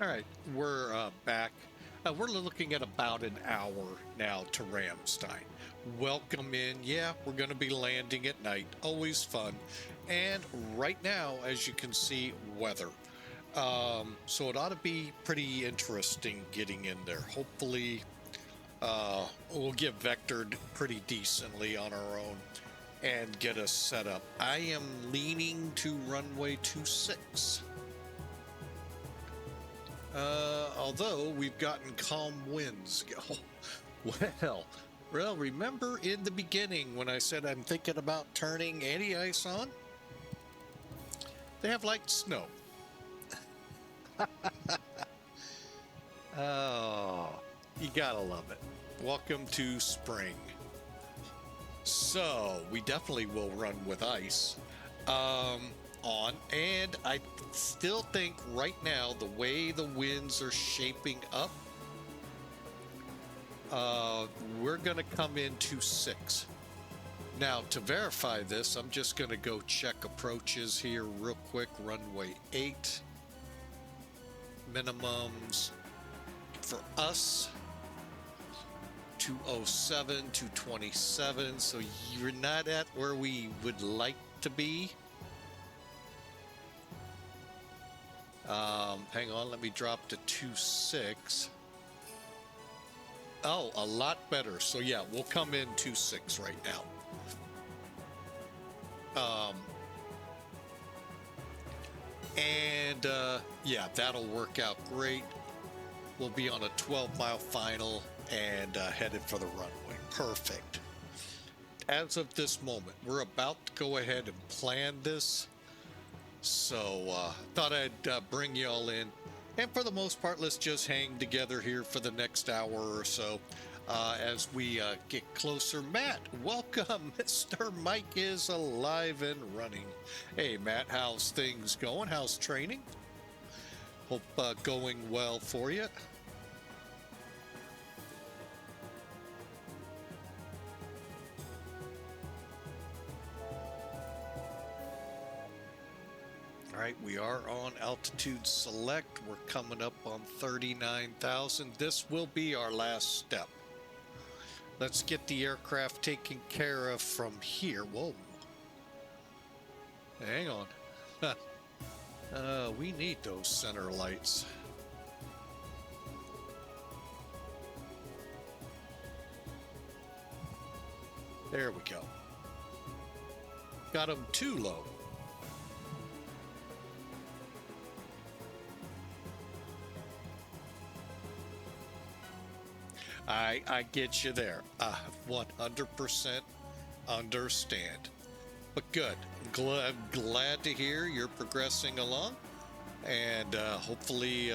All right, we're back. We're looking at about an hour now to Ramstein. Welcome in. Yeah, we're going to be landing at night. Always fun. And right now, as you can see, weather. So it ought to be pretty interesting getting in there. Hopefully, we'll get vectored pretty decently on our own and get us set up. I am leaning to runway 26. Although we've gotten calm winds. Well, remember in the beginning when I said I'm thinking about turning anti-ice on? They have light snow. Oh, you gotta love it. Welcome to spring. So we definitely will run with ice on, and I still think right now the way the winds are shaping up, we're gonna come into 6. Now to verify this, I'm just gonna go check approaches here real quick. Runway 8 minimums for us 207, 227, so you're not at where we would like to be. Hang on, let me drop to 26. Oh, a lot better. So yeah, we'll come in 26 right now. Yeah, that'll work out great. We'll be on a 12-mile final and headed for the runway. Perfect. As of this moment, we're about to go ahead and plan this. So thought I'd bring you all in. And for the most part, let's just hang together here for the next hour or so as we get closer. Matt, welcome. Mr. Mike is alive and running. Hey, Matt, how's things going? How's training? Hope going well for you. All right, we are on altitude select. We're coming up on 39,000. This will be our last step. Let's get the aircraft taken care of from here. Whoa. Hang on. We need those center lights. There we go. Got them too low. I get you there. 100% understand. But good. Glad to hear you're progressing along. And hopefully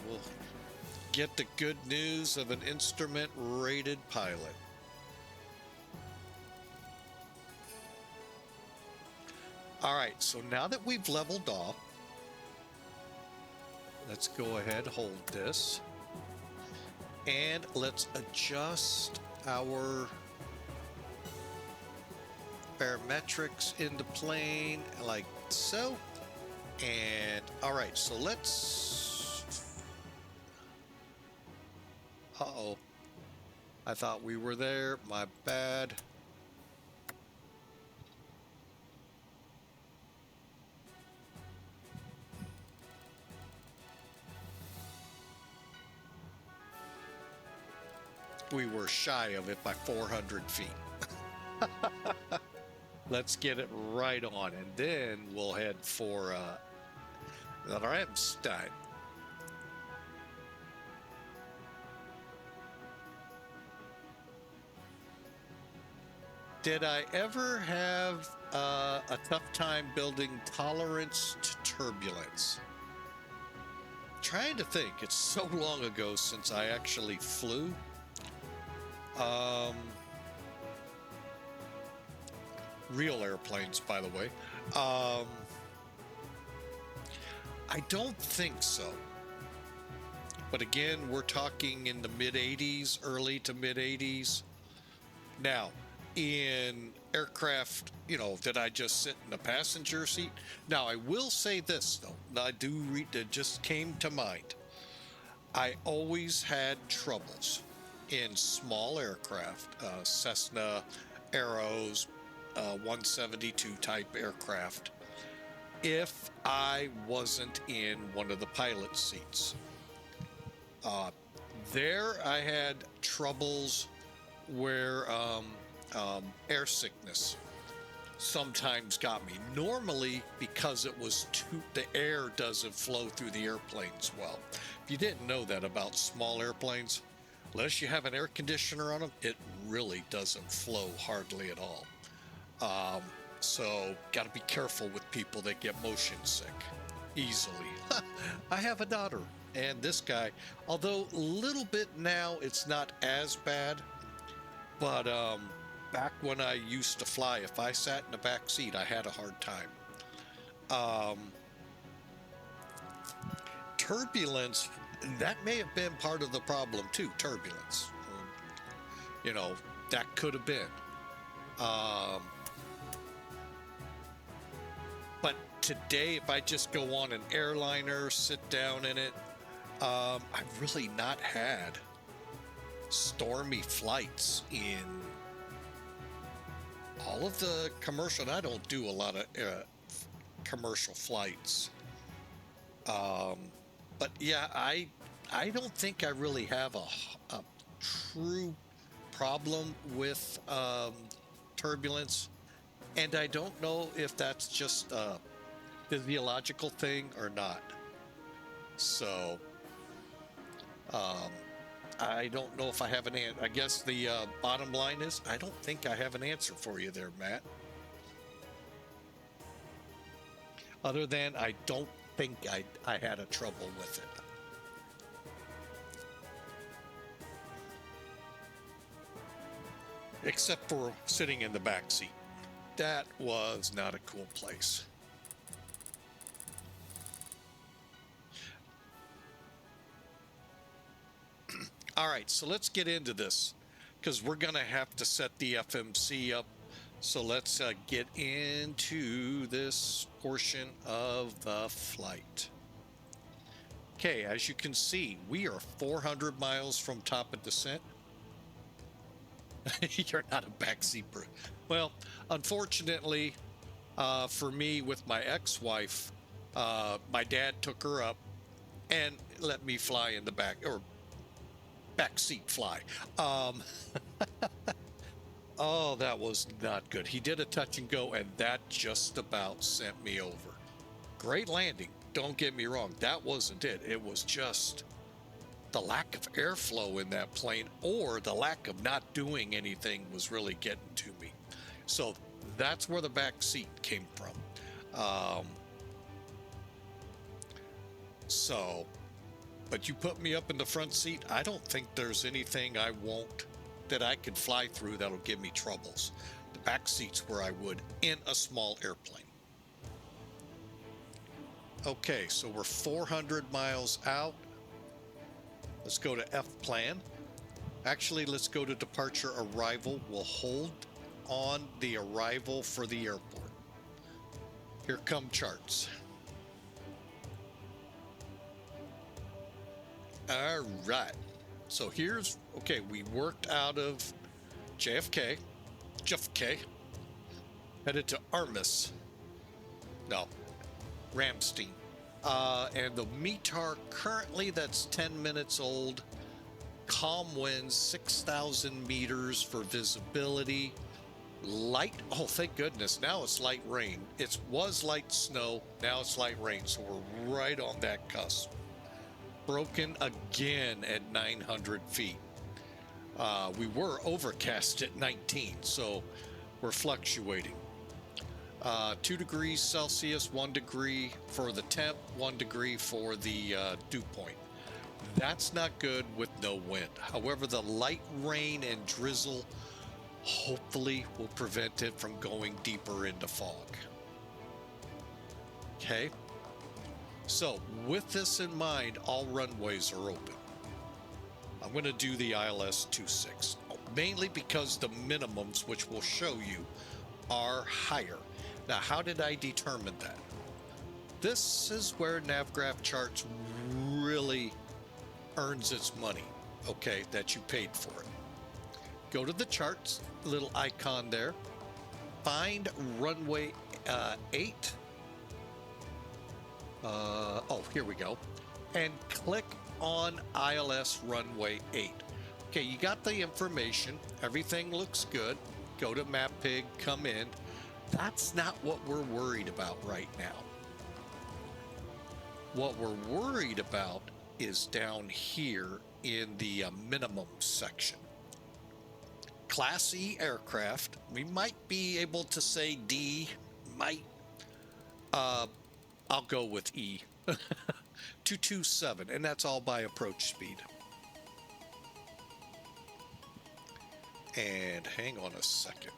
we'll get the good news of an instrument-rated pilot. All right, so now that we've leveled off, let's go ahead, hold this. And let's adjust our barometrics into plane like so. And all right, so let's, uh-oh, I thought we were there, my bad. We were shy of it by 400 feet. Let's get it right on, and then we'll head for Ramstein. Did I ever have a tough time building tolerance to turbulence? Trying to think. It's so long ago since I actually flew. Real airplanes, by the way. I don't think so. But again, we're talking in the mid-80s, early to mid-80s. Now, in aircraft, you know, did I just sit in the passenger seat? Now, I will say this, though. I do read, it just came to mind. I always had troubles in small aircraft, Cessna, Arrows, 172 type aircraft, if I wasn't in one of the pilot seats. There I had troubles where air sickness sometimes got me. Normally, because it was the air doesn't flow through the airplanes well. If you didn't know that about small airplanes, unless you have an air conditioner on them, it really doesn't flow hardly at all. So got to be careful with people that get motion sick easily. I have a daughter, and this guy, although a little bit now, it's not as bad, but back when I used to fly, if I sat in the back seat, I had a hard time. Turbulence, that may have been part of the problem too, turbulence. You know, that could have been. But today, if I just go on an airliner, sit down in it, I've really not had stormy flights in all of the commercial. And I don't do a lot of commercial flights. But yeah, I don't think I really have a true problem with turbulence. And I don't know if that's just a physiological thing or not. So, I don't know if I have an answer. I guess the bottom line is, I don't think I have an answer for you there, Matt. Other than I don't think I had a trouble with it. Except for sitting in the back seat. That was not a cool place. All right, so let's get into this because we're going to have to set the FMC up. So let's get into this portion of the flight. Okay, as you can see, we are 400 miles from top of descent. You're not a backseat. Well, unfortunately, for me with my ex-wife, my dad took her up and let me fly in the back, or backseat fly. Oh, that was not good. He did a touch and go, and that just about sent me over. Great landing, don't get me wrong. That wasn't it. It was just the lack of airflow in that plane, or the lack of not doing anything was really getting to me. So that's where the back seat came from. But you put me up in the front seat, I don't think there's anything that I could fly through that'll give me troubles. The back seat's where I would in a small airplane. Okay, so we're 400 miles out. Let's go to F plan. Actually, let's go to departure arrival. We'll hold on the arrival for the airport. Here come charts. All right. So here's, okay, we worked out of JFK, headed to Ramstein. And the METAR currently, that's 10 minutes old. Calm winds, 6,000 meters for visibility. Light, oh thank goodness, now it's light rain. It was light snow, now it's light rain, so we're right on that cusp. Broken again at 900 feet. We were overcast at 19, so we're fluctuating. 2 degrees Celsius, 1 degree for the temp, 1 degree for the dew point. That's not good with no wind. However, the light rain and drizzle hopefully will prevent it from going deeper into fog. Okay. So with this in mind, all runways are open. I'm going to do the ILS 26, mainly because the minimums, which we'll show you, are higher. Now, how did I determine that? This is where NavGraph charts really earns its money, okay, that you paid for it. Go to the charts, little icon there, find runway 8. Oh, here we go. And click on ILS runway 8. Okay, you got the information. Everything looks good. Go to MapPig, come in. That's not what we're worried about right now. What we're worried about is down here in the minimum section. Class E aircraft, we might be able to say D, might. I'll go with E. 227, and that's all by approach speed. And hang on a second.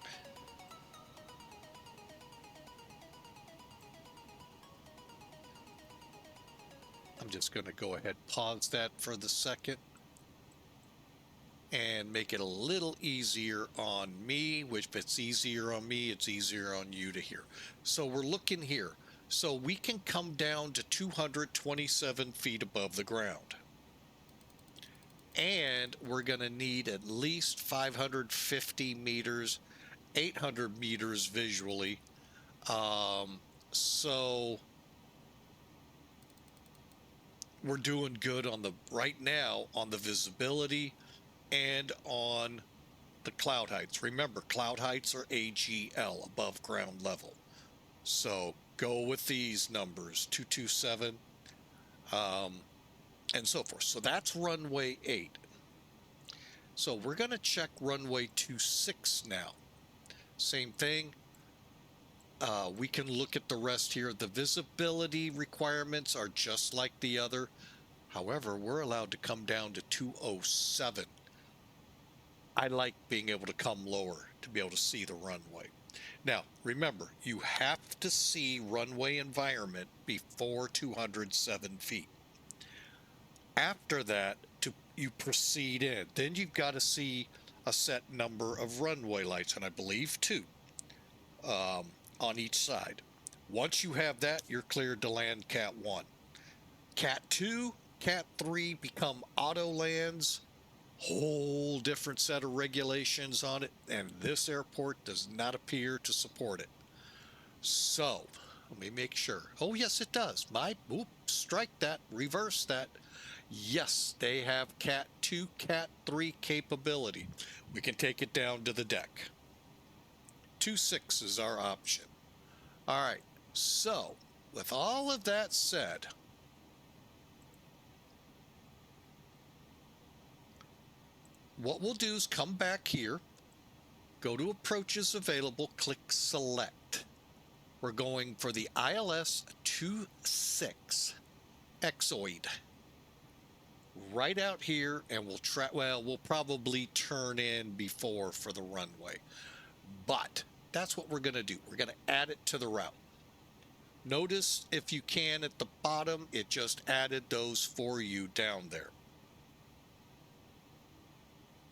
I'm just going to go ahead, pause that for the second, and make it a little easier on me, which if it's easier on me, it's easier on you to hear. So we're looking here. So we can come down to 227 feet above the ground. And we're going to need at least 550 meters, 800 meters visually. So we're doing good on the right now on the visibility and on the cloud heights. Remember, cloud heights are AGL, above ground level. So go with these numbers, 227, and so forth. So that's runway 8. So we're going to check runway 26 now. Same thing. We can look at the rest here. The visibility requirements are just like the other. However, we're allowed to come down to 207. I like being able to come lower to be able to see the runway. Now, remember, you have to see runway environment before 207 feet. After that, you proceed in. Then you've got to see a set number of runway lights, and I believe 2 on each side. Once you have that, you're cleared to land Cat 1. Cat 2, Cat 3 become auto lands. Whole different set of regulations on it, and this airport does not appear to support it. So let me make sure. Oh yes, it does. Strike that, reverse that. Yes, they have Cat 2, Cat 3 capability. We can take it down to the deck. 26 is our option. All right, so with all of that said, what we'll do is come back here, go to approaches available, click select. We're going for the ILS 26 XOID. Right out here, and we'll probably turn in before for the runway. But that's what we're going to do. We're going to add it to the route. Notice, if you can, at the bottom, it just added those for you down there.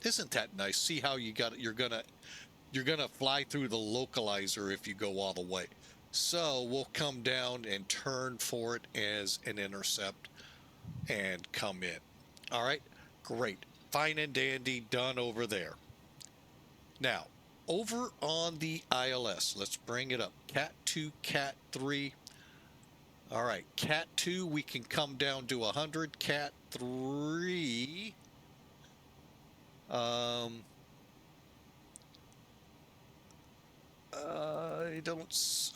Isn't that nice? See how you got it? You're gonna fly through the localizer if you go all the way. So we'll come down and turn for it as an intercept and come in. All right, great, fine and dandy, done over there. Now over on the ILS, let's bring it up. Cat 2, Cat 3. All right, Cat 2, we can come down to 100. Cat 3, are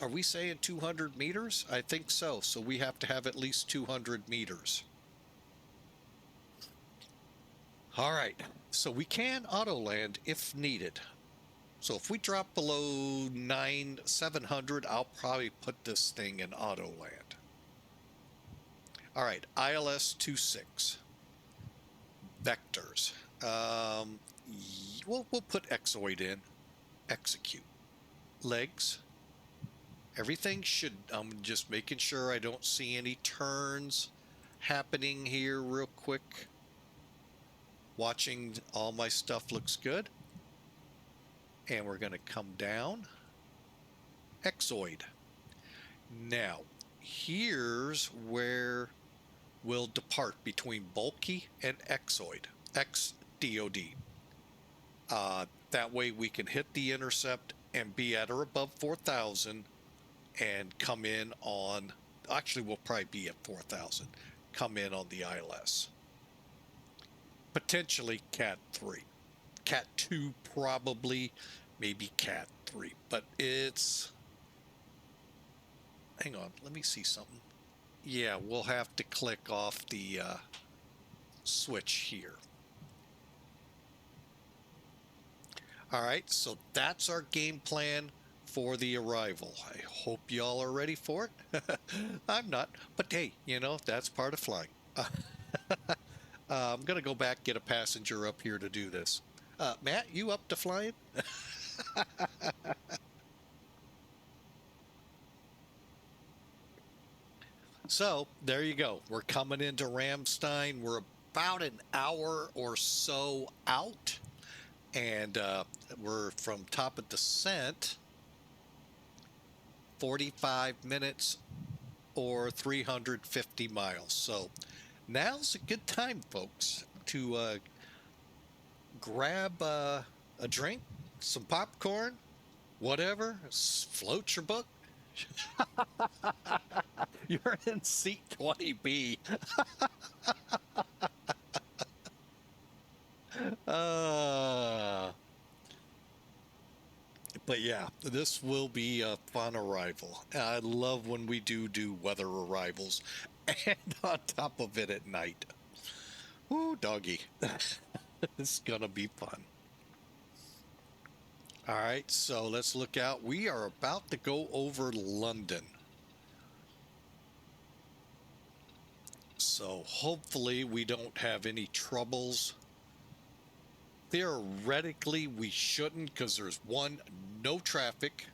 we saying 200 meters? I think so. So we have to have at least 200 meters. All right, so we can auto land if needed. So if we drop below 700, I'll probably put this thing in auto land. All right, ILS 26 vectors. We'll put Xoid in. Execute. Legs. Everything should. I'm just making sure I don't see any turns happening here real quick. Watching all my stuff looks good. And we're going to come down. Xoid. Now, here's where will depart between bulky and XDOD. That way we can hit the intercept and be at or above 4,000 and come in on, actually we'll probably be at 4,000, come in on the ILS. Potentially Cat 3. Cat 2 probably, maybe Cat 3, but it's, hang on, let me see something. Yeah, we'll have to click off the switch here. All right, so that's our game plan for the arrival. I hope y'all are ready for it. I'm not, but hey, you know, that's part of flying. I'm going to go back, get a passenger up here to do this. Matt, you up to flying? So there you go. We're coming into Ramstein. We're about an hour or so out. And we're from top of descent, 45 minutes or 350 miles. So now's a good time, folks, to grab a drink, some popcorn, whatever, float your boat. You're in seat 20B. But yeah, this will be a fun arrival. I love when we do weather arrivals, and on top of it at night. Ooh, doggy. It's gonna be fun. All right, so let's look out. We are about to go over London. So hopefully we don't have any troubles. Theoretically, we shouldn't, because there's one, no traffic.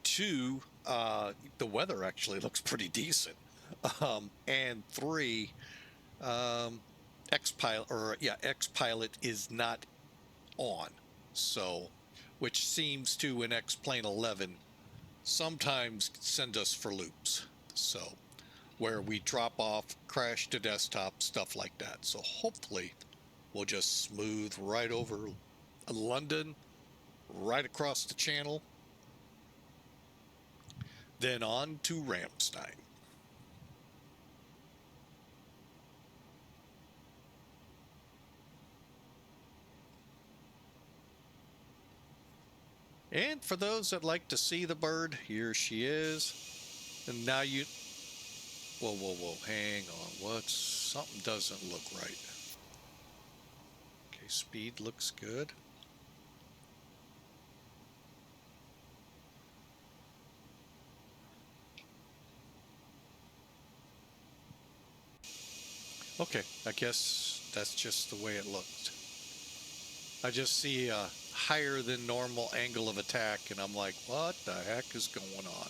Two, the weather actually looks pretty decent. And three, X-Pilot is not on. So, which seems to, in X-Plane 11, sometimes send us for loops. So, where we drop off, crash to desktop, stuff like that. So hopefully we'll just smooth right over London, right across the channel, then on to Ramstein. And for those that like to see the bird, here she is. And now you, whoa, hang on, something doesn't look right. Okay, speed looks good. Okay, I guess that's just the way it looked. I just see a higher than normal angle of attack, and I'm like, what the heck is going on?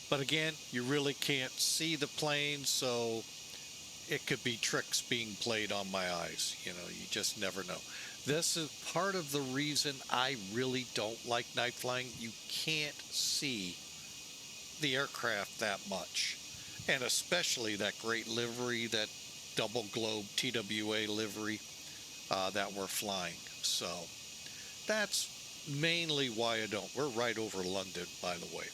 But again, you really can't see the plane, so it could be tricks being played on my eyes. You know, you just never know. This is part of the reason I really don't like night flying. You can't see the aircraft that much. And especially that great livery, that double globe TWA livery that we're flying. So that's mainly why I don't. We're right over London, by the way.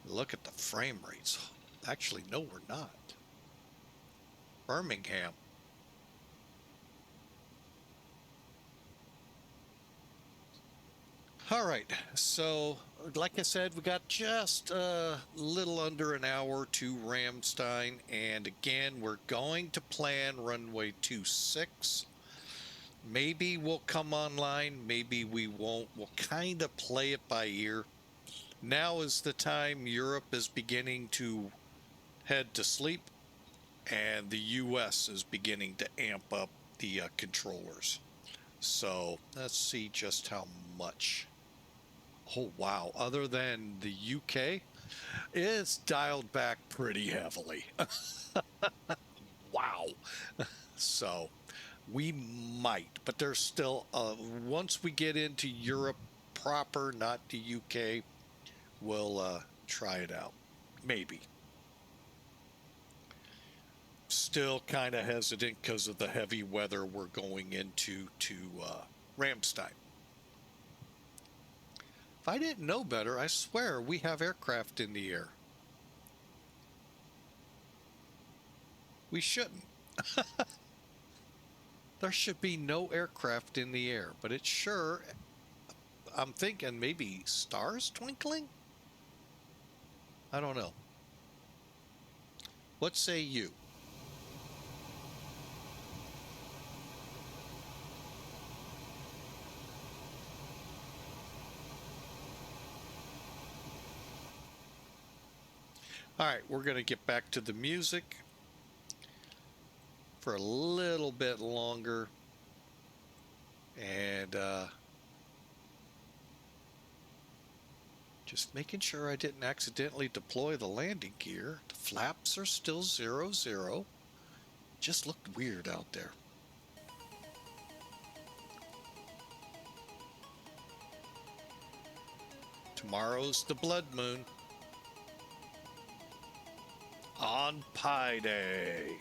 Look at the frame rates. Actually, no, we're not. Birmingham. All right, so like I said, we got just a little under an hour to Ramstein, and again, we're going to plan runway 26. Maybe we'll come online, maybe we won't. We'll kind of play it by ear. Now is the time Europe is beginning to head to sleep, and the US is beginning to amp up the controllers. So let's see just how much. Oh, wow. Other than the UK, it's dialed back pretty heavily. Wow. So We might, but there's still, once we get into Europe proper, not the UK, we'll try it out. Maybe. Still kind of hesitant because of the heavy weather we're going into to Ramstein. If I didn't know better, I swear we have aircraft in the air. We shouldn't. There should be no aircraft in the air, but it's sure, I'm thinking maybe stars twinkling? I don't know. What say you? All right, we're going to get back to the music for a little bit longer. And just making sure I didn't accidentally deploy the landing gear. The flaps are still 0-0. Just looked weird out there. Tomorrow's the blood moon. On Pie Day.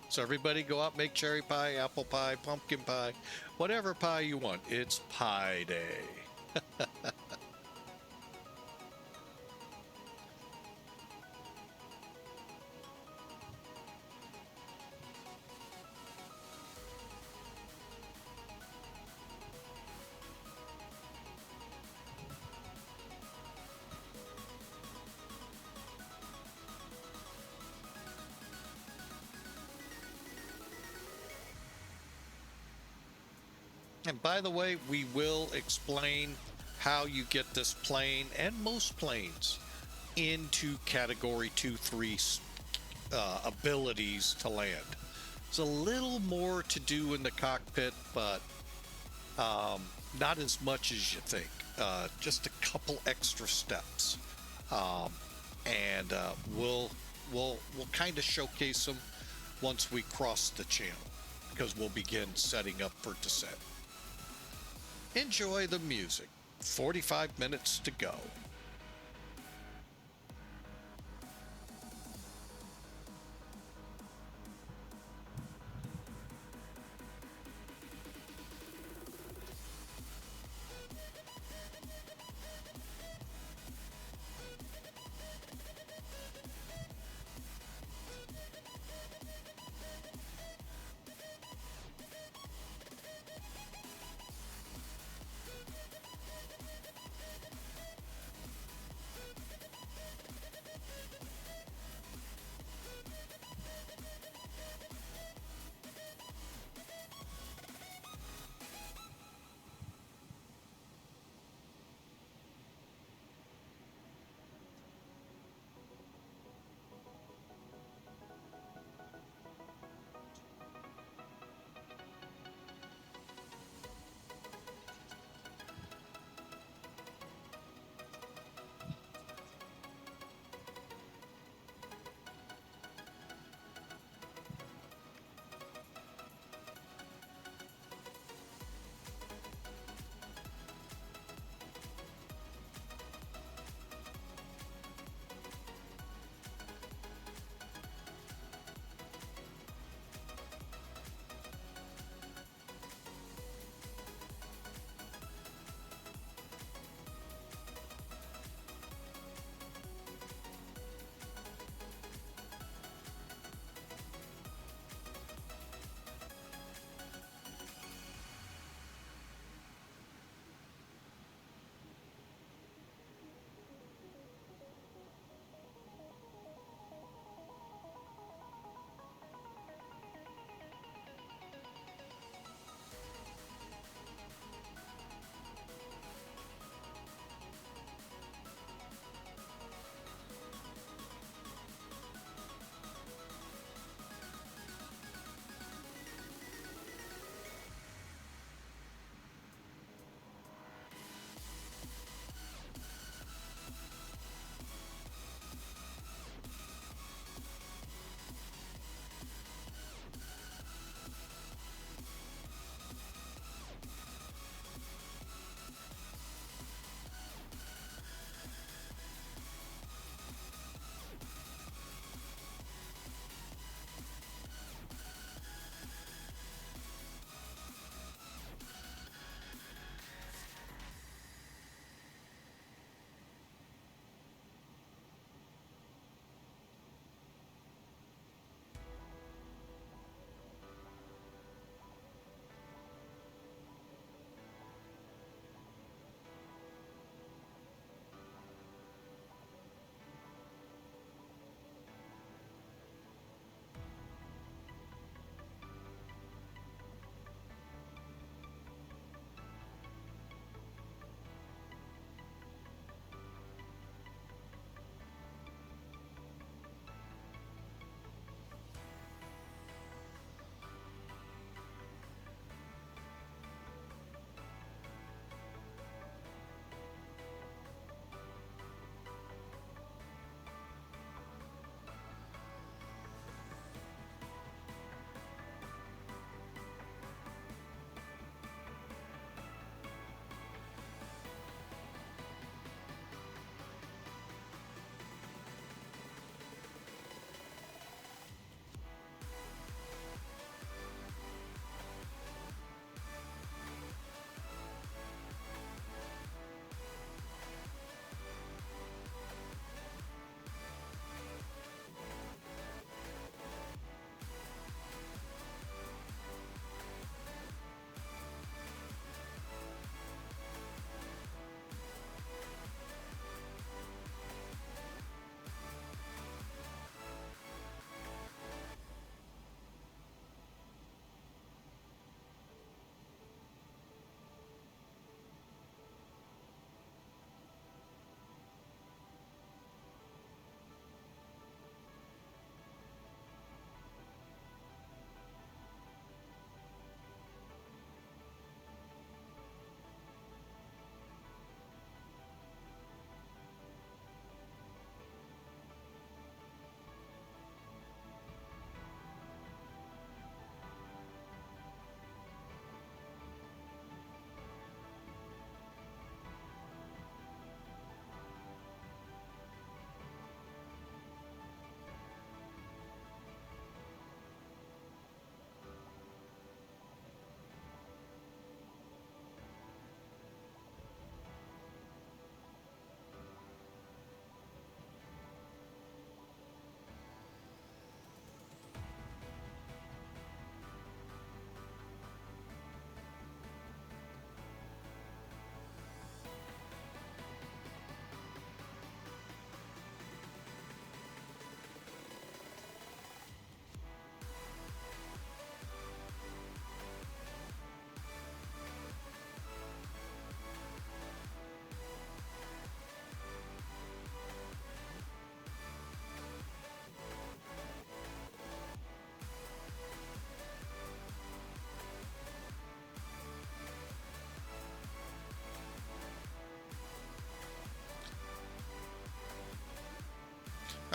So everybody go out, make cherry pie, apple pie, pumpkin pie, whatever pie you want. It's Pie Day. And by the way, we will explain how you get this plane and most planes into Category 2-3 abilities to land. There's a little more to do in the cockpit, but not as much as you think. Just a couple extra steps, and we'll kind of showcase them once we cross the channel, because we'll begin setting up for descent. Enjoy the music. 45 minutes to go.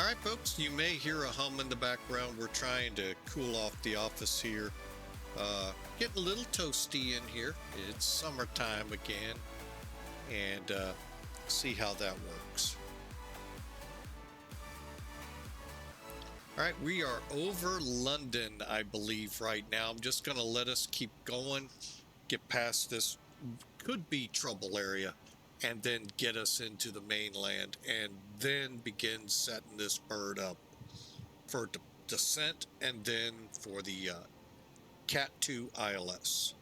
right, folks, you may hear a hum in the background. We're trying to cool off the office here. Getting a little toasty in here. It's summertime again, and see how that works. All right, we are over London, I believe, right now. I'm just going to let us keep going, get past this could be trouble area, and then get us into the mainland, and then begin setting this bird up for descent, and then for the Cat 2 ILS.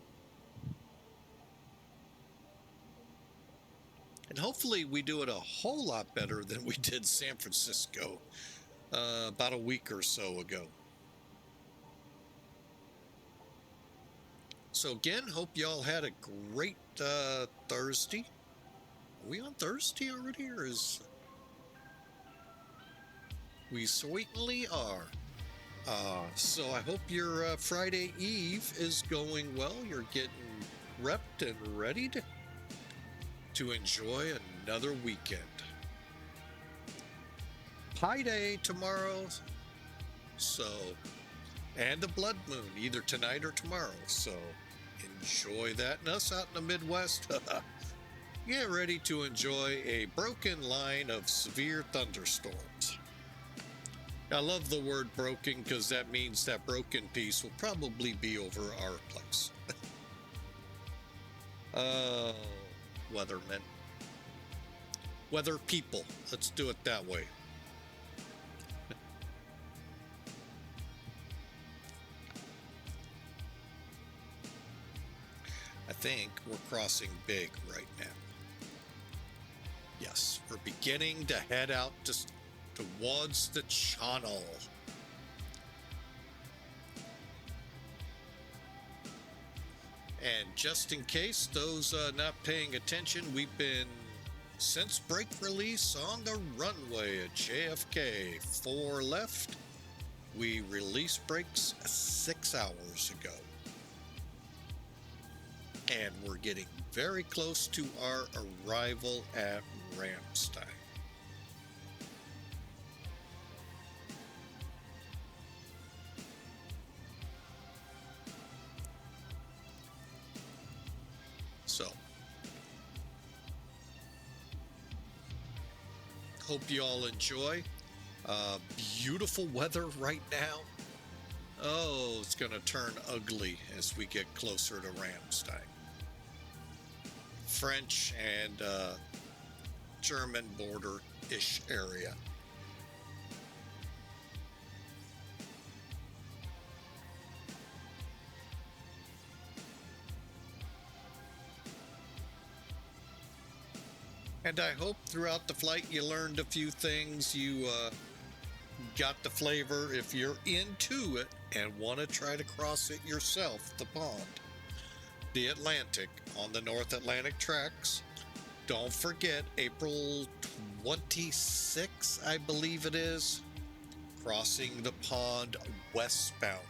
And hopefully we do it a whole lot better than we did San Francisco about a week or so ago. So again, hope y'all had a great Thursday. Are we on Thursday already, or is... We certainly are. So I hope your Friday Eve is going well. You're getting repped and ready to enjoy another weekend. Pi Day tomorrow. So, and the blood moon, either tonight or tomorrow. So enjoy that. And us out in the Midwest, get ready to enjoy a broken line of severe thunderstorms. I love the word broken because that means that broken piece will probably be over our place. Weathermen. Weather people. Let's do it that way. I think we're crossing big right now. Yes, we're beginning to head out towards the channel. And just in case those not paying attention, we've been since brake release on the runway at JFK 4 left. We released brakes 6 hours ago. And we're getting very close to our arrival at Ramstein. So, hope you all enjoy. Beautiful weather right now. Oh, it's going to turn ugly as we get closer to Ramstein. French and German border-ish area. And I hope throughout the flight you learned a few things. You got the flavor if you're into it and want to try to cross it yourself, the pond. The Atlantic on the North Atlantic tracks. Don't forget April 26, I believe it is, crossing the pond westbound.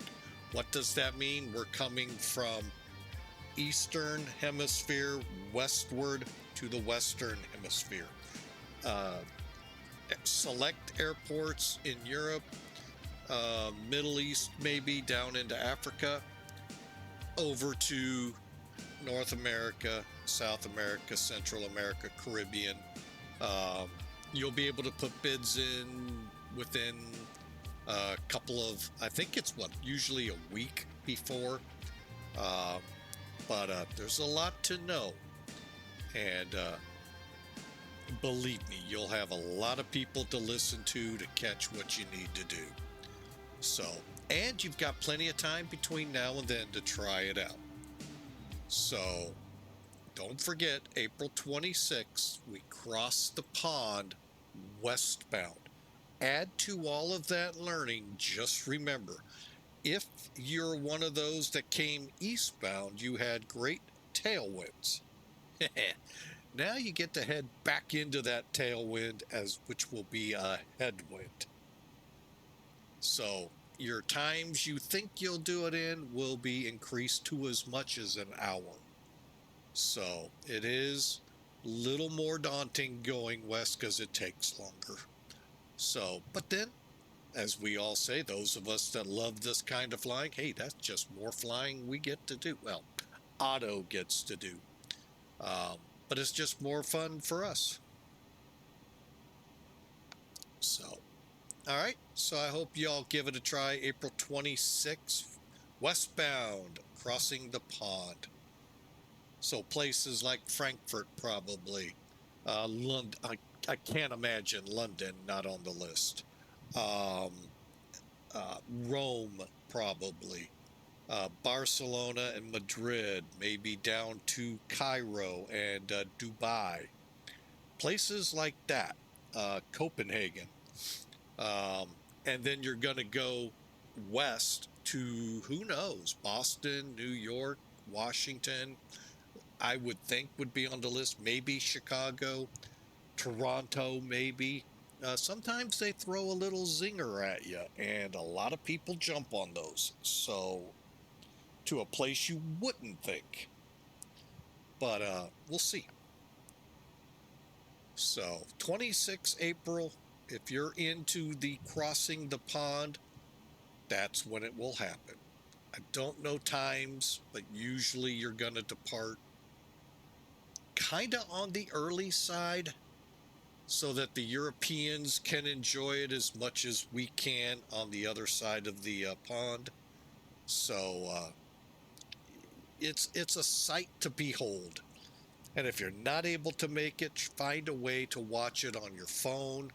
What does that mean? We're coming from Eastern Hemisphere westward to the Western Hemisphere. Select airports in Europe, Middle East, maybe down into Africa, over to North America, South America, Central America, Caribbean. You'll be able to put bids in within a couple of, I think it's usually a week before. But there's a lot to know. And believe me, you'll have a lot of people to listen to catch what you need to do. So, and you've got plenty of time between now and then to try it out. So, don't forget, April 26th, we cross the pond westbound. Add to all of that learning, just remember, if you're one of those that came eastbound, you had great tailwinds. Now you get to head back into that tailwind, which will be a headwind. So your times you think you'll do it in will be increased to as much as an hour. So it is a little more daunting going west because it takes longer. So, but then, as we all say, those of us that love this kind of flying, hey, that's just more flying we get to do. Well, Otto gets to do. But it's just more fun for us. So, all right. So I hope y'all give it a try. April 26th, westbound, crossing the pond. So places like Frankfurt, probably. London, I can't imagine London not on the list. Rome, probably. Barcelona and Madrid, maybe down to Cairo and Dubai. Places like that. Copenhagen. And then you're going to go west to, who knows, Boston, New York, Washington, I would think would be on the list. Maybe Chicago, Toronto, maybe. Sometimes they throw a little zinger at you, and a lot of people jump on those. So, to a place you wouldn't think. But we'll see. So, 26 April, if you're into the crossing the pond, that's when it will happen. I don't know times, but usually you're going to depart kind of on the early side so that the Europeans can enjoy it as much as we can on the other side of the pond. So it's a sight to behold. And if you're not able to make it, find a way to watch it on your phone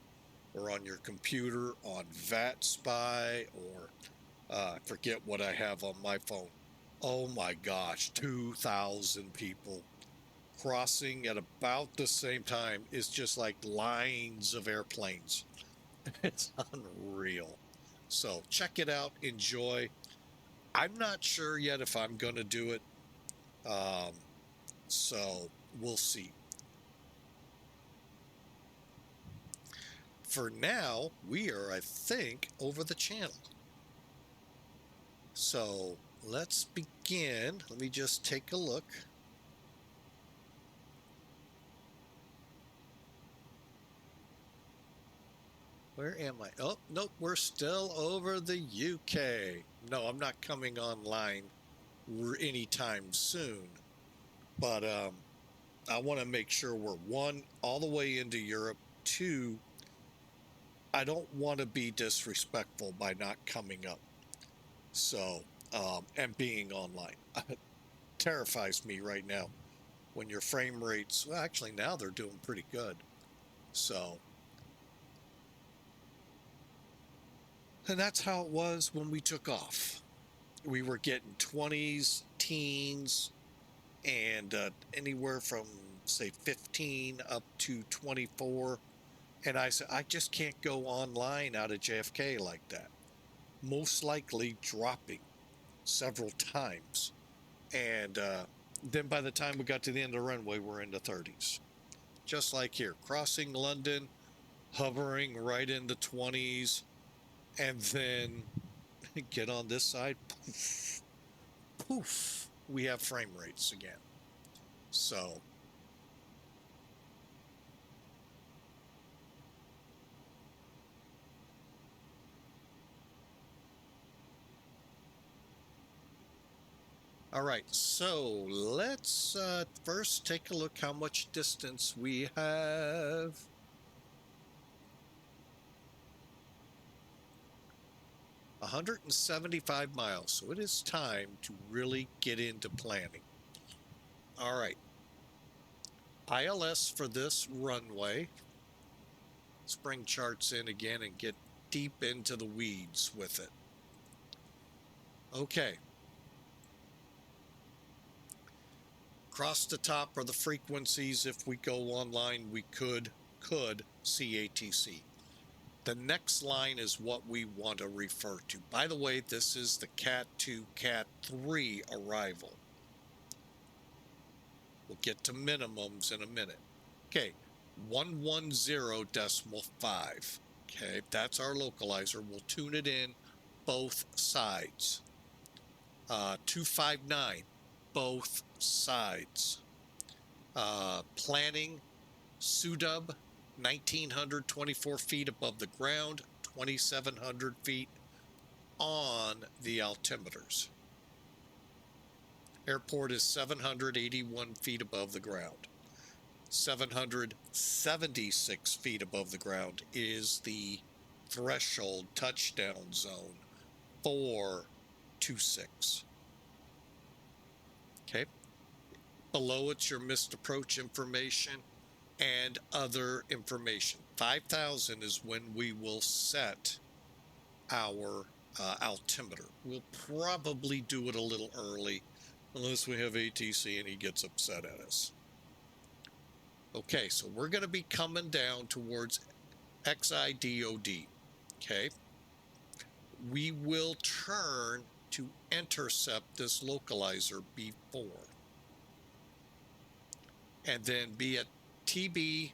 or on your computer on VATSIM, or forget what I have on my phone. Oh my gosh, 2,000 people crossing at about the same time. Is just like lines of airplanes. It's unreal. So check it out, enjoy. I'm not sure yet if I'm going to do it. So we'll see. For now, we are, I think, over the channel. So let's begin. Let me just take a look. Where am I? Oh, nope, we're still over the UK. No, I'm not coming online anytime soon. But I want to make sure we're, one, all the way into Europe. Two, I don't want to be disrespectful by not coming up. So, and being online. Terrifies me right now when your frame rates, well, actually now they're doing pretty good. So, and that's how it was when we took off. We were getting 20s, teens, and anywhere from, say, 15 up to 24. And I said, I just can't go online out of JFK like that. Most likely dropping several times. And then by the time we got to the end of the runway, we're in the 30s. Just like here, crossing London, hovering right in the 20s, and then get on this side, poof, poof, we have frame rates again. So, all right, so let's first take a look how much distance we have. $175 miles, so it is time to really get into planning. All right, ILS for this runway. Let's bring charts in again and get deep into the weeds with it. Okay. Across the top are the frequencies. If we go online, we could CATC. The next line is what we want to refer to. By the way, this is the Cat 2, Cat 3 arrival. We'll get to minimums in a minute. Okay, 110.5. Okay, that's our localizer. We'll tune it in both sides. 259, both sides. Planning, SUDUB, 1,924 feet above the ground, 2,700 feet on the altimeters. Airport is 781 feet above the ground. 776 feet above the ground is the threshold touchdown zone for 26. Okay. Below it's your missed approach information and other information. 5,000 is when we will set our altimeter. We'll probably do it a little early unless we have ATC and he gets upset at us. Okay, so we're going to be coming down towards XIDOD. Okay. We will turn to intercept this localizer B4. And then be at TIBTO,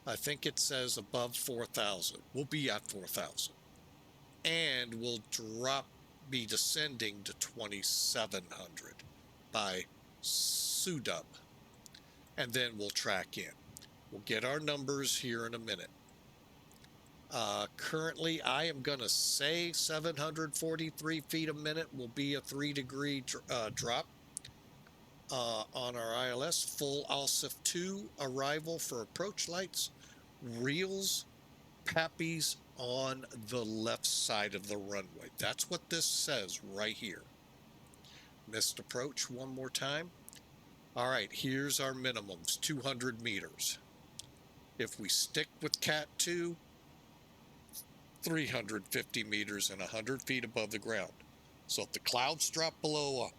I think it says above 4,000. We'll be at 4,000. And we'll be descending to 2,700 by SUDUB. And then we'll track in. We'll get our numbers here in a minute. Currently, I am going to say 743 feet a minute will be a 3-degree drop on our ILS. Full ALSIF 2 arrival for approach lights. Reels, PAPIs on the left side of the runway. That's what this says right here. Missed approach one more time. All right, here's our minimums, 200 meters. If we stick with Cat 2, 350 meters and 100 feet above the ground. So if the clouds drop below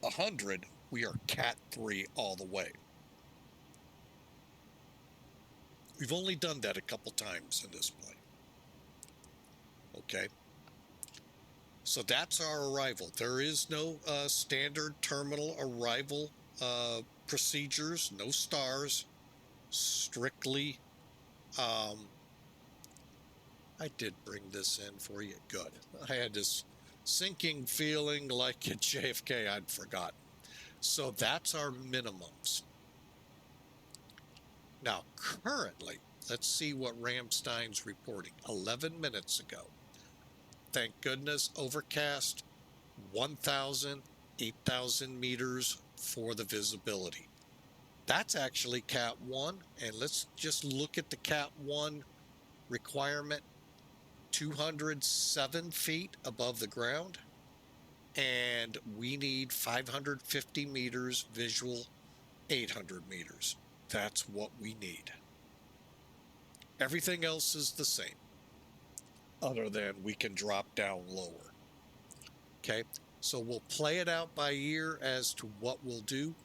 100, we are Cat 3 all the way. We've only done that a couple times in this plane. Okay. So that's our arrival. There is no standard terminal arrival procedures, no stars, strictly. I did bring this in for you. Good. I had this sinking feeling like at JFK I'd forgotten. So that's our minimums. Now, currently, let's see what Ramstein's reporting 11 minutes ago. Thank goodness, overcast, 1,000, 8,000 meters for the visibility. That's actually Cat 1, and let's just look at the Cat 1 requirement. 207 feet above the ground, and we need 550 meters visual, 800 meters. That's what we need. Everything else is the same, other than we can drop down lower. Okay, so we'll play it out by ear as to what we'll do.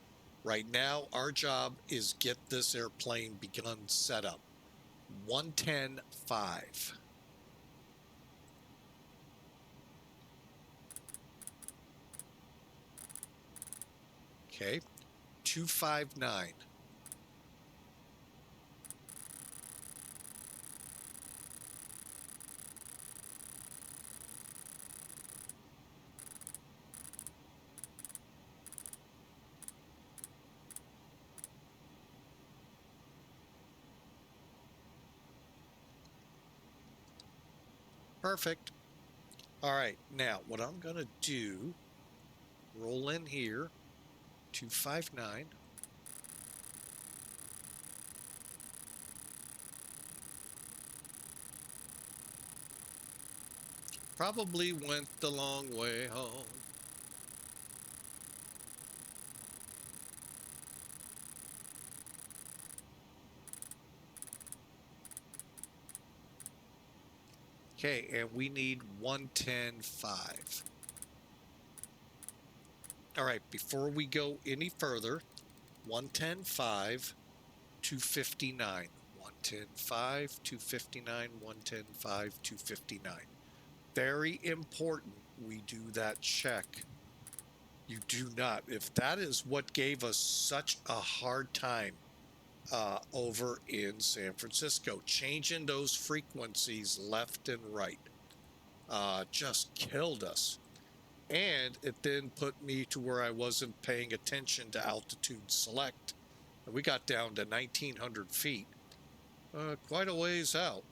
Right now, our job is get this airplane begun setup. 110.5. Okay, 259. Perfect. All right, now what I'm going to do, roll in here, 259. Probably went the long way home. Okay, and we need 110.5. All right, before we go any further, 110.5, 259. 110.5, 259, 110.5, 259. Very important we do that check. You do not. If that is what gave us such a hard time over in San Francisco, changing those frequencies left and right just killed us. And it then put me to where I wasn't paying attention to altitude select We got down to 1,900 feet, quite a ways out.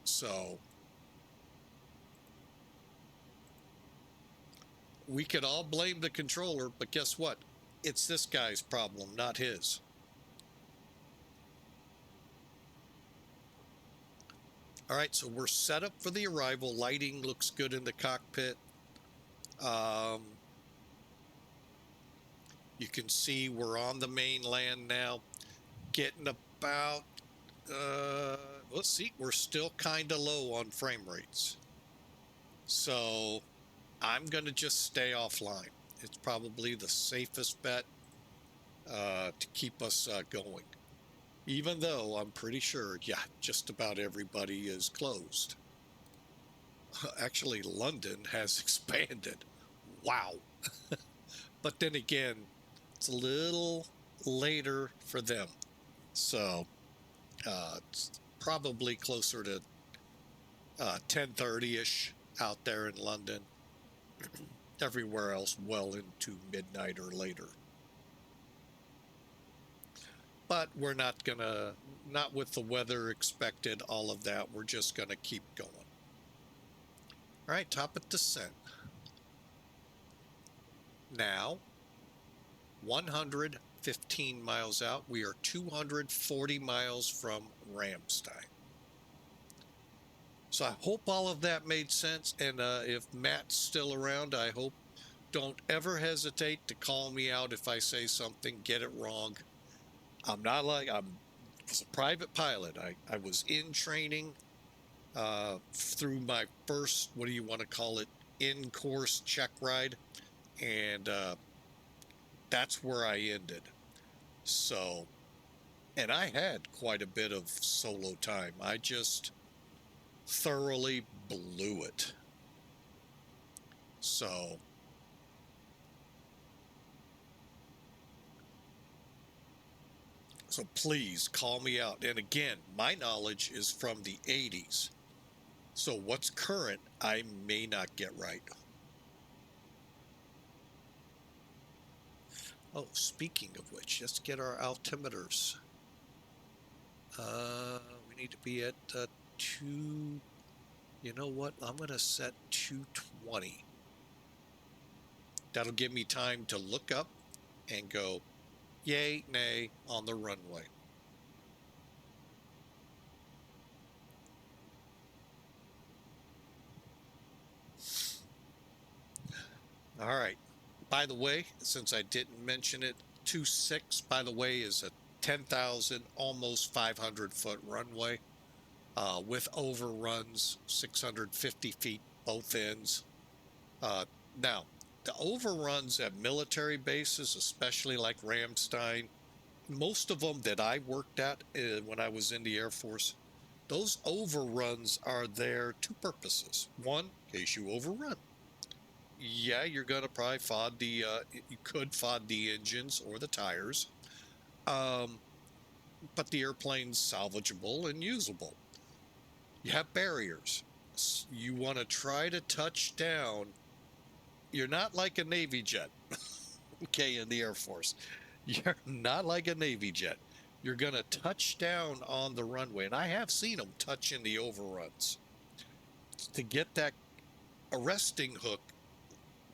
So we could all blame the controller, but guess what? It's this guy's problem, not his. All right, so we're set up for the arrival. Lighting looks good in the cockpit. You can see we're on the mainland now, getting about, let's see, we're still kind of low on frame rates. So I'm going to just stay offline. It's probably the safest bet to keep us going. Even though I'm pretty sure, yeah, just about everybody is closed. Actually, London has expanded. Wow. But then again, it's a little later for them. So it's probably closer to 10:30-ish out there in London. Everywhere else well into midnight or later. But we're not with the weather expected, all of that. We're just gonna keep going. All right, top of descent. Now, 115 miles out. We are 240 miles from Ramstein. So I hope all of that made sense. And if Matt's still around, I hope don't ever hesitate to call me out if I say something, get it wrong. I'm not like, I was a private pilot. I was in training through my first, what do you want to call it, in-course check ride. And that's where I ended. So, and I had quite a bit of solo time. I just thoroughly blew it. So, please call me out. And again, my knowledge is from the 80s. So what's current, I may not get right. Oh, speaking of which, let's get our altimeters. We need to be at 2. You know what? I'm going to set 220. That'll give me time to look up and go yay, nay on the runway. All right. By the way, since I didn't mention it, 26, by the way, is a 10,000, almost 500 foot runway with overruns, 650 feet both ends. Now, the overruns at military bases, especially like Ramstein, most of them that I worked at when I was in the Air Force, those overruns are there two purposes. One, in case you overrun. Yeah, you're going to probably FOD the, you could FOD the engines or the tires. But the airplane's salvageable and usable. You have barriers. You want to try to touch down. You're not like a Navy jet, okay, in the Air Force. You're not like a Navy jet. You're going to touch down on the runway. And I have seen them touch in the overruns to get that arresting hook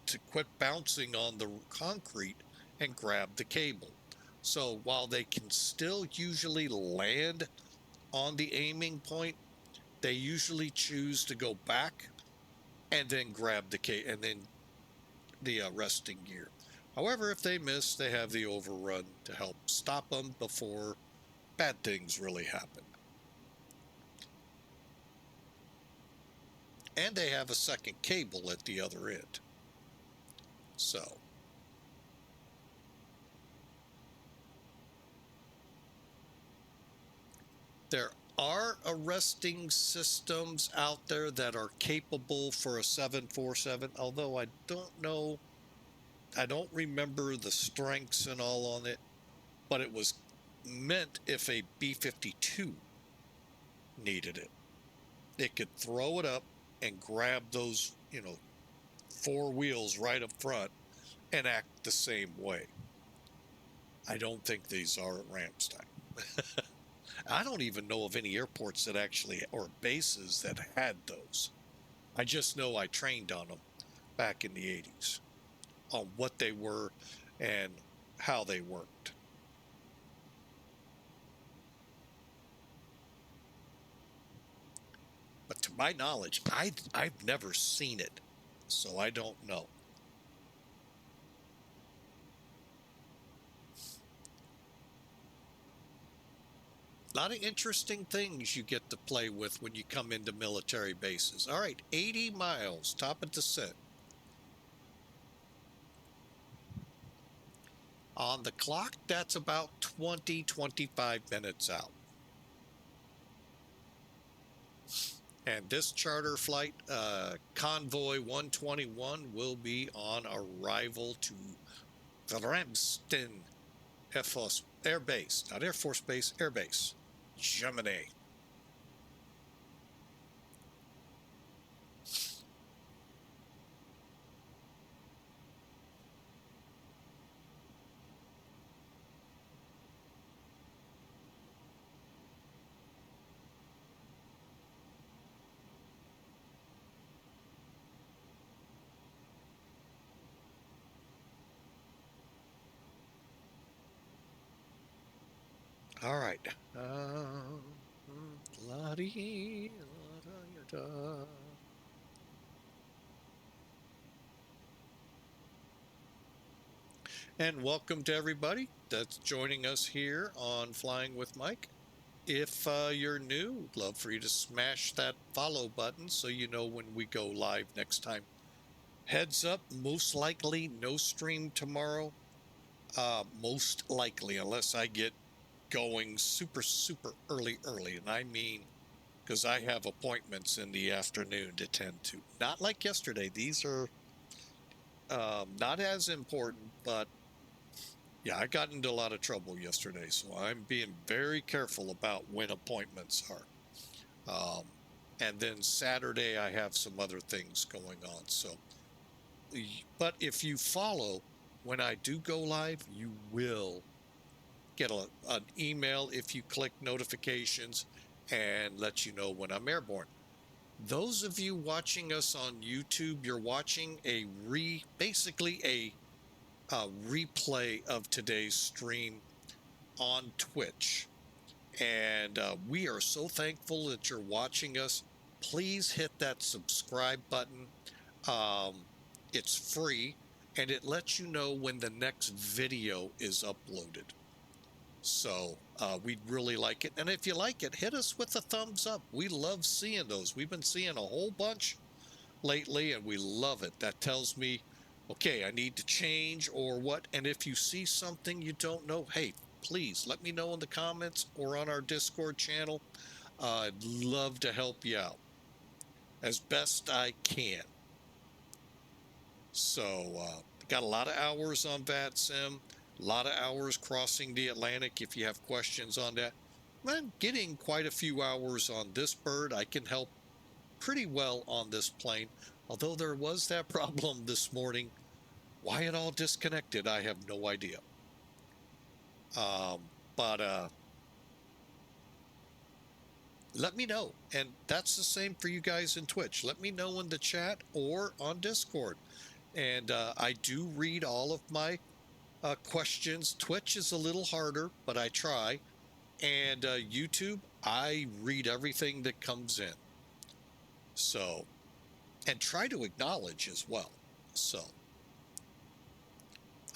to quit bouncing on the concrete and grab the cable. So while they can still usually land on the aiming point, they usually choose to go back and then grab the cable and then the arresting gear. However, if they miss, they have the overrun to help stop them before bad things really happen. And they have a second cable at the other end. So, there are arresting systems out there that are capable for a 747, although I don't know, I don't remember the strengths and all on it, but it was meant if a B-52 needed it. It could throw it up and grab those, you know, 4 wheels right up front and act the same way. I don't think these are at Ramstein. I don't even know of any airports that actually, or bases that had those. I just know I trained on them back in the 80s on what they were and how they worked. But to my knowledge, I've never seen it, so I don't know. A lot of interesting things you get to play with when you come into military bases. All right, 80 miles, top of descent. On the clock, that's about 20-25 minutes out. And this charter flight, Convoy 121, will be on arrival to the Ramstein Air Base, not Air Force Base, Air Base, Germany. All right. And welcome to everybody that's joining us here on Flying with Mike. If you're new, love for you to smash that follow button so you know when we go live next time. Heads up, most likely no stream tomorrow. Most likely, unless I get going super early, and I mean because I have appointments in the afternoon to tend to. Not like yesterday. These are not as important, but yeah, I got into a lot of trouble yesterday, so I'm being very careful about when appointments are. And then Saturday I have some other things going on. So, but if you follow when I do go live, you will get an email if you click notifications and let you know when I'm airborne. Those of you watching us on YouTube, you're watching basically a replay of today's stream on Twitch. And we are so thankful that you're watching us. Please hit that subscribe button. It's free and it lets you know when the next video is uploaded. So we'd really like it. And if you like it, hit us with a thumbs up. We love seeing those. We've been seeing a whole bunch lately and we love it. That tells me, okay, I need to change or what. And if you see something you don't know, hey, please let me know in the comments or on our Discord channel. I'd love to help you out as best I can. So got a lot of hours on VATSIM, a lot of hours crossing the Atlantic. If you have questions on that, I'm getting quite a few hours on this bird. I can help pretty well on this plane, although there was that problem this morning. Why it all disconnected, I have no idea. But let me know. And that's the same for you guys in Twitch. Let me know in the chat or on Discord. And I do read all of my questions. Twitch is a little harder, but I try. And YouTube, I read everything that comes in. So, and try to acknowledge as well. So,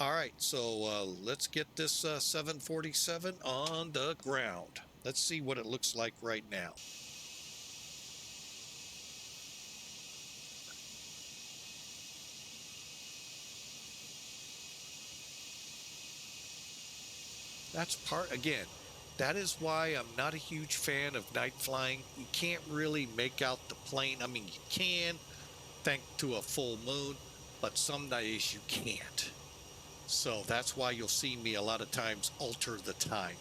all right. So let's get this 747 on the ground. Let's see what it looks like right now. That's again, that is why I'm not a huge fan of night flying. You can't really make out the plane. I mean, you can, thanks to a full moon, but some days you can't. So that's why you'll see me a lot of times alter the time.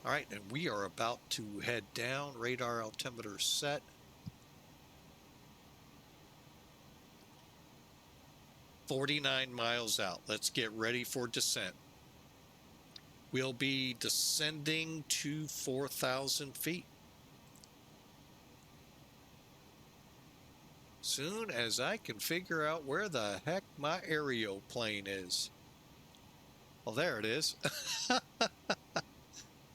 All right, and we are about to head down. Radar altimeter set. 49 miles out. Let's get ready for descent. We'll be descending to 4,000 feet. Soon as I can figure out where the heck my aeroplane is. Well, there it is.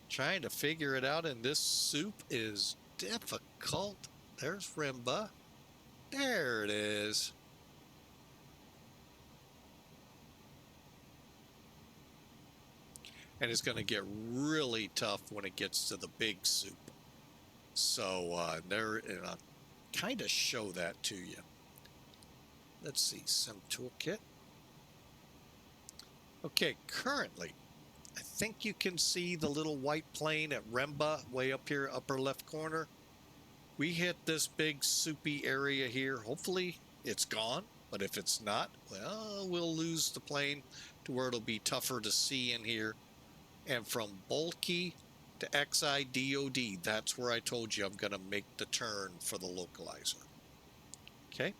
Trying to figure it out in this soup is difficult. There's Rimba. There it is. And it's going to get really tough when it gets to the big soup. So and I'll kind of show that to you. Let's see, Sim Toolkit. Okay, currently, I think you can see the little white plane at Remba way up here, upper left corner. We hit this big soupy area here. Hopefully it's gone, but if it's not, well, we'll lose the plane to where it'll be tougher to see in here. And from bulky to XIDOD, that's where I told you I'm going to make the turn for the localizer. Okay.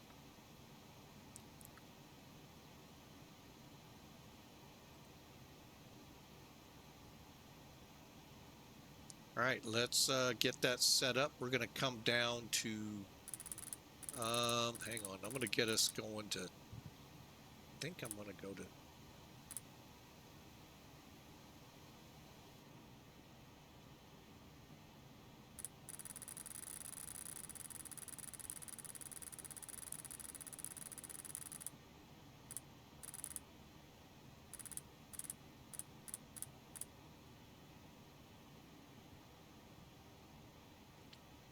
All right, let's get that set up. We're going to come down to, hang on, I'm going to get us going to, I think I'm going to go to,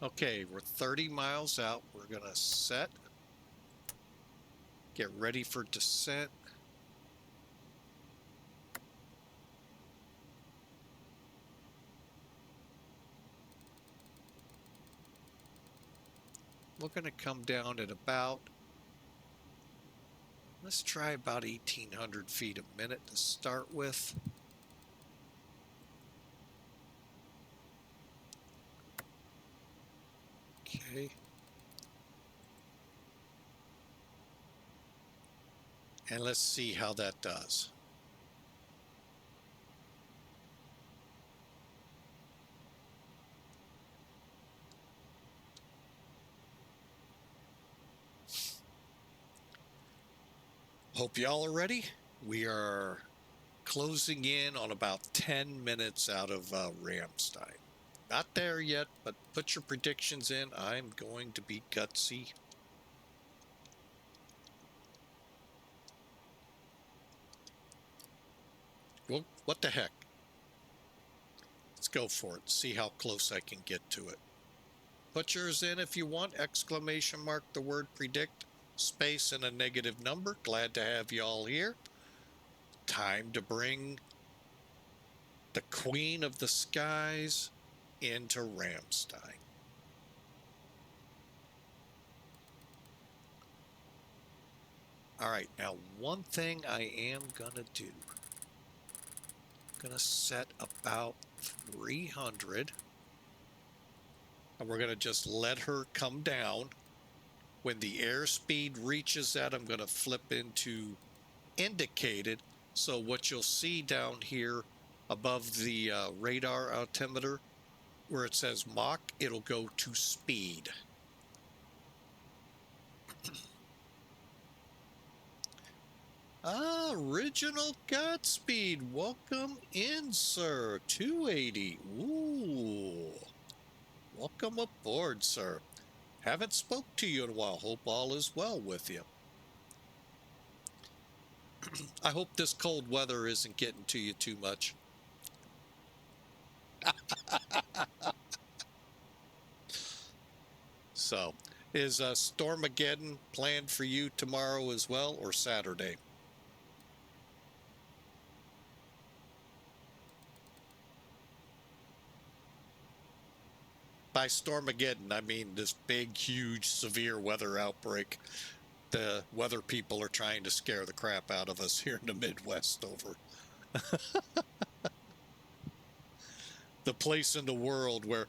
okay, we're 30 miles out. We're going to set, get ready for descent. We're going to come down at about, let's try about 1,800 feet a minute to start with. Okay. And let's see how that does. Hope y'all are ready. We are closing in on about 10 minutes out of Ramstein. Not there yet, but put your predictions in. I'm going to be gutsy. Well, what the heck? Let's go for it. See how close I can get to it. Put yours in if you want. Exclamation mark the word predict, space, and a negative number. Glad to have you all here. Time to bring the Queen of the Skies into Ramstein. All right, now one thing I am gonna do. I'm gonna set about 300. And we're gonna just let her come down. When the airspeed reaches that, I'm gonna flip into indicated. So what you'll see down here above the radar altimeter, where it says Mach, it'll go to speed. Original Godspeed, welcome in, sir. 280. Ooh, welcome aboard, sir. Haven't spoke to you in a while. Hope all is well with you. I hope this cold weather isn't getting to you too much. So, is Stormageddon planned for you tomorrow as well, or Saturday? By Stormageddon, I mean this big, huge, severe weather outbreak. The weather people are trying to scare the crap out of us here in the Midwest over. The place in the world where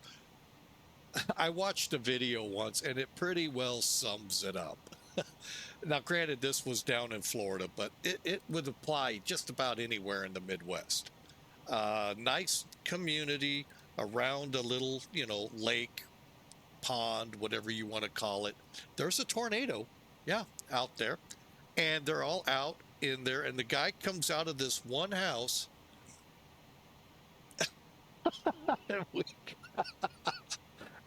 I watched a video once and it pretty well sums it up. Now, granted, this was down in Florida, but it would apply just about anywhere in the Midwest. Nice community around a little, lake, pond, whatever you want to call it. There's a tornado, yeah, out there. And they're all out in there. And the guy comes out of this one house.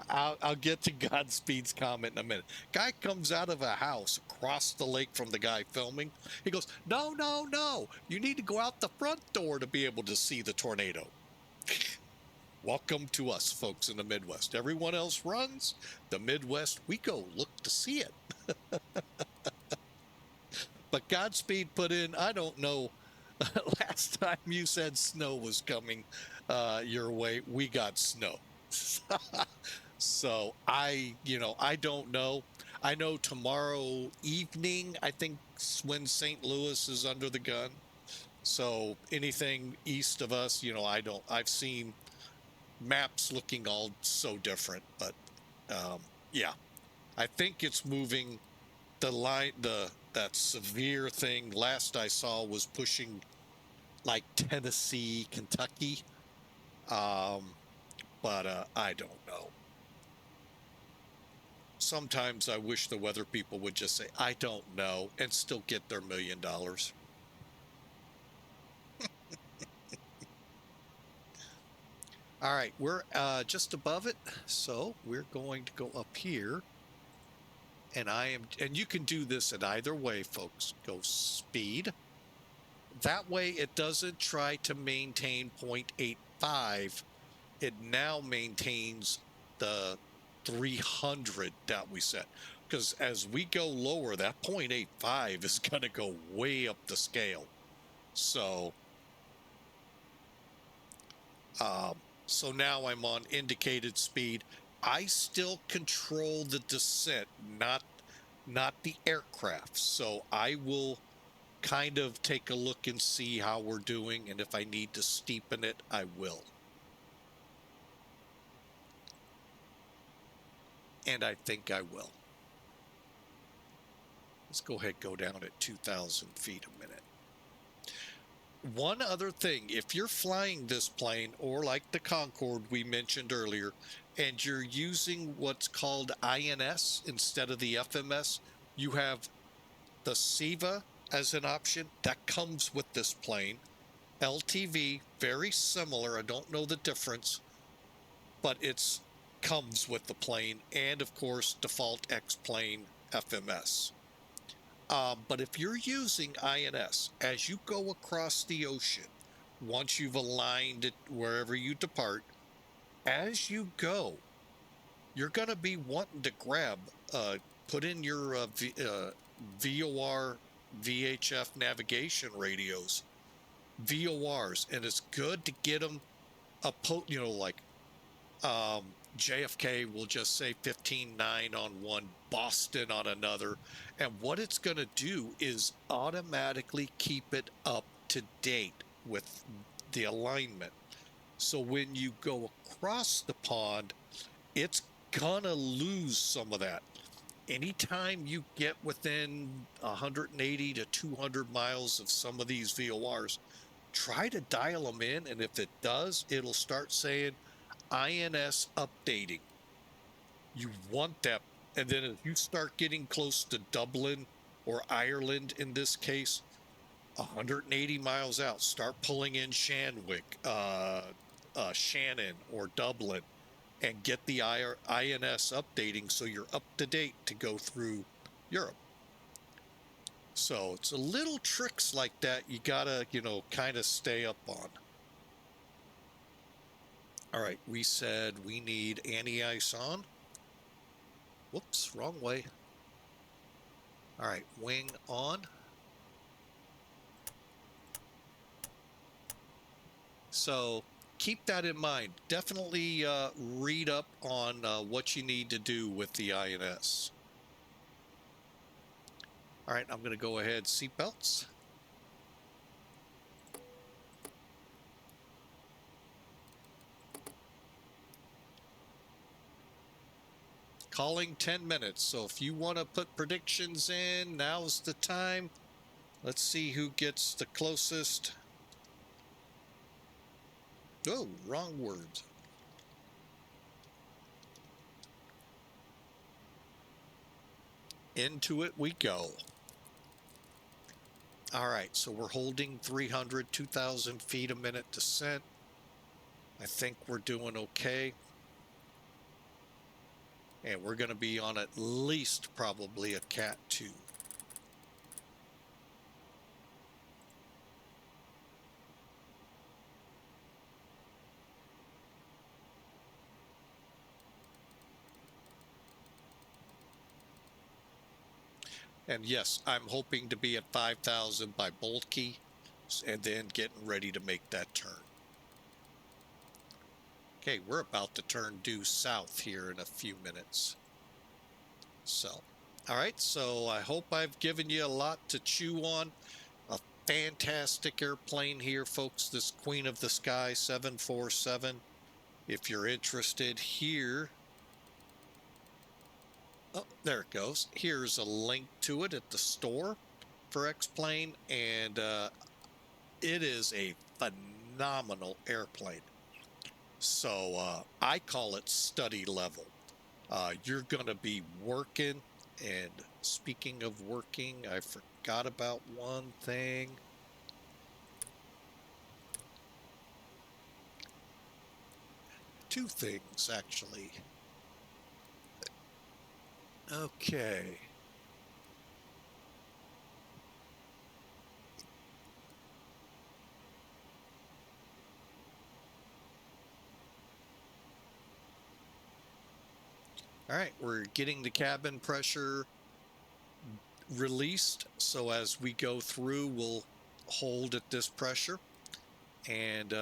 I'll get to Godspeed's comment in a minute. Guy comes out of a house across the lake from the guy filming. He goes, no, no, no. You need to go out the front door to be able to see the tornado. Welcome to us, folks in the Midwest. Everyone else runs. The Midwest, we go look to see it. But Godspeed put in, I don't know, last time you said snow was coming your way, we got snow. So I don't know. I know tomorrow evening, I think when St. Louis is under the gun. So anything east of us, I've seen maps looking all so different, but yeah, I think it's moving the line, that severe thing last I saw was pushing like Tennessee, Kentucky. But I don't know. Sometimes I wish the weather people would just say, I don't know, and still get their $1 million. All right, we're just above it. So we're going to go up here. And you can do this in either way, folks. Go speed. That way it doesn't try to maintain 0.85. It now maintains the 300 that we set. Because as we go lower, that 0.85 is going to go way up the scale. So, so now I'm on indicated speed. I still control the descent, not the aircraft. So I will kind of take a look and see how we're doing, and if I need to steepen it, I will. And I think I will. Let's go ahead and go down at 2,000 feet a minute. One other thing, if you're flying this plane, or like the Concorde we mentioned earlier, and you're using what's called INS instead of the FMS, you have the SEVA as an option. That comes with this plane. LTV, very similar. I don't know the difference, but it's comes with the plane, and of course default X-plane FMS. But if you're using INS, as you go across the ocean, once you've aligned it wherever you depart, as you go, you're going to be wanting to grab, put in your VOR, VHF navigation radios, VORs, and it's good to get them like JFK will just say 15.9 on one, Boston on another. And what it's going to do is automatically keep it up to date with the alignment. So when you go across the pond, it's going to lose some of that. Anytime you get within 180 to 200 miles of some of these VORs, try to dial them in. And if it does, it'll start saying, INS updating. You want that. And then if you start getting close to Dublin or Ireland in this case, 180 miles out, start pulling in Shanwick, Shannon or Dublin, and get the INS updating so you're up to date to go through Europe. So it's a little tricks like that you gotta, kind of stay up on. All right, we said we need anti-ice on. Whoops, wrong way. All right, wing on. So keep that in mind. Definitely read up on what you need to do with the INS. All right, I'm going to go ahead, seatbelts. calling 10 minutes. So if you want to put predictions in, now's the time. Let's see who gets the closest. Oh, wrong words. Into it we go. All right, so we're holding 300, 2,000 feet a minute descent. I think we're doing okay. And we're going to be on at least probably a Cat 2. And yes, I'm hoping to be at 5,000 by bulky and then getting ready to make that turn. Okay, we're about to turn due south here in a few minutes. So, all right, so I hope I've given you a lot to chew on. A fantastic airplane here, folks, this Queen of the Sky 747. If you're interested here, oh, there it goes. Here's a link to it at the store for X-Plane, and it is a phenomenal airplane. So I call it study level. You're going to be working, and speaking of working, I forgot about one thing. Two things, actually. Okay. All right, we're getting the cabin pressure released. So as we go through, we'll hold at this pressure and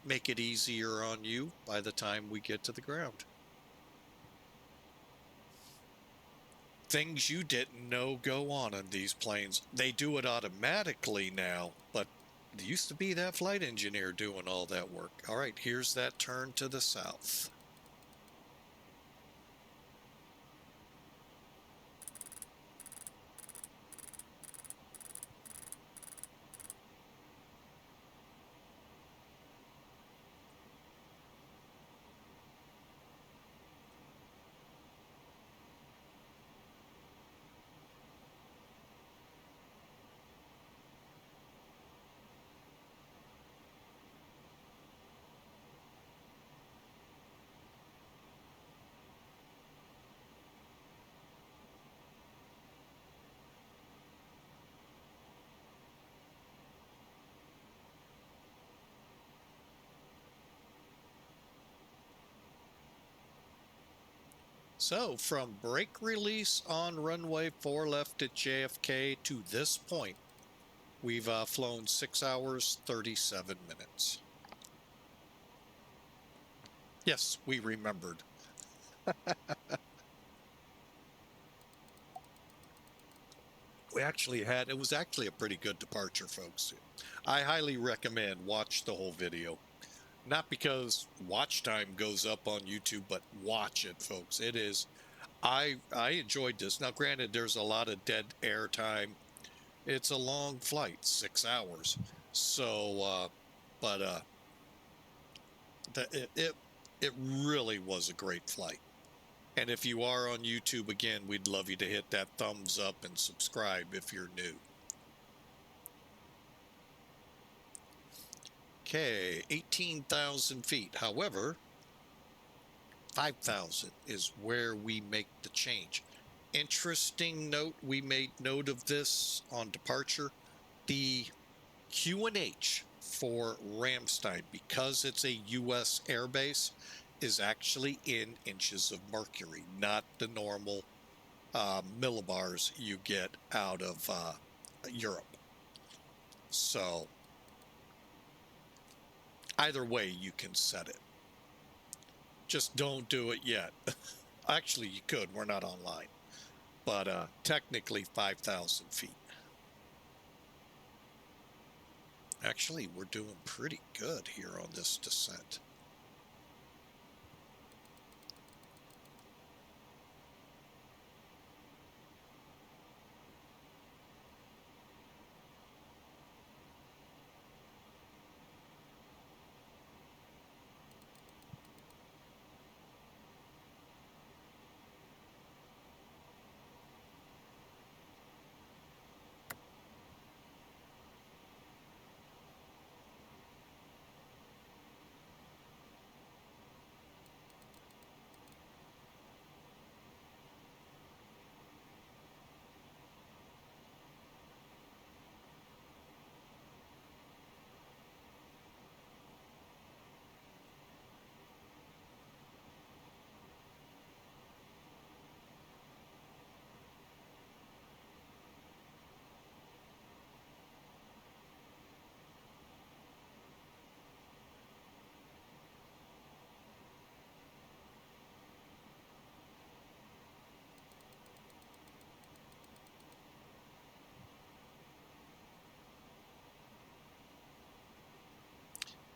make it easier on you by the time we get to the ground. Things you didn't know go on these planes. They do it automatically now, but there used to be that flight engineer doing all that work. All right, here's that turn to the south. So from brake release on runway 4 left at JFK to this point, we've flown 6 hours, 37 minutes. Yes, we remembered. It was actually a pretty good departure, folks. I highly recommend watch the whole video. Not because watch time goes up on YouTube, but watch it, folks. It is, I enjoyed this. Now, granted, there's a lot of dead air time. It's a long flight, 6 hours. So, it really was a great flight. And if you are on YouTube, again, we'd love you to hit that thumbs up and subscribe if you're new. Okay, 18,000 feet. However, 5,000 is where we make the change. Interesting note, we made note of this on departure. The QNH for Ramstein, because it's a U.S. airbase, is actually in inches of mercury, not the normal millibars you get out of Europe. So either way you can set it. Just don't do it yet. Actually, you could. We're not online. But technically 5,000 feet. Actually, we're doing pretty good here on this descent.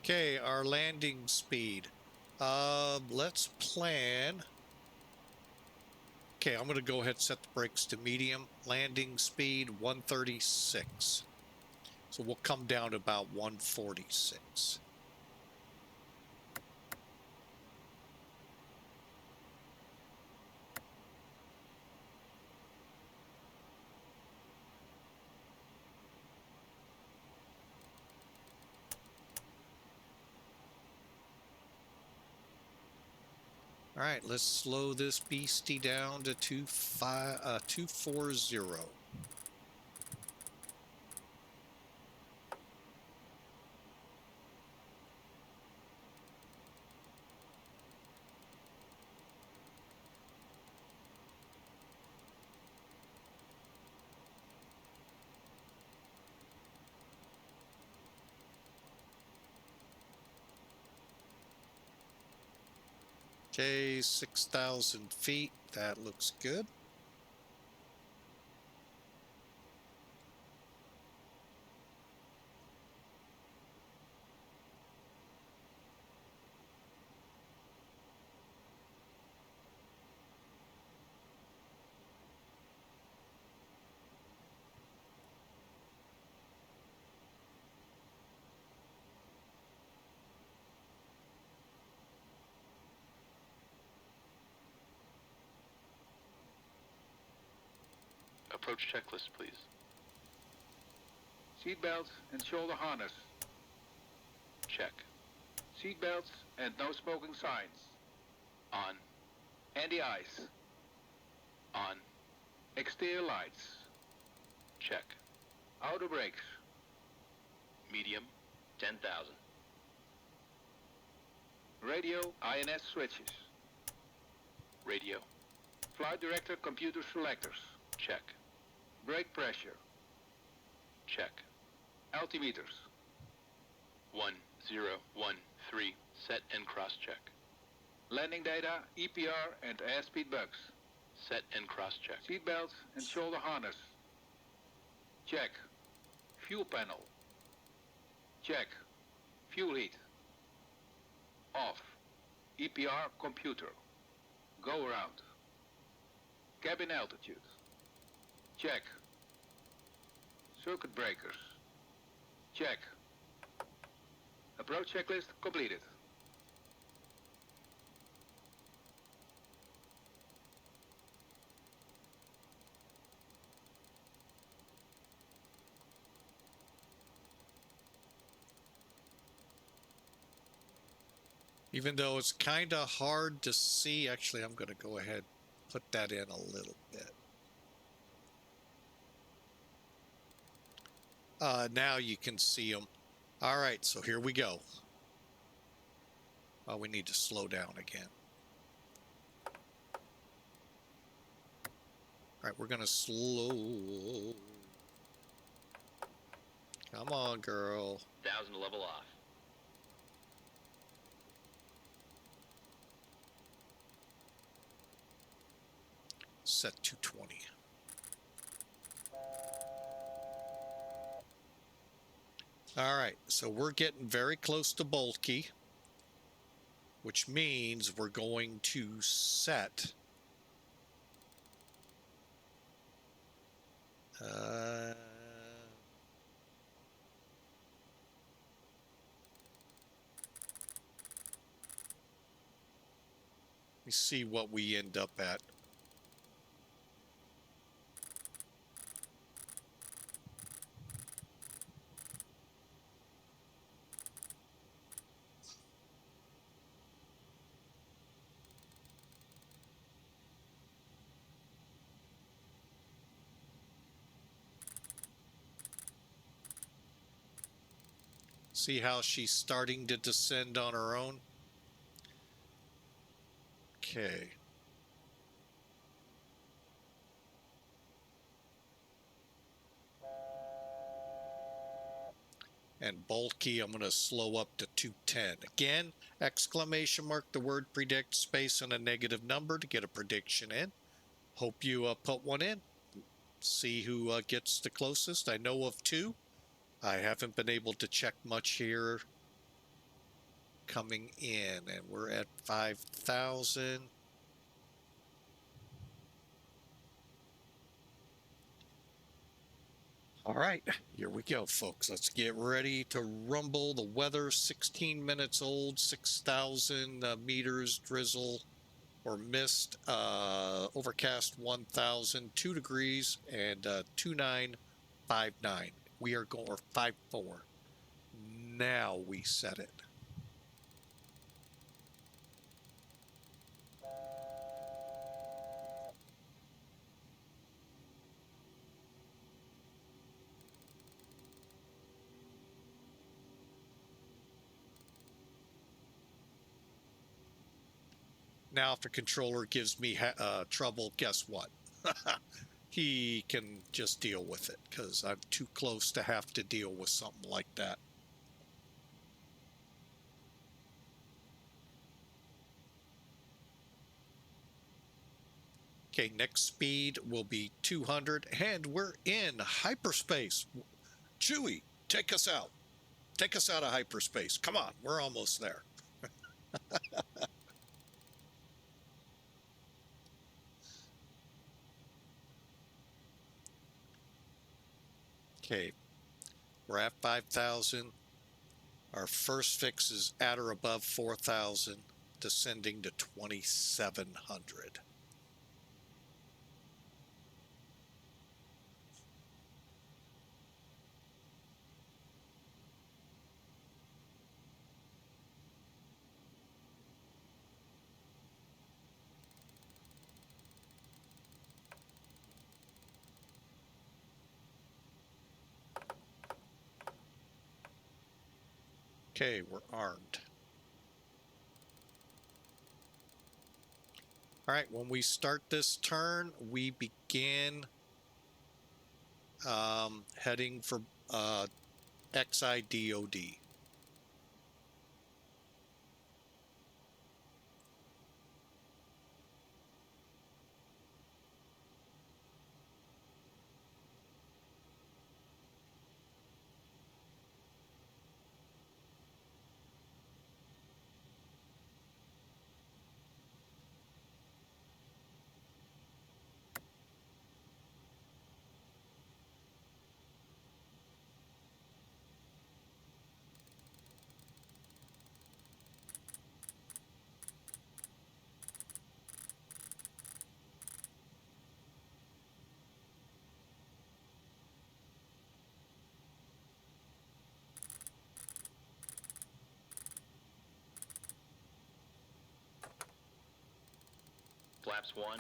Okay, our landing speed. Let's plan. Okay, I'm going to go ahead and set the brakes to medium. Landing speed 136. So we'll come down to about 146. All right, let's slow this beastie down to 240. Okay, 6,000 feet. That looks good. Approach checklist, please. Seatbelts and shoulder harness. Check. Seatbelts and no smoking signs. On. Anti-ice. On. Exterior lights. Check. Outer brakes. Medium. 10,000. Radio INS switches. Radio. Flight director computer selectors. Check. Brake pressure. Check. Altimeters. 1013. Set and cross-check. Landing data, EPR and airspeed bugs. Set and cross-check. Seatbelts and shoulder harness. Check. Fuel panel. Check. Fuel heat. Off. EPR computer. Go around. Cabin altitude. Check. Circuit breakers. Check. Approach checklist completed. Even though it's kind of hard to see, actually, I'm going to go ahead and put that in a little bit. Now you can see them. All right, so here we go. Oh, we need to slow down again. All right, we're going to slow. Come on, girl. 1,000 to level off. Set 220. All right, so we're getting very close to bulky, which means we're going to set let me see what we end up at. See how she's starting to descend on her own? Okay. And bulky, I'm going to slow up to 210. Again, exclamation mark the word predict, space, and a negative number to get a prediction in. Hope you put one in. See who gets the closest. I know of two. I haven't been able to check much here. coming in, and we're at 5,000. All right, here we go, folks. Let's get ready to rumble. The weather, 16 minutes old, 6,000 meters drizzle or mist, overcast 1,000, 2 degrees, and 2959. We are going, or 54. Now we set it. Now, if the controller gives me trouble, guess what? He can just deal with it because I'm too close to have to deal with something like that. Okay, next speed will be 200, and we're in hyperspace. Chewie, take us out. Take us out of hyperspace. Come on, we're almost there. Okay, we're at 5,000. Our first fix is at or above 4,000, descending to 2,700. Okay, we're armed. All right, when we start this turn, we begin heading for XIDOD. Flaps 1.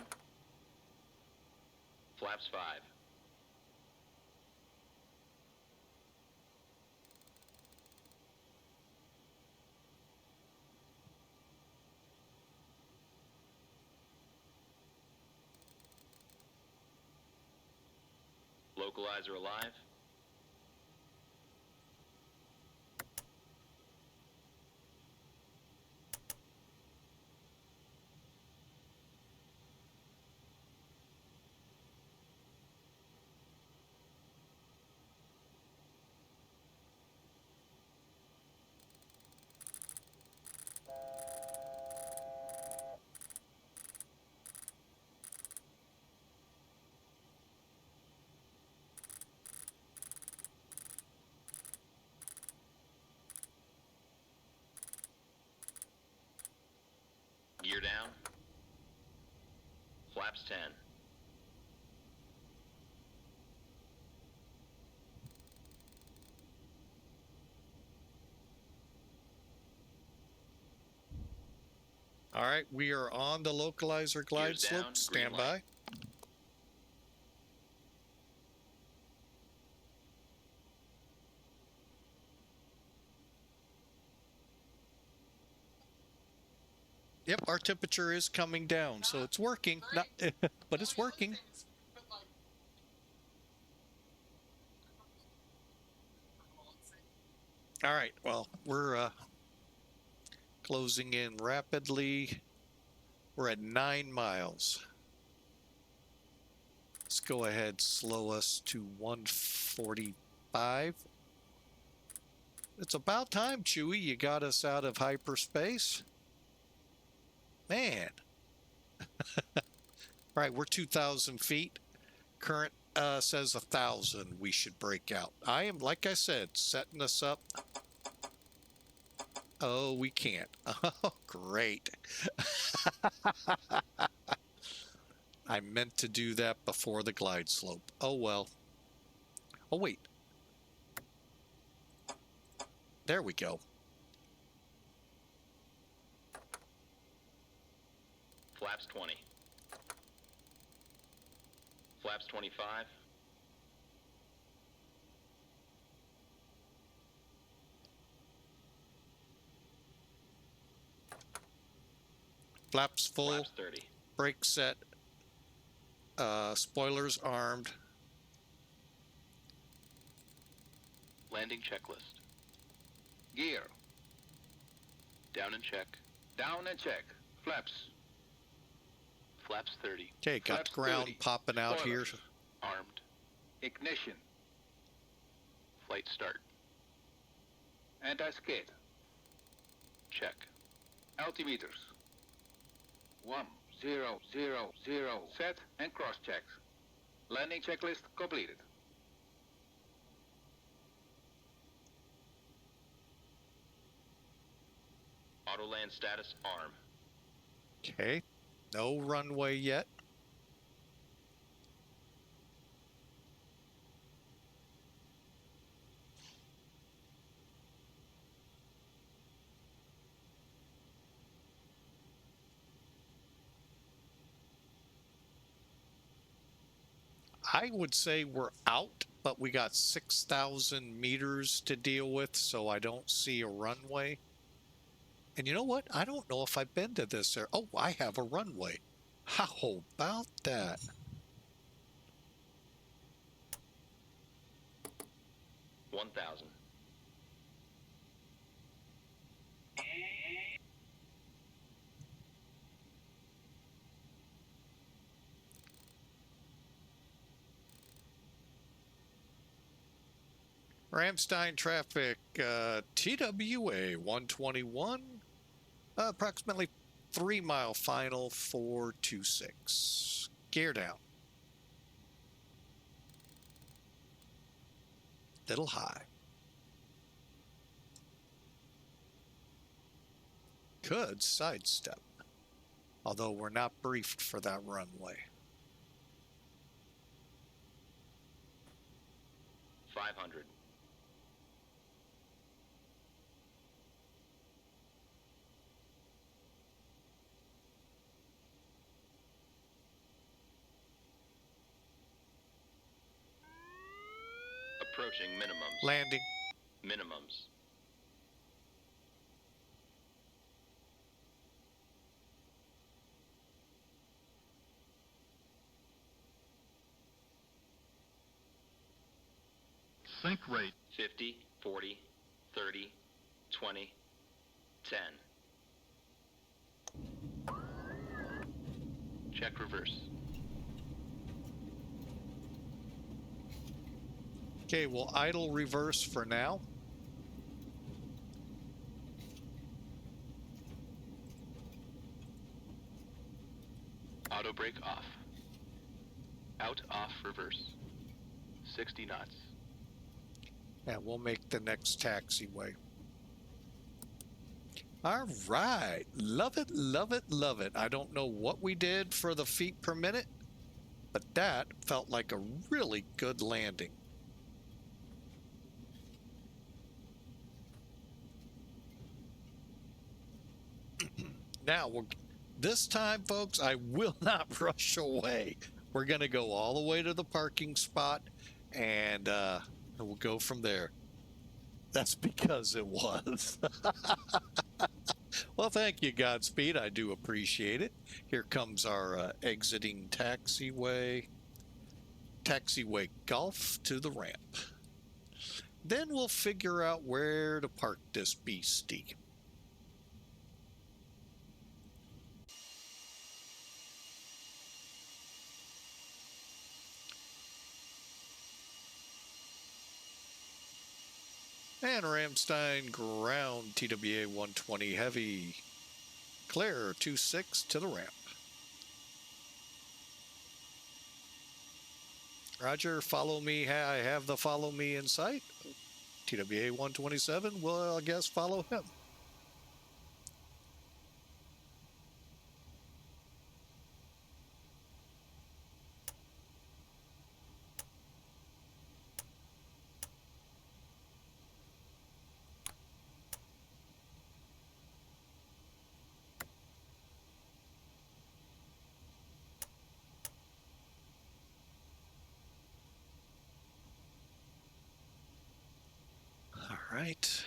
Flaps 5. Localizer alive. Gear down. Flaps 10. All right, we are on the localizer glide Gears slope. down, Stand green light. by. Yep, our temperature is coming down, so it's working. Not, but it's working. All right, well, we're closing in rapidly. We're at 9 miles. Let's go ahead, slow us to 145. It's about time, Chewie. You got us out of hyperspace. Man. Right, we're 2,000 feet. Current says 1,000 we should break out. I am, like I said, setting us up. Oh, we can't. Oh, great. I meant to do that before the glide slope. Oh, well. Oh, wait. There we go. Flaps 20. Flaps 25. Flaps full. Flaps 30. Brake set. Spoilers armed. Landing checklist. Gear. Down and check. Down and check. Flaps. Flaps 30. Okay, got Flaps the ground 30. popping out here. Spoilers. Armed. Ignition. Flight start. Anti-skid. Check. Altimeters. 1000. Set and cross-check. Landing checklist completed. Auto land status arm. Okay. No runway yet. I would say we're out, but we got 6,000 meters to deal with, so I don't see a runway. And you know what? I don't know if I've been to this area. Oh, I have a runway. How about that? $1,000. Ramstein traffic, TWA 121, approximately 3 mile final 426. Gear down. Little high. Could sidestep, although we're not briefed for that runway. 500. Approaching minimums. Landing. Minimums. Sync rate. 50, 40, 30, 20, 10. Check reverse. Okay, we'll idle reverse for now. Auto brake off. Out, off, reverse. 60 knots. And we'll make the next taxiway. All right. Love it, love it, love it. I don't know what we did for the feet per minute, but that felt like a really good landing. Now, this time, folks, I will not rush away. We're going to go all the way to the parking spot, and we'll go from there. That's because it was. Well, thank you, Godspeed. I do appreciate it. Here comes our exiting taxiway. Taxiway Golf to the ramp. Then we'll figure out where to park this beastie. And Ramstein ground TWA 120 heavy. Clear 26 to the ramp. Roger, follow me. I have the follow me in sight. TWA 127 will, I guess, follow him. All right.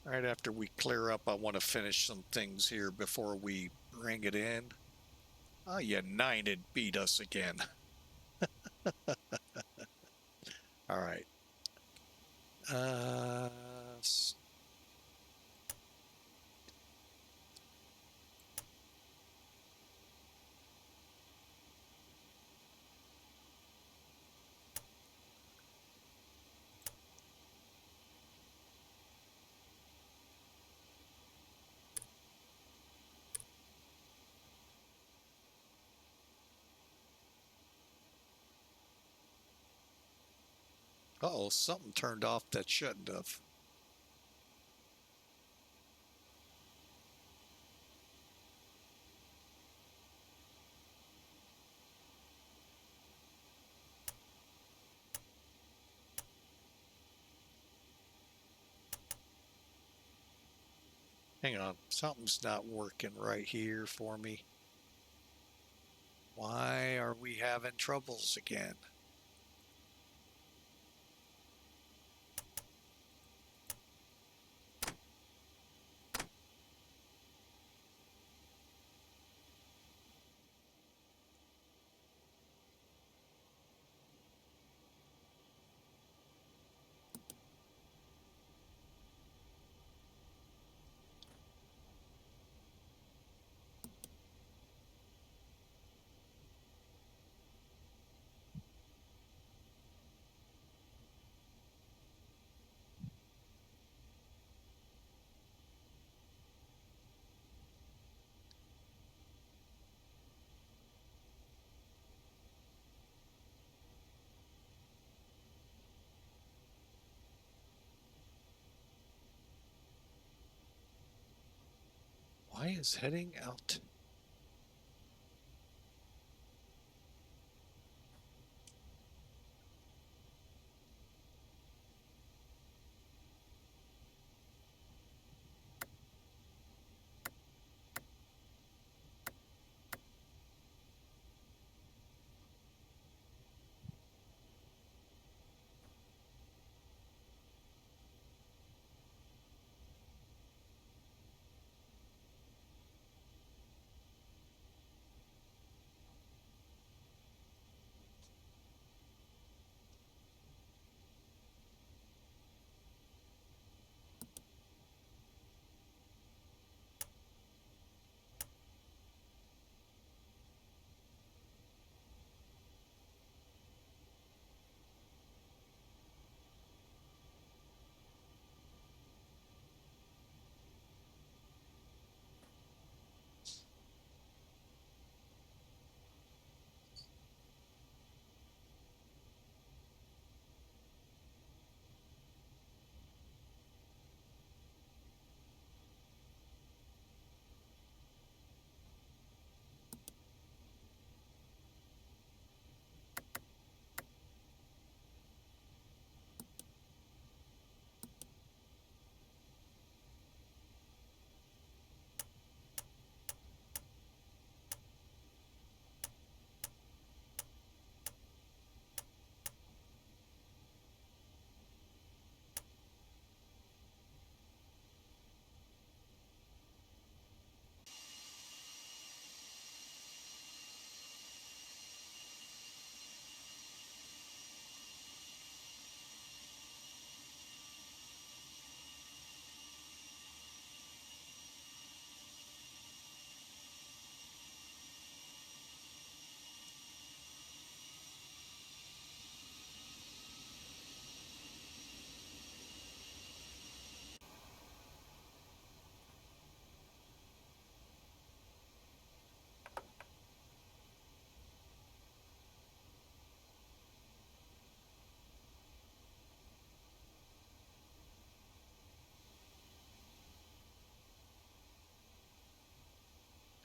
Right after we clear up, I want to finish some things here before we bring it in. Oh, United beat us again. All right. Uh-oh, something turned off that shouldn't have. Hang on, something's not working right here for me. Why are we having troubles again? Why is heading out?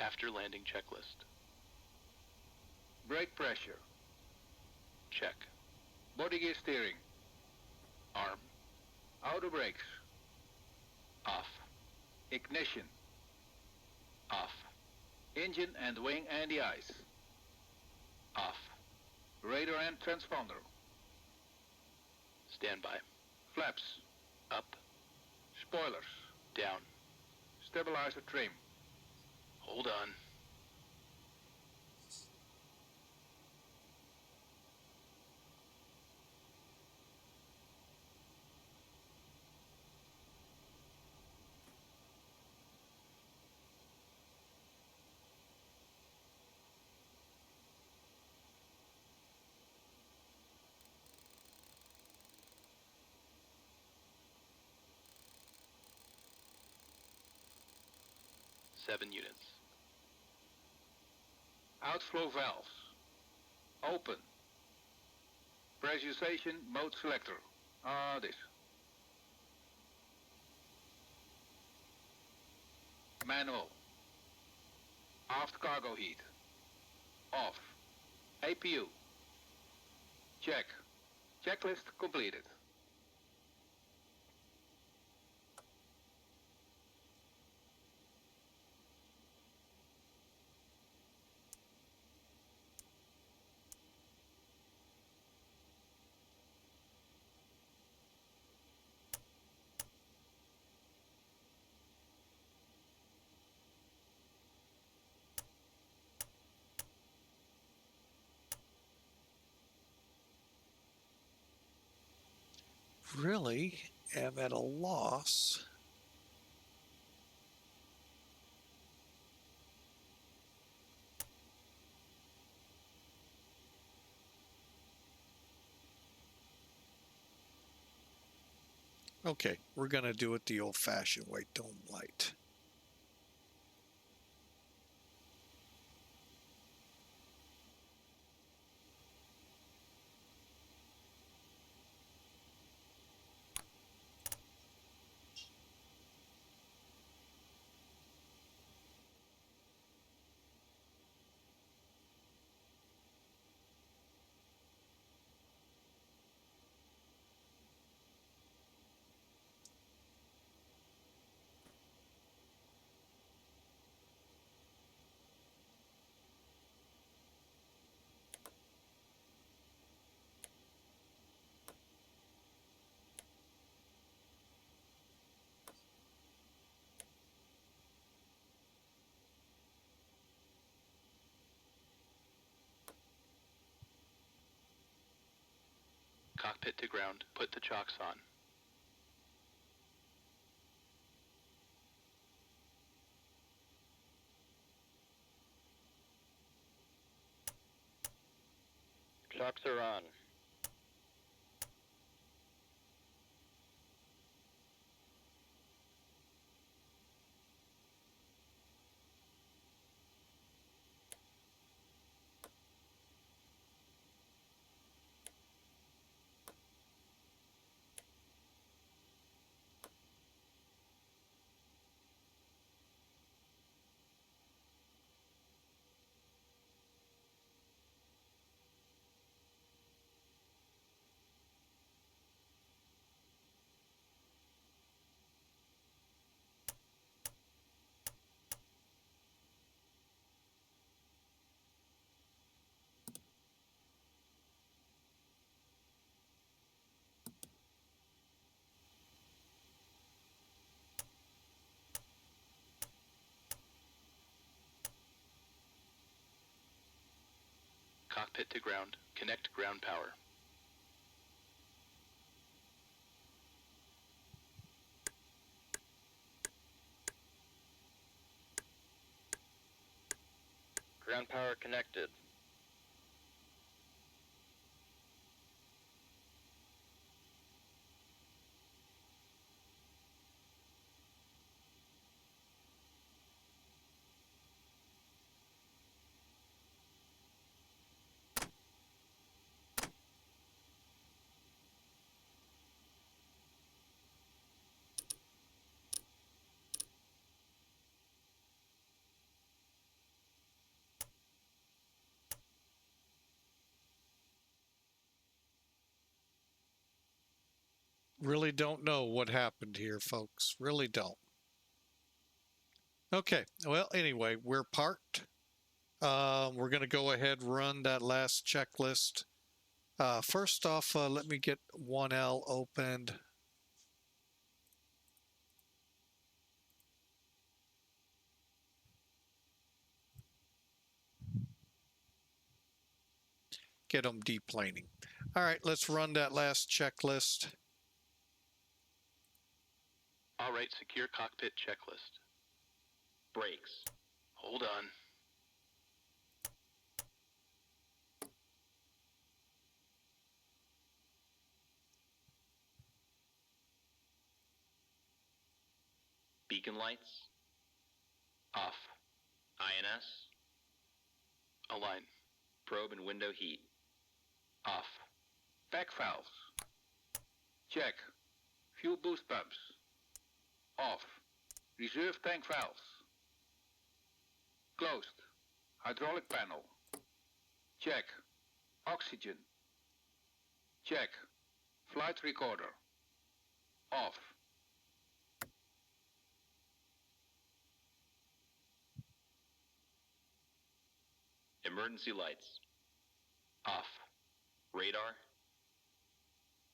After landing checklist. Brake pressure. Check. Body gear steering. Arm. Auto brakes. Off. Ignition. Off. Engine and wing anti-ice. Off. Radar and transponder. Standby. Flaps. Up. Spoilers. Down. Stabilizer trim. Hold on. Seven units. Outflow valves. Open. Pressurization mode selector. This. Manual. Aft cargo heat. Off. APU. Check. Checklist completed. Really am at a loss. Okay, we're going to do it the old-fashioned way, dome light. Cockpit to ground. Put the chocks on. Chocks are on. Cockpit to ground. Connect ground power. Ground power connected. Really don't know what happened here, folks. Really don't. Okay, well, anyway, we're parked. We're going to go ahead and run that last checklist. First off, let me get 1L opened. Get them deplaning. All right, let's run that last checklist. All right, secure cockpit checklist. Brakes. Hold on. Beacon lights. Off. INS. Align. Probe and window heat. Off. Back valves. Check. Fuel boost pumps. Off. Reserve tank valves. Closed. Hydraulic panel. Check. Oxygen. Check. Flight recorder. Off. Emergency lights. Off. Radar.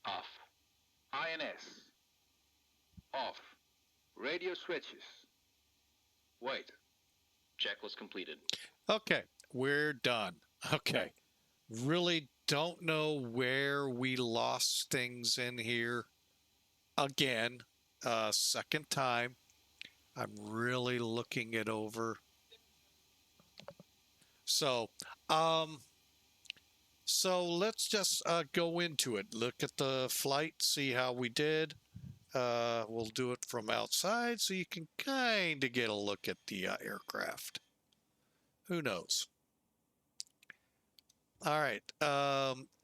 Off. INS. Off. Radio switches. Wait. Checklist completed. Okay, we're done. Okay, really don't know where we lost things in here. Again, second time. I'm really looking it over. So let's just go into it. Look at the flight, see how we did. We'll do it from outside so you can kind of get a look at the aircraft. Who knows? All right.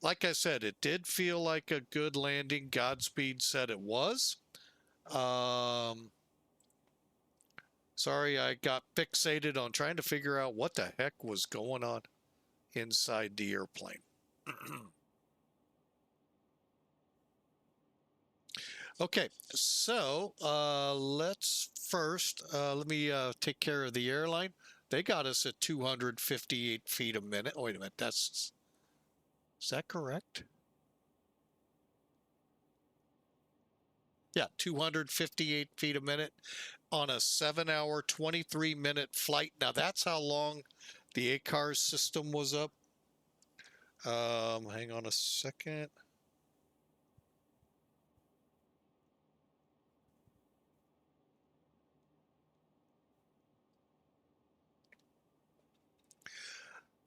Like I said, it did feel like a good landing. Godspeed said it was. Sorry, I got fixated on trying to figure out what the heck was going on inside the airplane. Okay, so let's first, let me take care of the airline. They got us at 258 feet a minute. Oh, wait a minute, is that correct? Yeah, 258 feet a minute on a 7-hour, 23-minute flight. Now, that's how long the ETAR system was up. Hang on a second.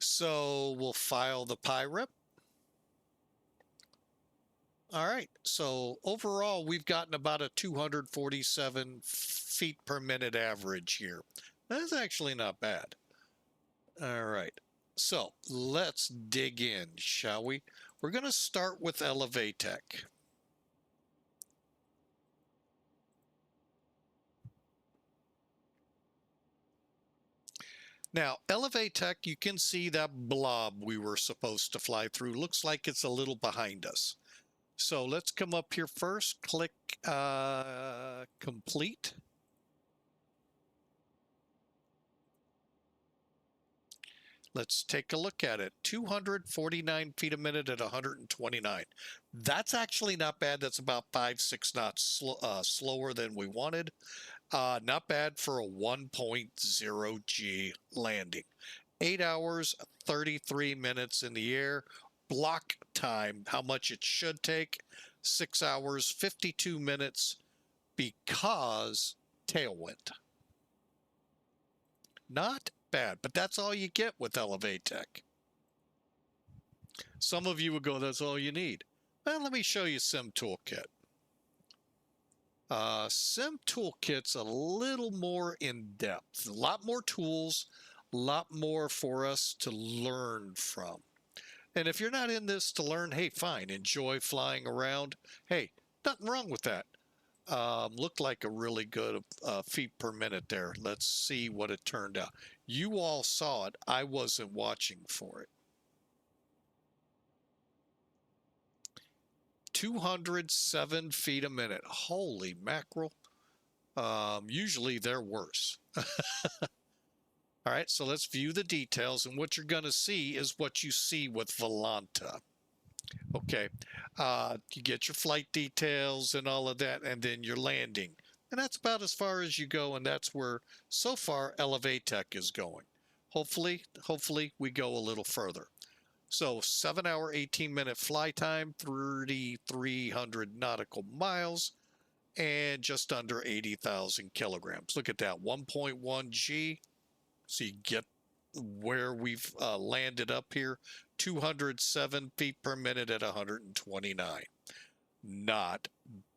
So we'll file the PIREP. All right, so overall, we've gotten about a 247 feet per minute average here. That's actually not bad. All right, so let's dig in, shall we? We're going to start with Elevatech. Now, Elevatech, you can see that blob we were supposed to fly through. Looks like it's a little behind us. So let's come up here first, click complete. Let's take a look at it. 249 feet a minute at 129. That's actually not bad. That's about 5-6 knots slower than we wanted. Not bad for a 1.0 G landing. 8 hours, 33 minutes in the air. Block time, how much it should take, 6 hours, 52 minutes because tailwind. Not bad, but that's all you get with Elevatech. Some of you would go, that's all you need. Well, let me show you Sim Toolkit. Sim Toolkit's a little more in depth, a lot more tools, a lot more for us to learn from. And if you're not in this to learn, hey, fine, enjoy flying around. Hey, nothing wrong with that. Looked like a really good feet per minute there. Let's see what it turned out. You all saw it. I wasn't watching for it. 207 feet a minute. Holy mackerel. Usually they're worse. All right, so let's view the details, and what you're going to see is what you see with Volanta. Okay, you get your flight details and all of that, and then your landing. And that's about as far as you go, and that's where, so far, ElevaTech is going. Hopefully we go a little further. So 7-hour, 18-minute fly time, 3,300 nautical miles, and just under 80,000 kilograms. Look at that, 1.1 G. So you get where we've landed up here, 207 feet per minute at 129. Not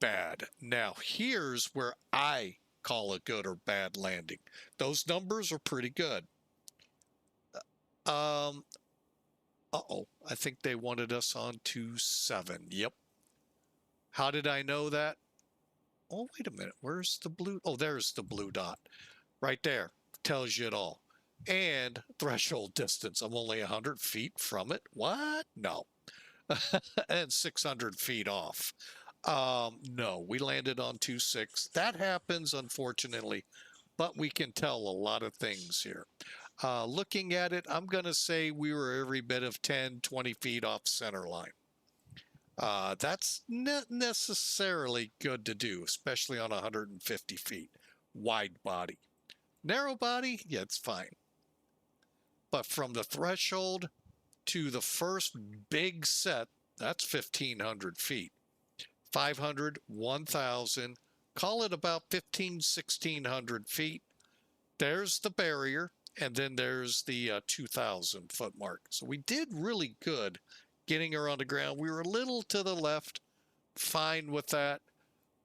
bad. Now, here's where I call a good or bad landing. Those numbers are pretty good. Uh-oh, I think they wanted us on 27. Yep. How did I know that? Oh, wait a minute. Where's the blue? Oh, there's the blue dot. Right there. Tells you it all. And threshold distance. I'm only 100 feet from it. What? No. And 600 feet off. No, we landed on 26. That happens, unfortunately, but we can tell a lot of things here. Looking at it, I'm going to say we were every bit of 10, 20 feet off center line. That's not necessarily good to do, especially on 150 feet. Wide body. Narrow body, yeah, it's fine. But from the threshold to the first big set, that's 1,500 feet. 500, 1,000, call it about 1,600 feet. There's the barrier, and then there's the 2,000 foot mark. So we did really good getting her on the ground. We were a little to the left, fine with that,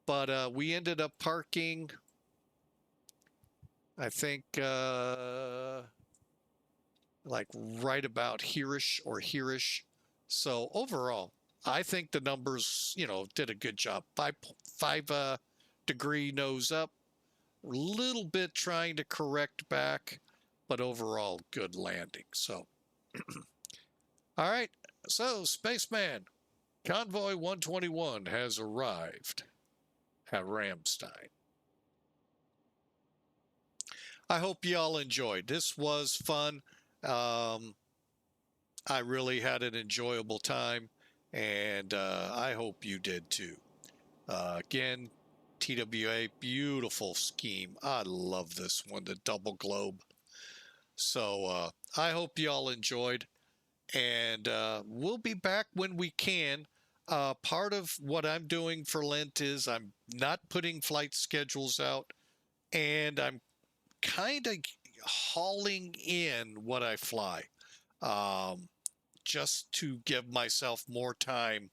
but we ended up parking, I think, like right about here-ish or here-ish. So overall, I think the numbers, did a good job. 5 degree nose up, a little bit trying to correct back, but overall good landing. So, all right. So, Spaceman, Convoy 121 has arrived at Ramstein. I hope y'all enjoyed. This was fun. I really had an enjoyable time, and I hope you did too. Again, TWA, beautiful scheme. I love this one, the double globe. So I hope y'all enjoyed, and we'll be back when we can. Part of what I'm doing for Lent is I'm not putting flight schedules out, and I'm kind of hauling in what I fly, just to give myself more time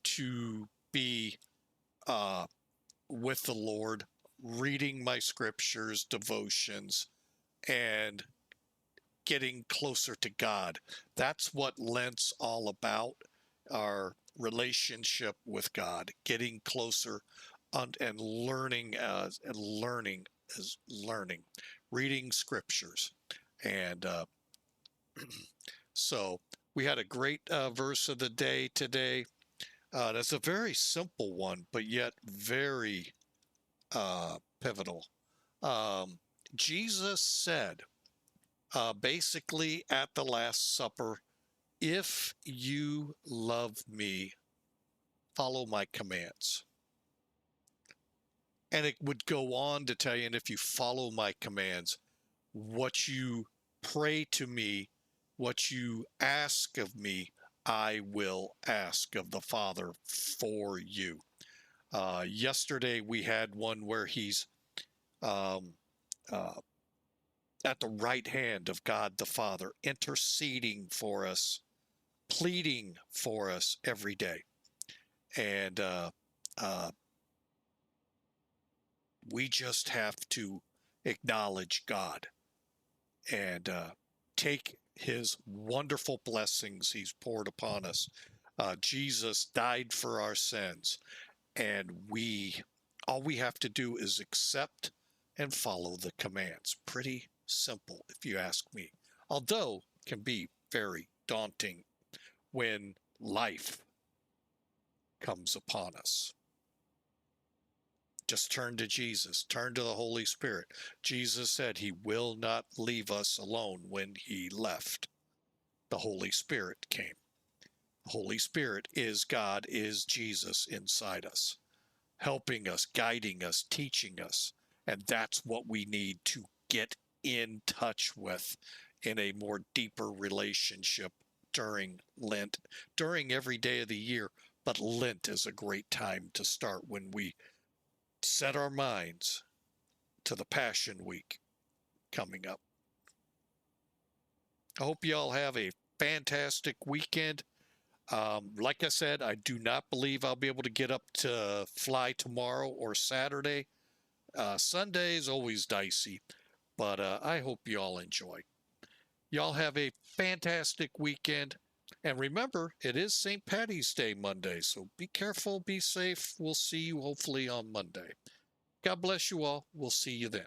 to be with the Lord, reading my scriptures, devotions, and getting closer to God. That's what Lent's all about, our relationship with God, getting closer and learning reading scriptures. And so we had a great verse of the day today. That's a very simple one, but yet very pivotal. Jesus said, basically at the Last Supper, if you love me, follow my commands. And it would go on to tell you, and if you follow my commands, what you pray to me, what you ask of me, I will ask of the Father for you. Yesterday we had one where he's at the right hand of God the Father, interceding for us, pleading for us every day. And we just have to acknowledge God and take his wonderful blessings he's poured upon us. Jesus died for our sins, and all we have to do is accept and follow the commands. Pretty simple, if you ask me. Although it can be very daunting when life comes upon us. Just turn to Jesus, turn to the Holy Spirit. Jesus said he will not leave us alone when he left. The Holy Spirit came. The Holy Spirit is God, is Jesus inside us, helping us, guiding us, teaching us. And that's what we need to get in touch with in a more deeper relationship during Lent, during every day of the year. But Lent is a great time to start when we set our minds to the Passion Week coming up. I hope you all have a fantastic weekend. Like I said, I do not believe I'll be able to get up to fly tomorrow or Saturday. Sunday is always dicey, but I hope you all enjoy. Y'all have a fantastic weekend. And remember, it is St. Patty's Day Monday, so be careful, be safe. We'll see you hopefully on Monday. God bless you all. We'll see you then.